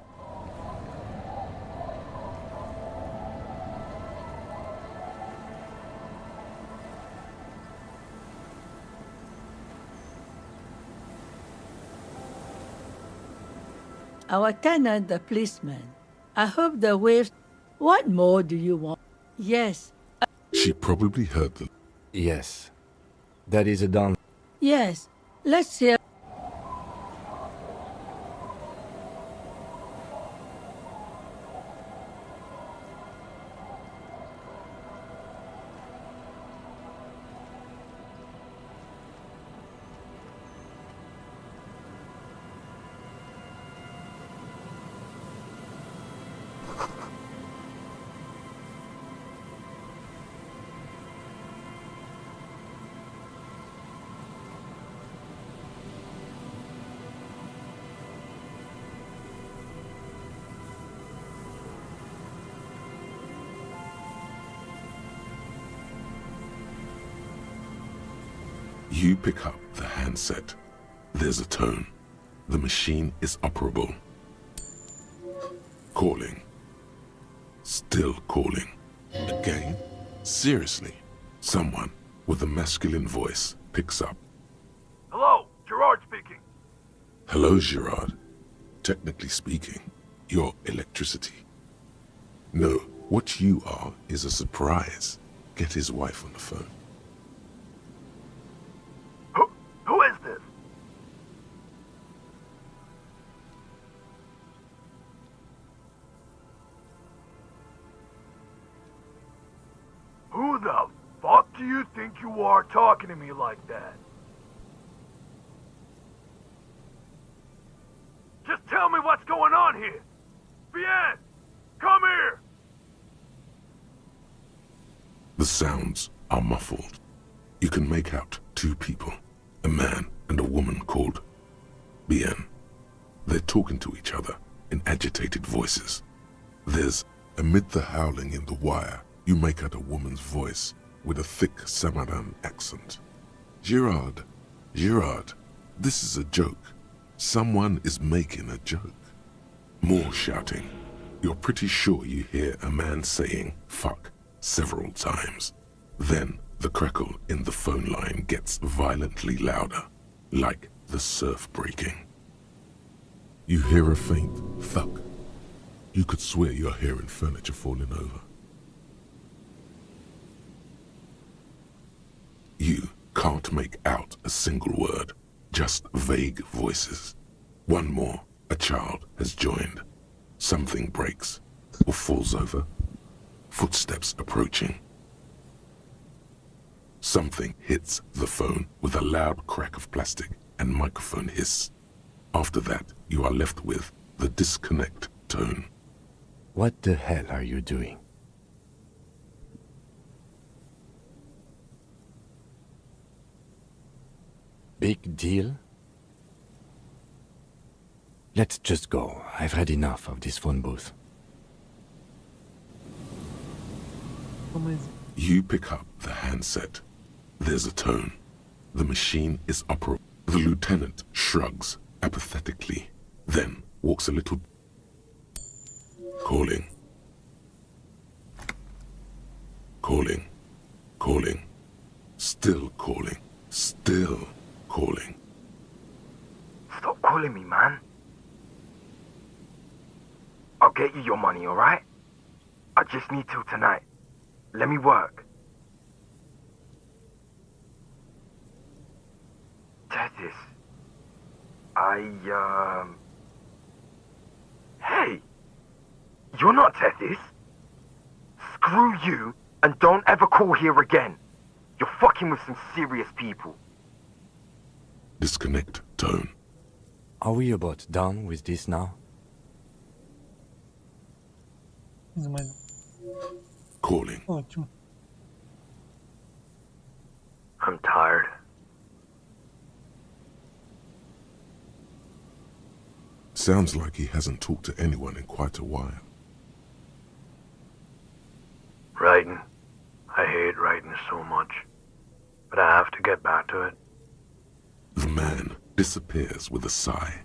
Our tenant, the policeman. I hope the waves... What more do you want? Yes. She probably heard them. Yes. That is a done. Yes. Let's hear... You pick up the handset. There's a tone. The machine is operable. Calling. Still calling. Again? Seriously? Someone with a masculine voice picks up. Hello, Gerard speaking. Hello, Gerard. Technically speaking, you're electricity. No, what you are is a surprise. Get his wife on the phone. Who is this? Who the fuck do you think you are talking to me like that? Just tell me what's going on here. Bien, come here. The sounds are muffled. You can make out two people, a man and a woman called Bien. They're talking to each other in agitated voices. There's, amid the howling in the wire, you make out a woman's voice with a thick Samaran accent. Gerard, this is a joke. Someone is making a joke. More shouting. You're pretty sure you hear a man saying fuck several times. Then the crackle in the phone line gets violently louder, like the surf breaking. You hear a faint thud. You could swear you're hearing furniture falling over. You can't make out a single word, just vague voices. One more, a child has joined. Something breaks or falls over. Footsteps approaching. Something hits the phone with a loud crack of plastic and microphone hiss. After that, you are left with the disconnect tone. What the hell are you doing? Big deal? Let's just go. I've had enough of this phone booth. You pick up the handset. There's a tone. The machine is operable. The lieutenant shrugs apathetically, then walks a little. Calling. Calling. Calling. Still calling. Still calling. Stop calling me, man. I'll get you your money, alright? I just need till tonight. Let me work. Tethys. Hey! You're not Tethys. Screw you, and don't ever call here again. You're fucking with some serious people. Disconnect tone. Are we about done with this now? Fiz mais Calling. ótimo. I'm tired. Sounds like he hasn't talked to anyone in quite a while. Writing. I hate writing so much. But I have to get back to it. The man disappears with a sigh.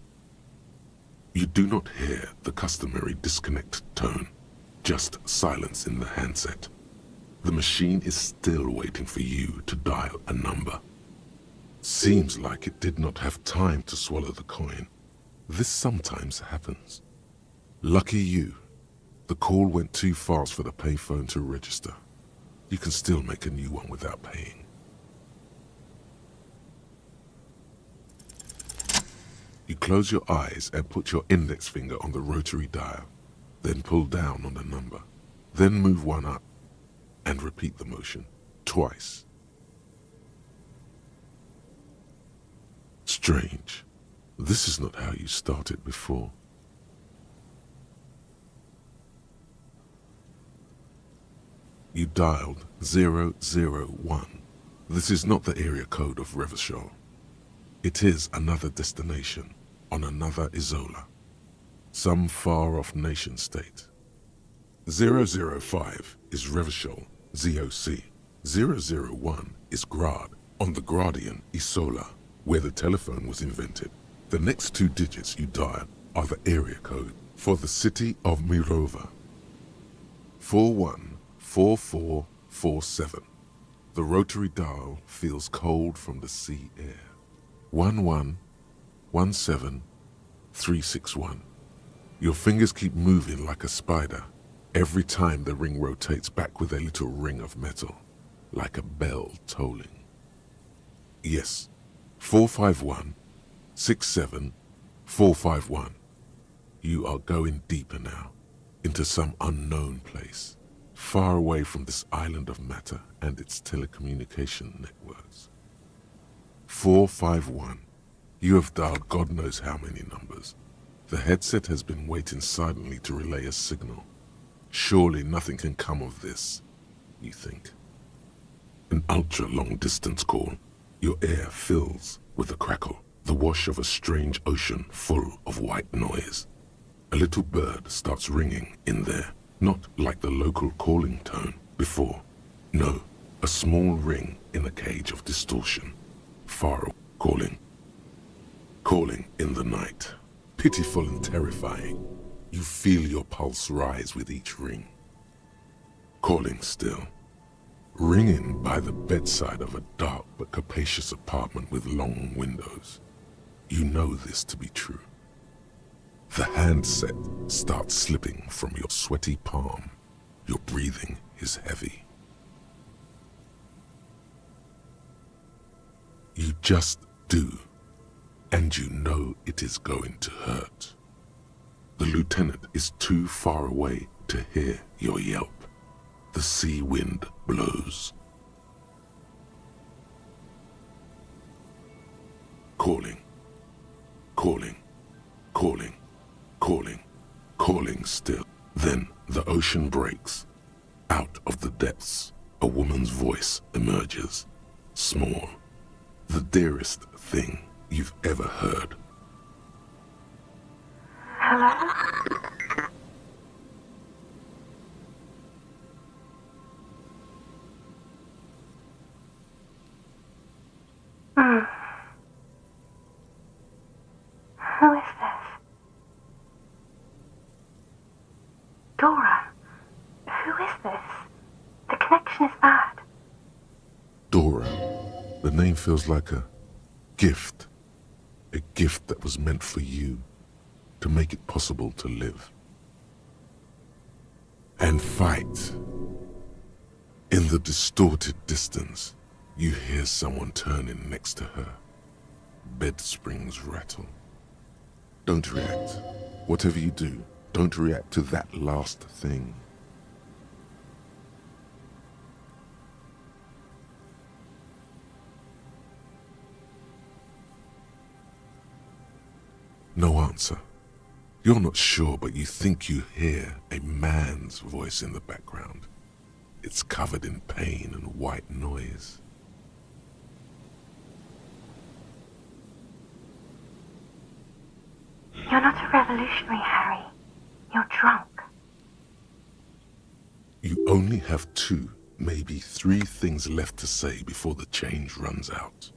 You do not hear the customary disconnect tone, just silence in the handset. The machine is still waiting for you to dial a number. Seems like it did not have time to swallow the coin. This sometimes happens. Lucky you, the call went too fast for the payphone to register. You can still make a new one without paying. You close your eyes and put your index finger on the rotary dial, then pull down on the number, then move one up, and repeat the motion twice. Strange. This is not how you started before. You dialed 001. This is not the area code of Revachol. It is another destination on another Isola, some far-off nation-state. 005 is Revachol, ZOC. 001 is Grad, on the Gradian Isola, where the telephone was invented. The next two digits you dial are the area code for the city of Mirova. 414447. The rotary dial feels cold from the sea air. 1117361. Your fingers keep moving like a spider every time the ring rotates back with a little ring of metal, like a bell tolling. Yes, 451-67451. You are going deeper now, into some unknown place, far away from this island of matter and its telecommunication networks. 451. You have dialed God knows how many numbers. The headset has been waiting silently to relay a signal. Surely nothing can come of this, you think. An ultra-long distance call. Your air fills with a crackle, the wash of a strange ocean full of white noise. A little bird starts ringing in there, not like the local calling tone before. No, a small ring in a cage of distortion. Far away, calling in the night. Pitiful and terrifying. You feel your pulse rise with each ring. Calling still. Ringing by the bedside of a dark but capacious apartment with long windows. You know this to be true. The handset starts slipping from your sweaty palm. Your breathing is heavy. You just do, and you know it is going to hurt. The lieutenant is too far away to hear your yelp. The sea wind blows. Calling still. Then the ocean breaks. Out of the depths, a woman's voice emerges. Small. The dearest thing you've ever heard. Hello? Who is this? Dora, who is this? The connection is bad. Dora. The name feels like a gift. A gift that was meant for you, to make it possible to live. And fight. In the distorted distance, you hear someone turning next to her. Bed springs rattle. Don't react. Whatever you do, don't react to that last thing. No answer. You're not sure, but you think you hear a man's voice in the background. It's covered in pain and white noise. You're not a revolutionary, Harry. You're drunk. You only have 2, maybe 3 things left to say before the change runs out.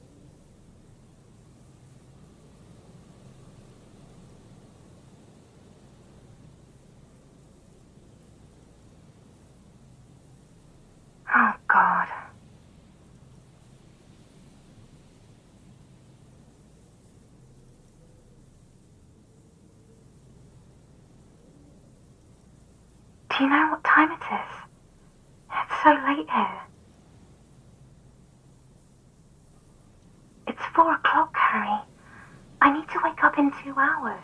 Oh, God. Do you know what time it is? It's so late here. It's 4 o'clock, Harry. I need to wake up in 2 hours.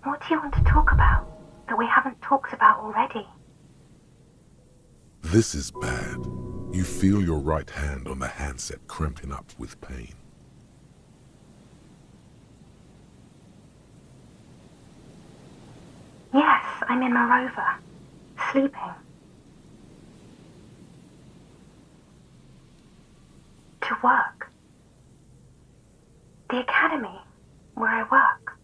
What do you want to talk about that we haven't talked about already? This is bad. You feel your right hand on the handset cramping up with pain. Yes, I'm in my rover, sleeping. To work. The academy, where I work.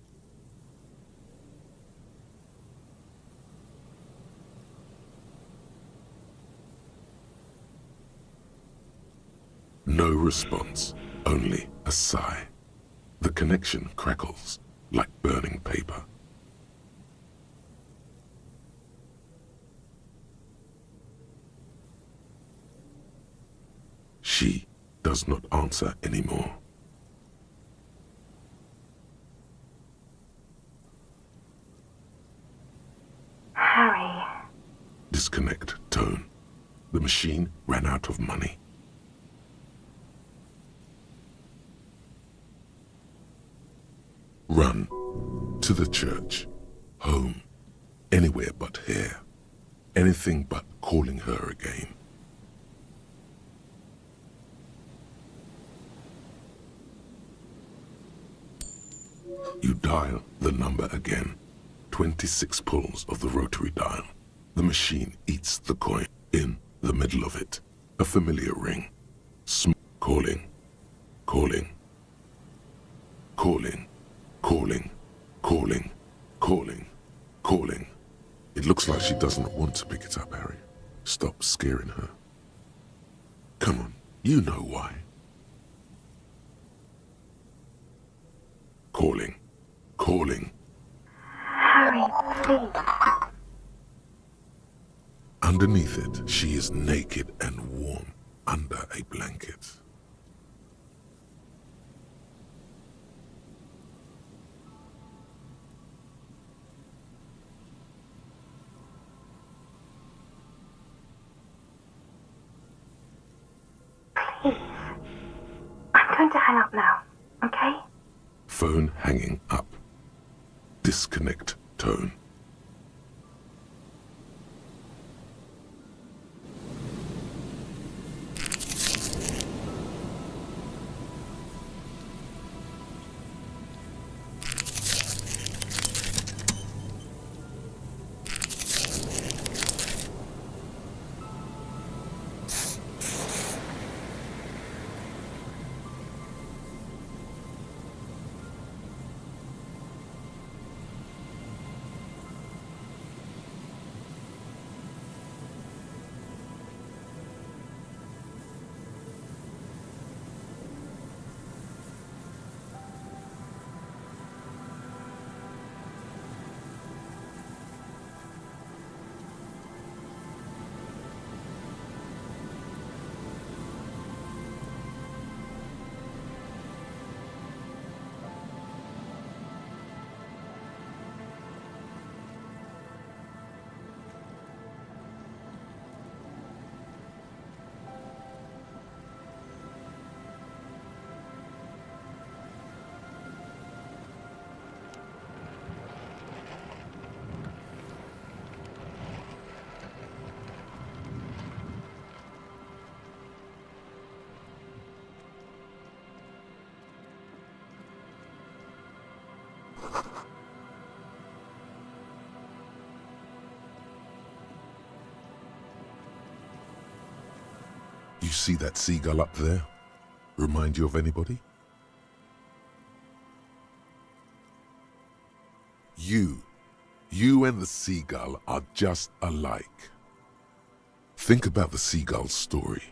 No response, only a sigh. The connection crackles like burning paper. She does not answer anymore. Harry. Disconnect tone. The machine ran out of money. Run. To the church. Home. Anywhere but here. Anything but calling her again. You dial the number again. 26 pulls of the rotary dial. The machine eats the coin. In the middle of it, a familiar ring. Calling. Calling. Calling. Calling. Calling. Calling. Calling. It looks like she doesn't want to pick it up, Harry. Stop scaring her. Come on, you know why. Calling. Calling. Harry, please. Underneath it, she is naked and warm under a blanket. Please. I'm going to hang up now, okay? Phone hanging up. Disconnect tone. You see that seagull up there? Remind you of anybody? You and the seagull are just alike. Think about the seagull's story.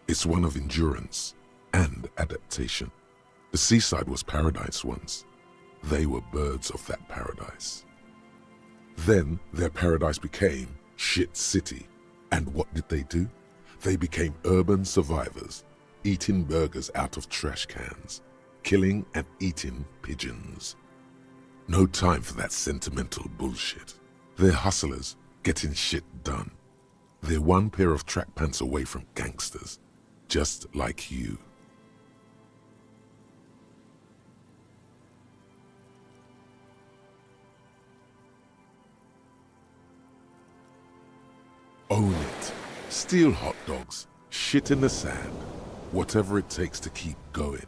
It's one of endurance and adaptation. The seaside was paradise once. They were birds of that paradise. Then their paradise became shit city. And what did they do? They became urban survivors, eating burgers out of trash cans, killing and eating pigeons. No time for that sentimental bullshit. They're hustlers, getting shit done. They're one pair of track pants away from gangsters, just like you. Own it. Steal hot dogs, shit in the sand, whatever it takes to keep going.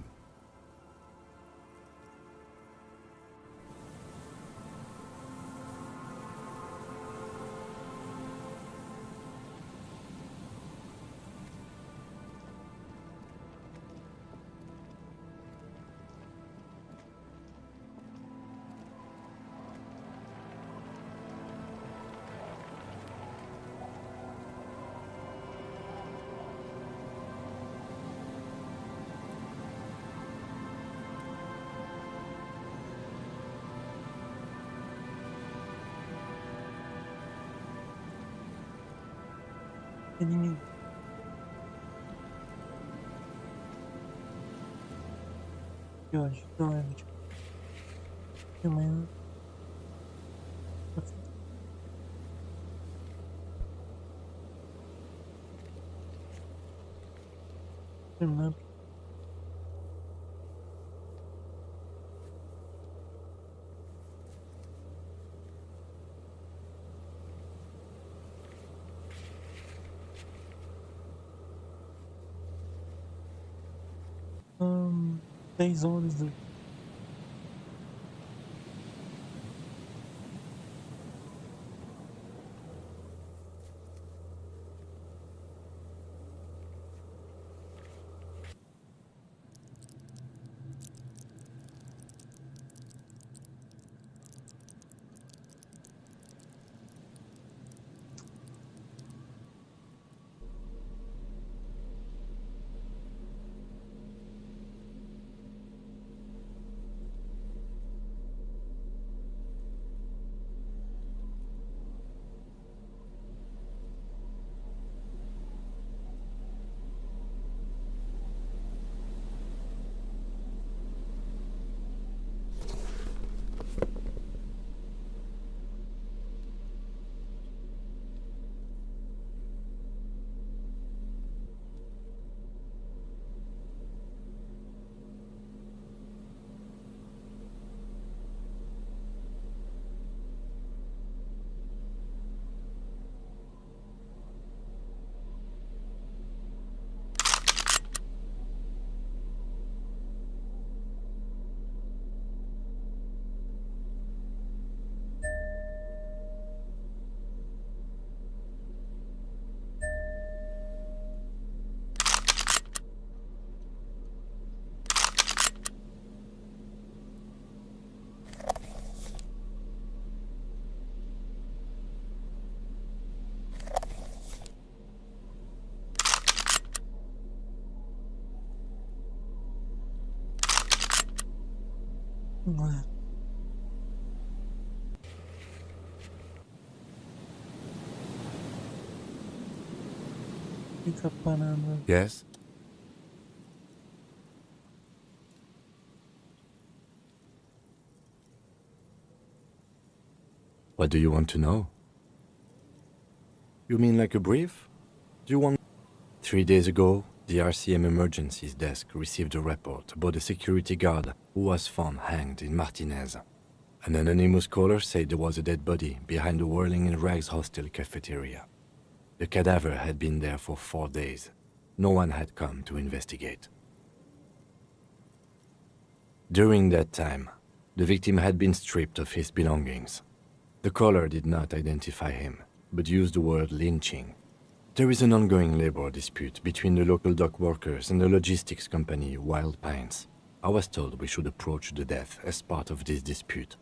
Inimigo. E hoje não é vídeo. E amanhã. Terminar. Um, 10 horas do. Fica parando. Yes? What do you want to know? You mean like a brief? Do you want... 3 days ago, the RCM Emergencies Desk received a report about a security guard who was found hanged in Martinez. An anonymous caller said there was a dead body behind the Whirling in Rags hostel cafeteria. The cadaver had been there for 4 days. No one had come to investigate. During that time, the victim had been stripped of his belongings. The caller did not identify him, but used the word lynching. There is an ongoing labor dispute between the local dock workers and the logistics company Wild Pines. I was told we should approach the death as part of this dispute.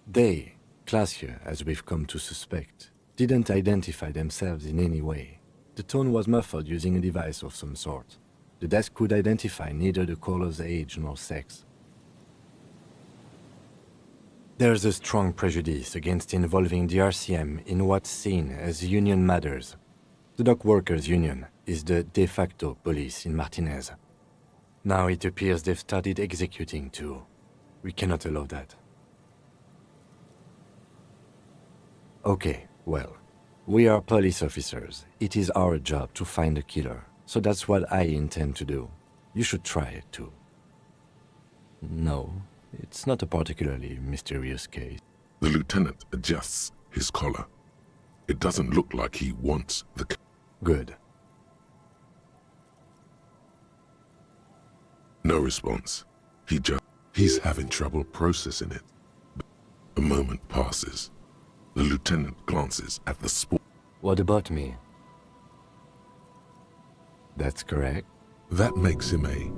They, classier as we've come to suspect, didn't identify themselves in any way. The tone was muffled using a device of some sort. The desk could identify neither the caller's age nor sex. There's a strong prejudice against involving the RCM in what's seen as union matters. The dock workers' union is the de facto police in Martinez. Now it appears they've started executing too. We cannot allow that. Okay, well, we are police officers. It is our job to find a killer, so that's what I intend to do. You should try it too. No, it's not a particularly mysterious case. The lieutenant adjusts his collar. It doesn't look like he wants the... Good. No response. He's having trouble processing it. A moment passes. The lieutenant glances at the sport. What about me? That's correct. That makes him a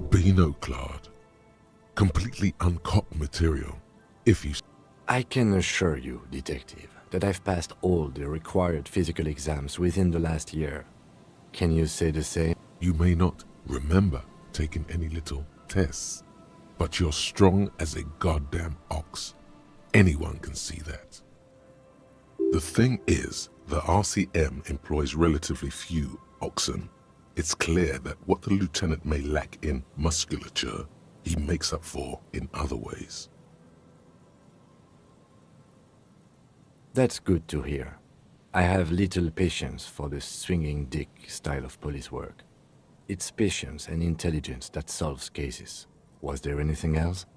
Beano-clad, completely uncopped material, if you... I can assure you, detective, that I've passed all the required physical exams within the last year. Can you say the same? You may not remember taking any little tests, but you're strong as a goddamn ox. Anyone can see that. The thing is, the RCM employs relatively few oxen. It's clear that what the lieutenant may lack in musculature, he makes up for in other ways. That's good to hear. I have little patience for the swinging dick style of police work. It's patience and intelligence that solves cases. Was there anything else?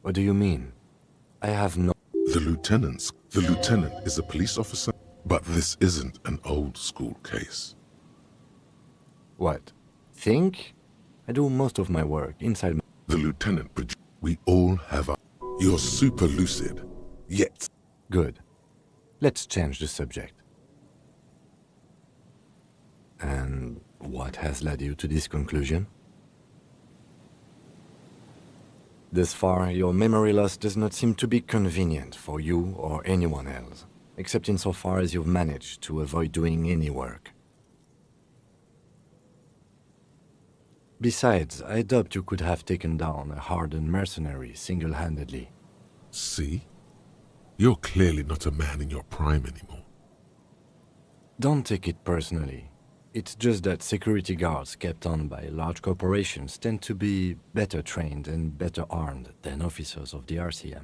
What do you mean? I have no... The lieutenant is a police officer, but this isn't an old school case. What? Think? I do most of my work inside my... The lieutenant, we all have our... You're super lucid, yet... Good. Let's change the subject. And what has led you to this conclusion? Thus far, your memory loss does not seem to be convenient for you or anyone else, except insofar as you've managed to avoid doing any work. Besides, I doubt you could have taken down a hardened mercenary single-handedly. See? You're clearly not a man in your prime anymore. Don't take it personally. It's just that security guards kept on by large corporations tend to be better trained and better armed than officers of the RCM.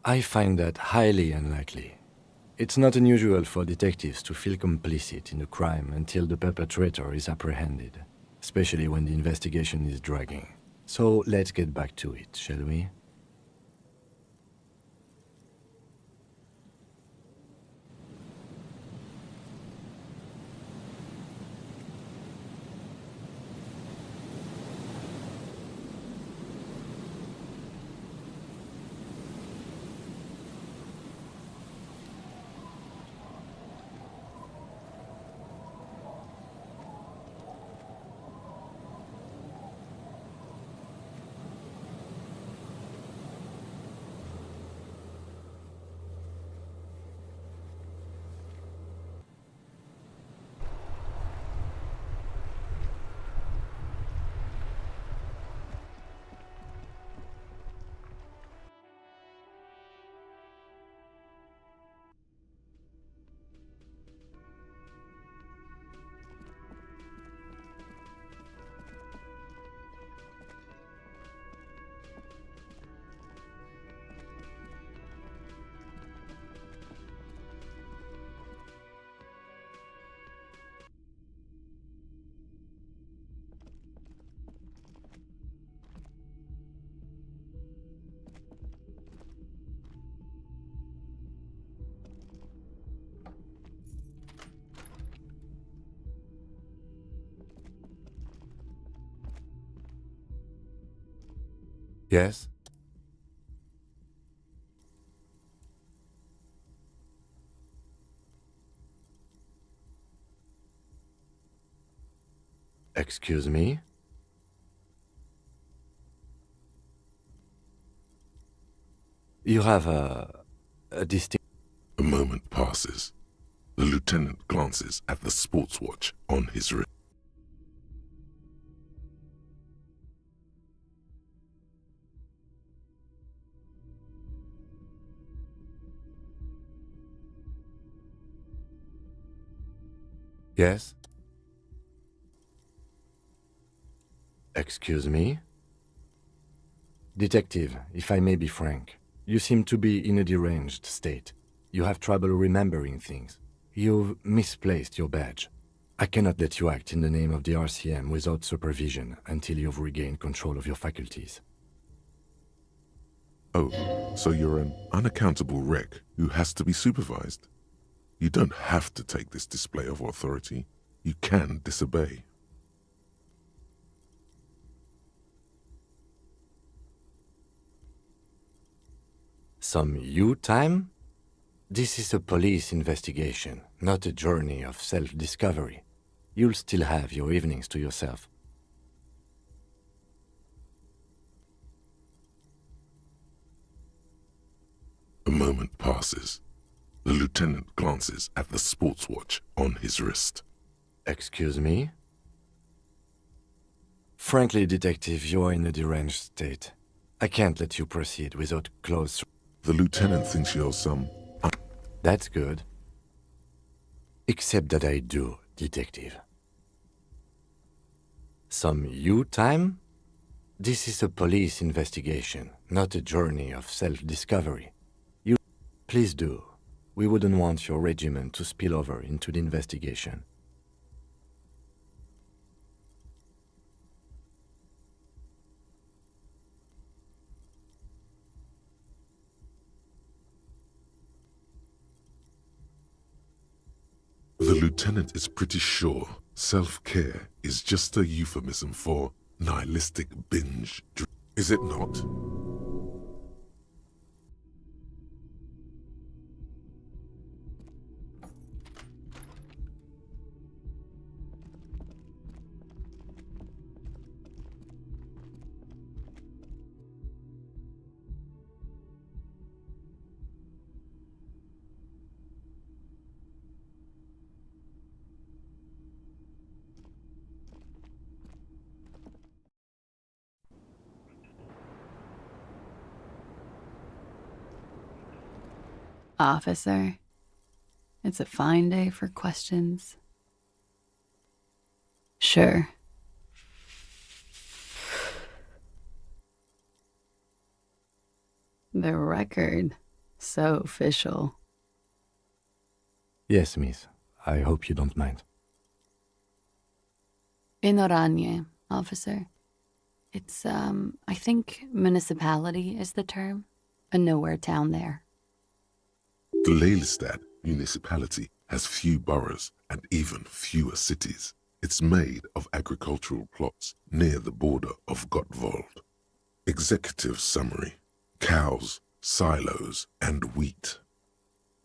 I find that highly unlikely. It's not unusual for detectives to feel complicit in a crime until the perpetrator is apprehended, especially when the investigation is dragging. So let's get back to it, shall we? Yes? Excuse me? You have a distinct... A moment passes. The lieutenant glances at the sports watch on his wrist. Yes? Excuse me? Detective, if I may be frank, you seem to be in a deranged state. You have trouble remembering things. You've misplaced your badge. I cannot let you act in the name of the RCM without supervision until you've regained control of your faculties. Oh, so you're an unaccountable wreck who has to be supervised? You don't have to take this display of authority. You can disobey. Some you time? This is a police investigation, not a journey of self-discovery. You'll still have your evenings to yourself. A moment passes. The lieutenant glances at the sports watch on his wrist. Excuse me? Frankly, Detective, you are in a deranged state. I can't let you proceed without close... The lieutenant thinks you're some... That's good. Except that I do, Detective. Some you time? This is a police investigation, not a journey of self-discovery. You... Please do. We wouldn't want your regiment to spill over into the investigation. The lieutenant is pretty sure self-care is just a euphemism for nihilistic binge. Is it not? Officer, it's a fine day for questions. Sure. The record. So official. Yes, miss. I hope you don't mind. Inoranje, officer. It's, I think municipality is the term. A nowhere town there. The Lelystad municipality has few boroughs and even fewer cities. It's made of agricultural plots near the border of Gottwald. Executive summary: cows, silos, and wheat.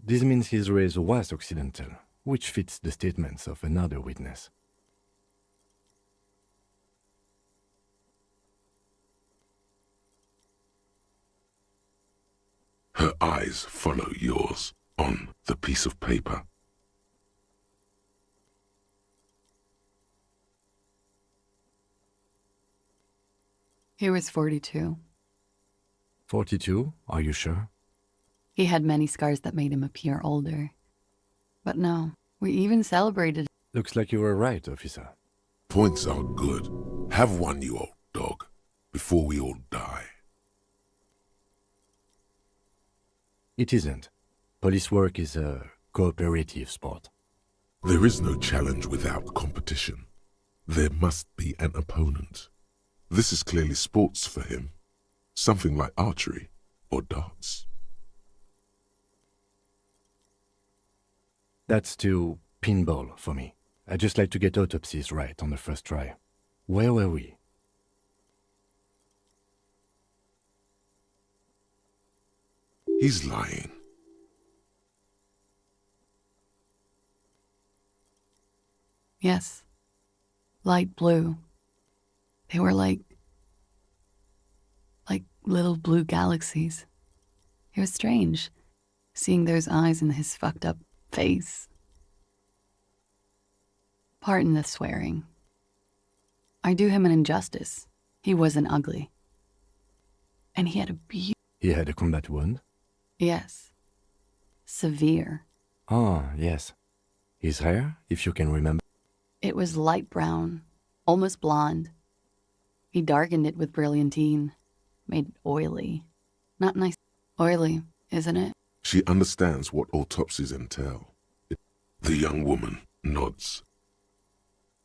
This means his race was Occidental, which fits the statements of another witness. Her eyes follow yours on the piece of paper. He was 42. 42? Are you sure? He had many scars that made him appear older. But no, we even celebrated. Looks like you were right, officer. Points are good. Have one, you old dog, before we all die. It isn't. Police work is a cooperative sport. There is no challenge without competition. There must be an opponent. This is clearly sports for him. Something like archery or darts. That's still pinball for me. I just like to get autopsies right on the first try. Where were we? He's lying. Yes. Light blue. They were like little blue galaxies. It was strange, seeing those eyes in his fucked up face. Pardon the swearing. I do him an injustice. He wasn't ugly. And he had a He had a combat wound? Yes. Severe. Ah, yes. His hair, if you can remember. It was light brown, almost blonde. He darkened it with brilliantine, made it oily. Not nice. Oily, isn't it? She understands what autopsies entail. The young woman nods.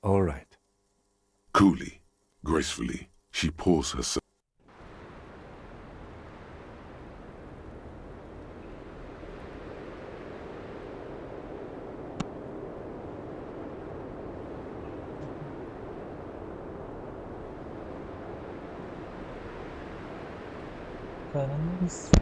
All right. Coolly, gracefully, she pours herself. Caramba, isso é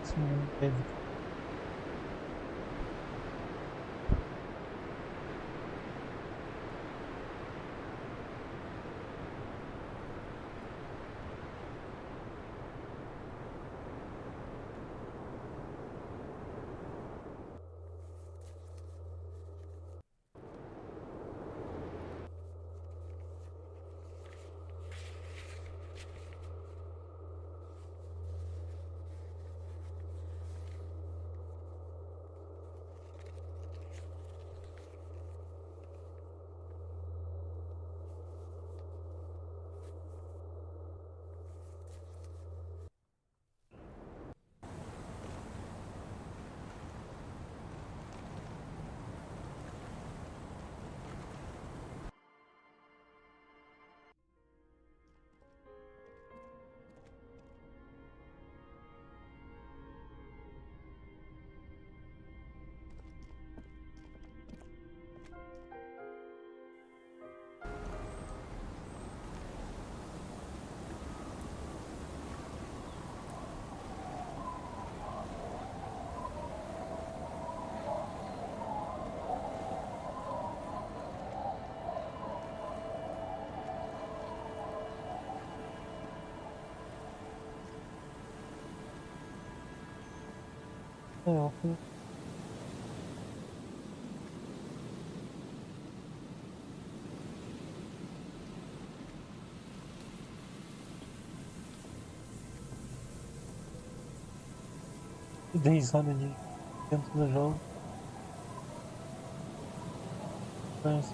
óbvio. Dei risada de dentro do jogo. Mas,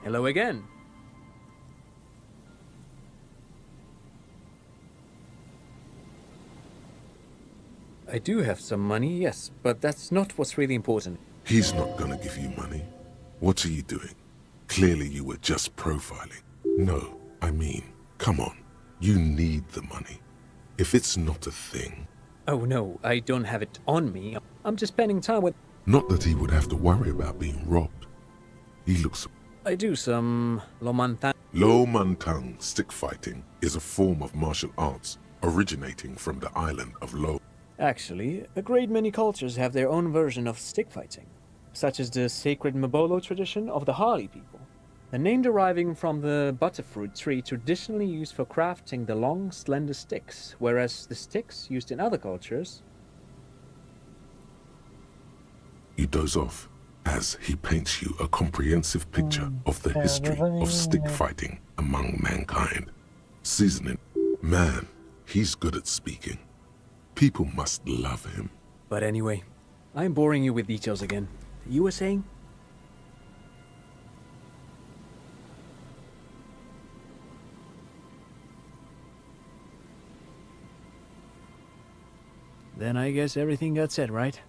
Hello again. I do have some money, yes, but that's not what's really important. He's not gonna give you money. What are you doing? Clearly you were just profiling. No, I mean, come on. You need the money. If it's not a thing... Oh no, I don't have it on me. I'm just spending time with... Not that he would have to worry about being robbed. He looks... I do some Lomantang. Lo Mantang stick fighting is a form of martial arts originating from the island of Lo. Actually, a great many cultures have their own version of stick fighting, such as the sacred Mabolo tradition of the Harli people, the name deriving from the butterfruit tree traditionally used for crafting the long, slender sticks, whereas the sticks used in other cultures... You doze off as he paints you a comprehensive picture of the history of stick fighting among mankind. Seasoning. Man, he's good at speaking. People must love him. But anyway, I'm boring you with details again. You were saying? Then I guess everything got said, right?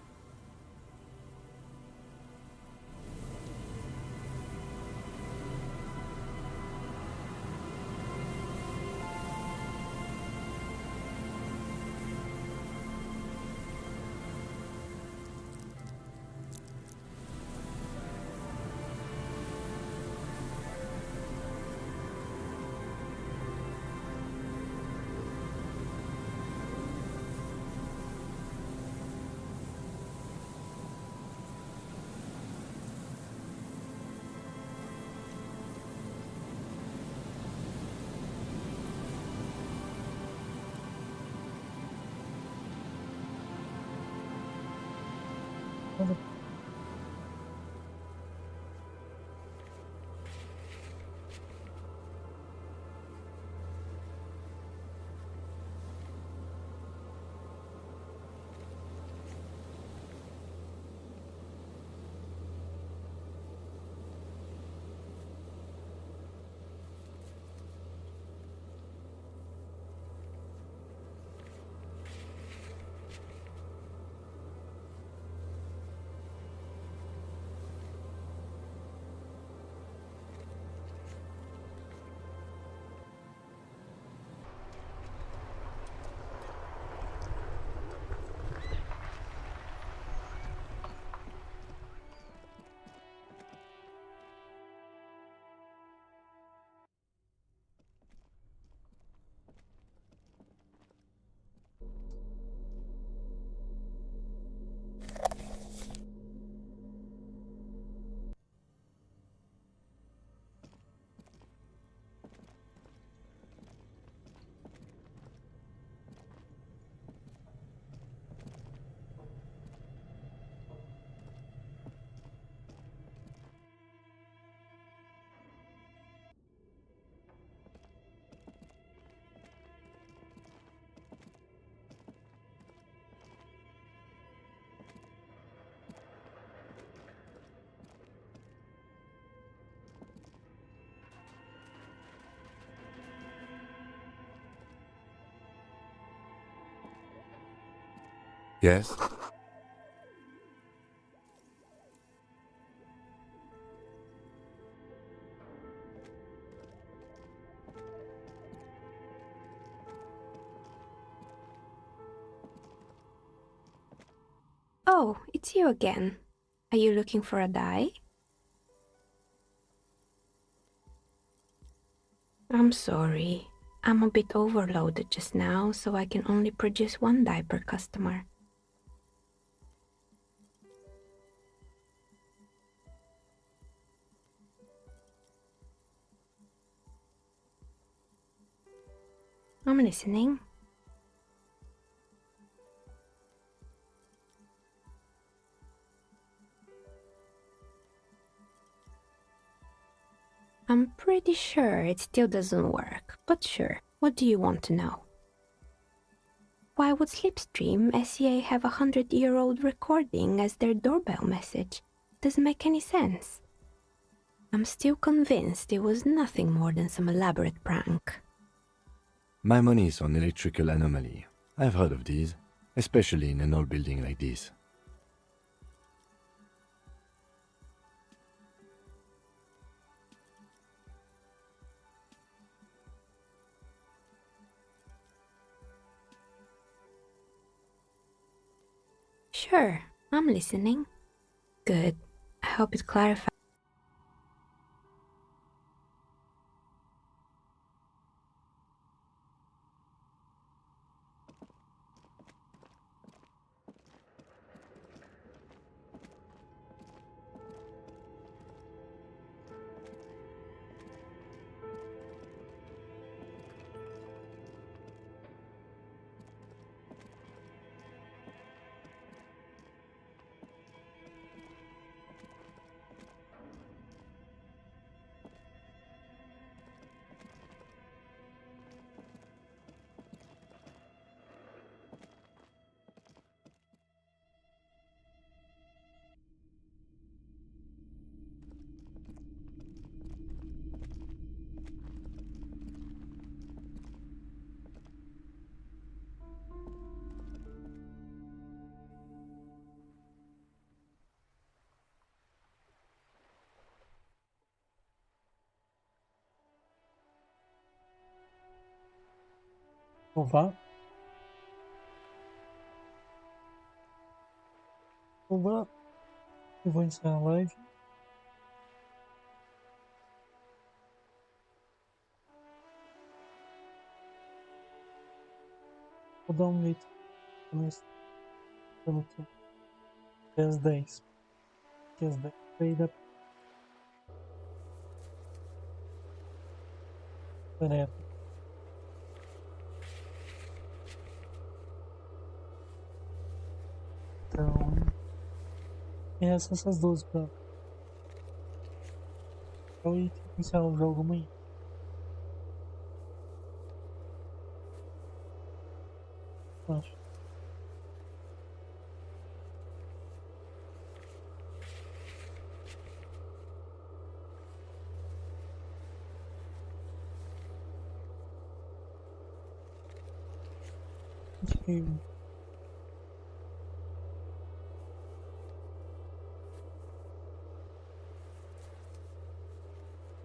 Yes? Oh, it's you again. Are you looking for a die? I'm sorry. I'm a bit overloaded just now, so I can only produce one die per customer. I'm listening. I'm pretty sure it still doesn't work, but sure, what do you want to know? Why would Slipstream SCA have a 100-year-old recording as their doorbell message? Doesn't make any sense. I'm still convinced it was nothing more than some elaborate prank. My money is on electrical anomaly. I've heard of these, especially in an old building like this. Sure, I'm listening. Good. I hope it clarifies. Vá. Olá. Eu vou encerrar a live. Vou dar um jeito. Pelo tempo. Até às 10. Até às 10. Aí dá tarefa. Então, essas duas pra eu ir iniciar o jogo amanhã. Acho.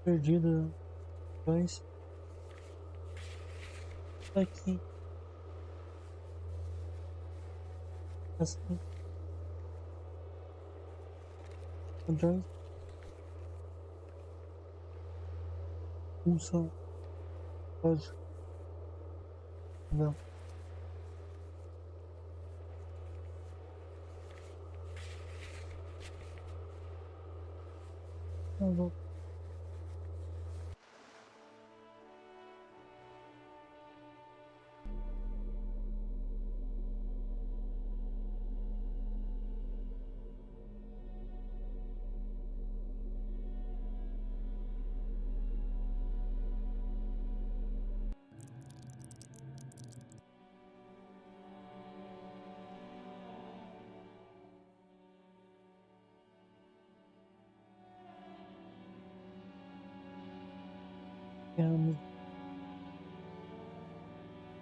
Perdida, mas aqui assim, atrás, pulsão, pode, não, não vou.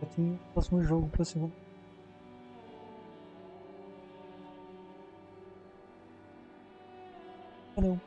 Já tem o próximo jogo pra segunda. Não.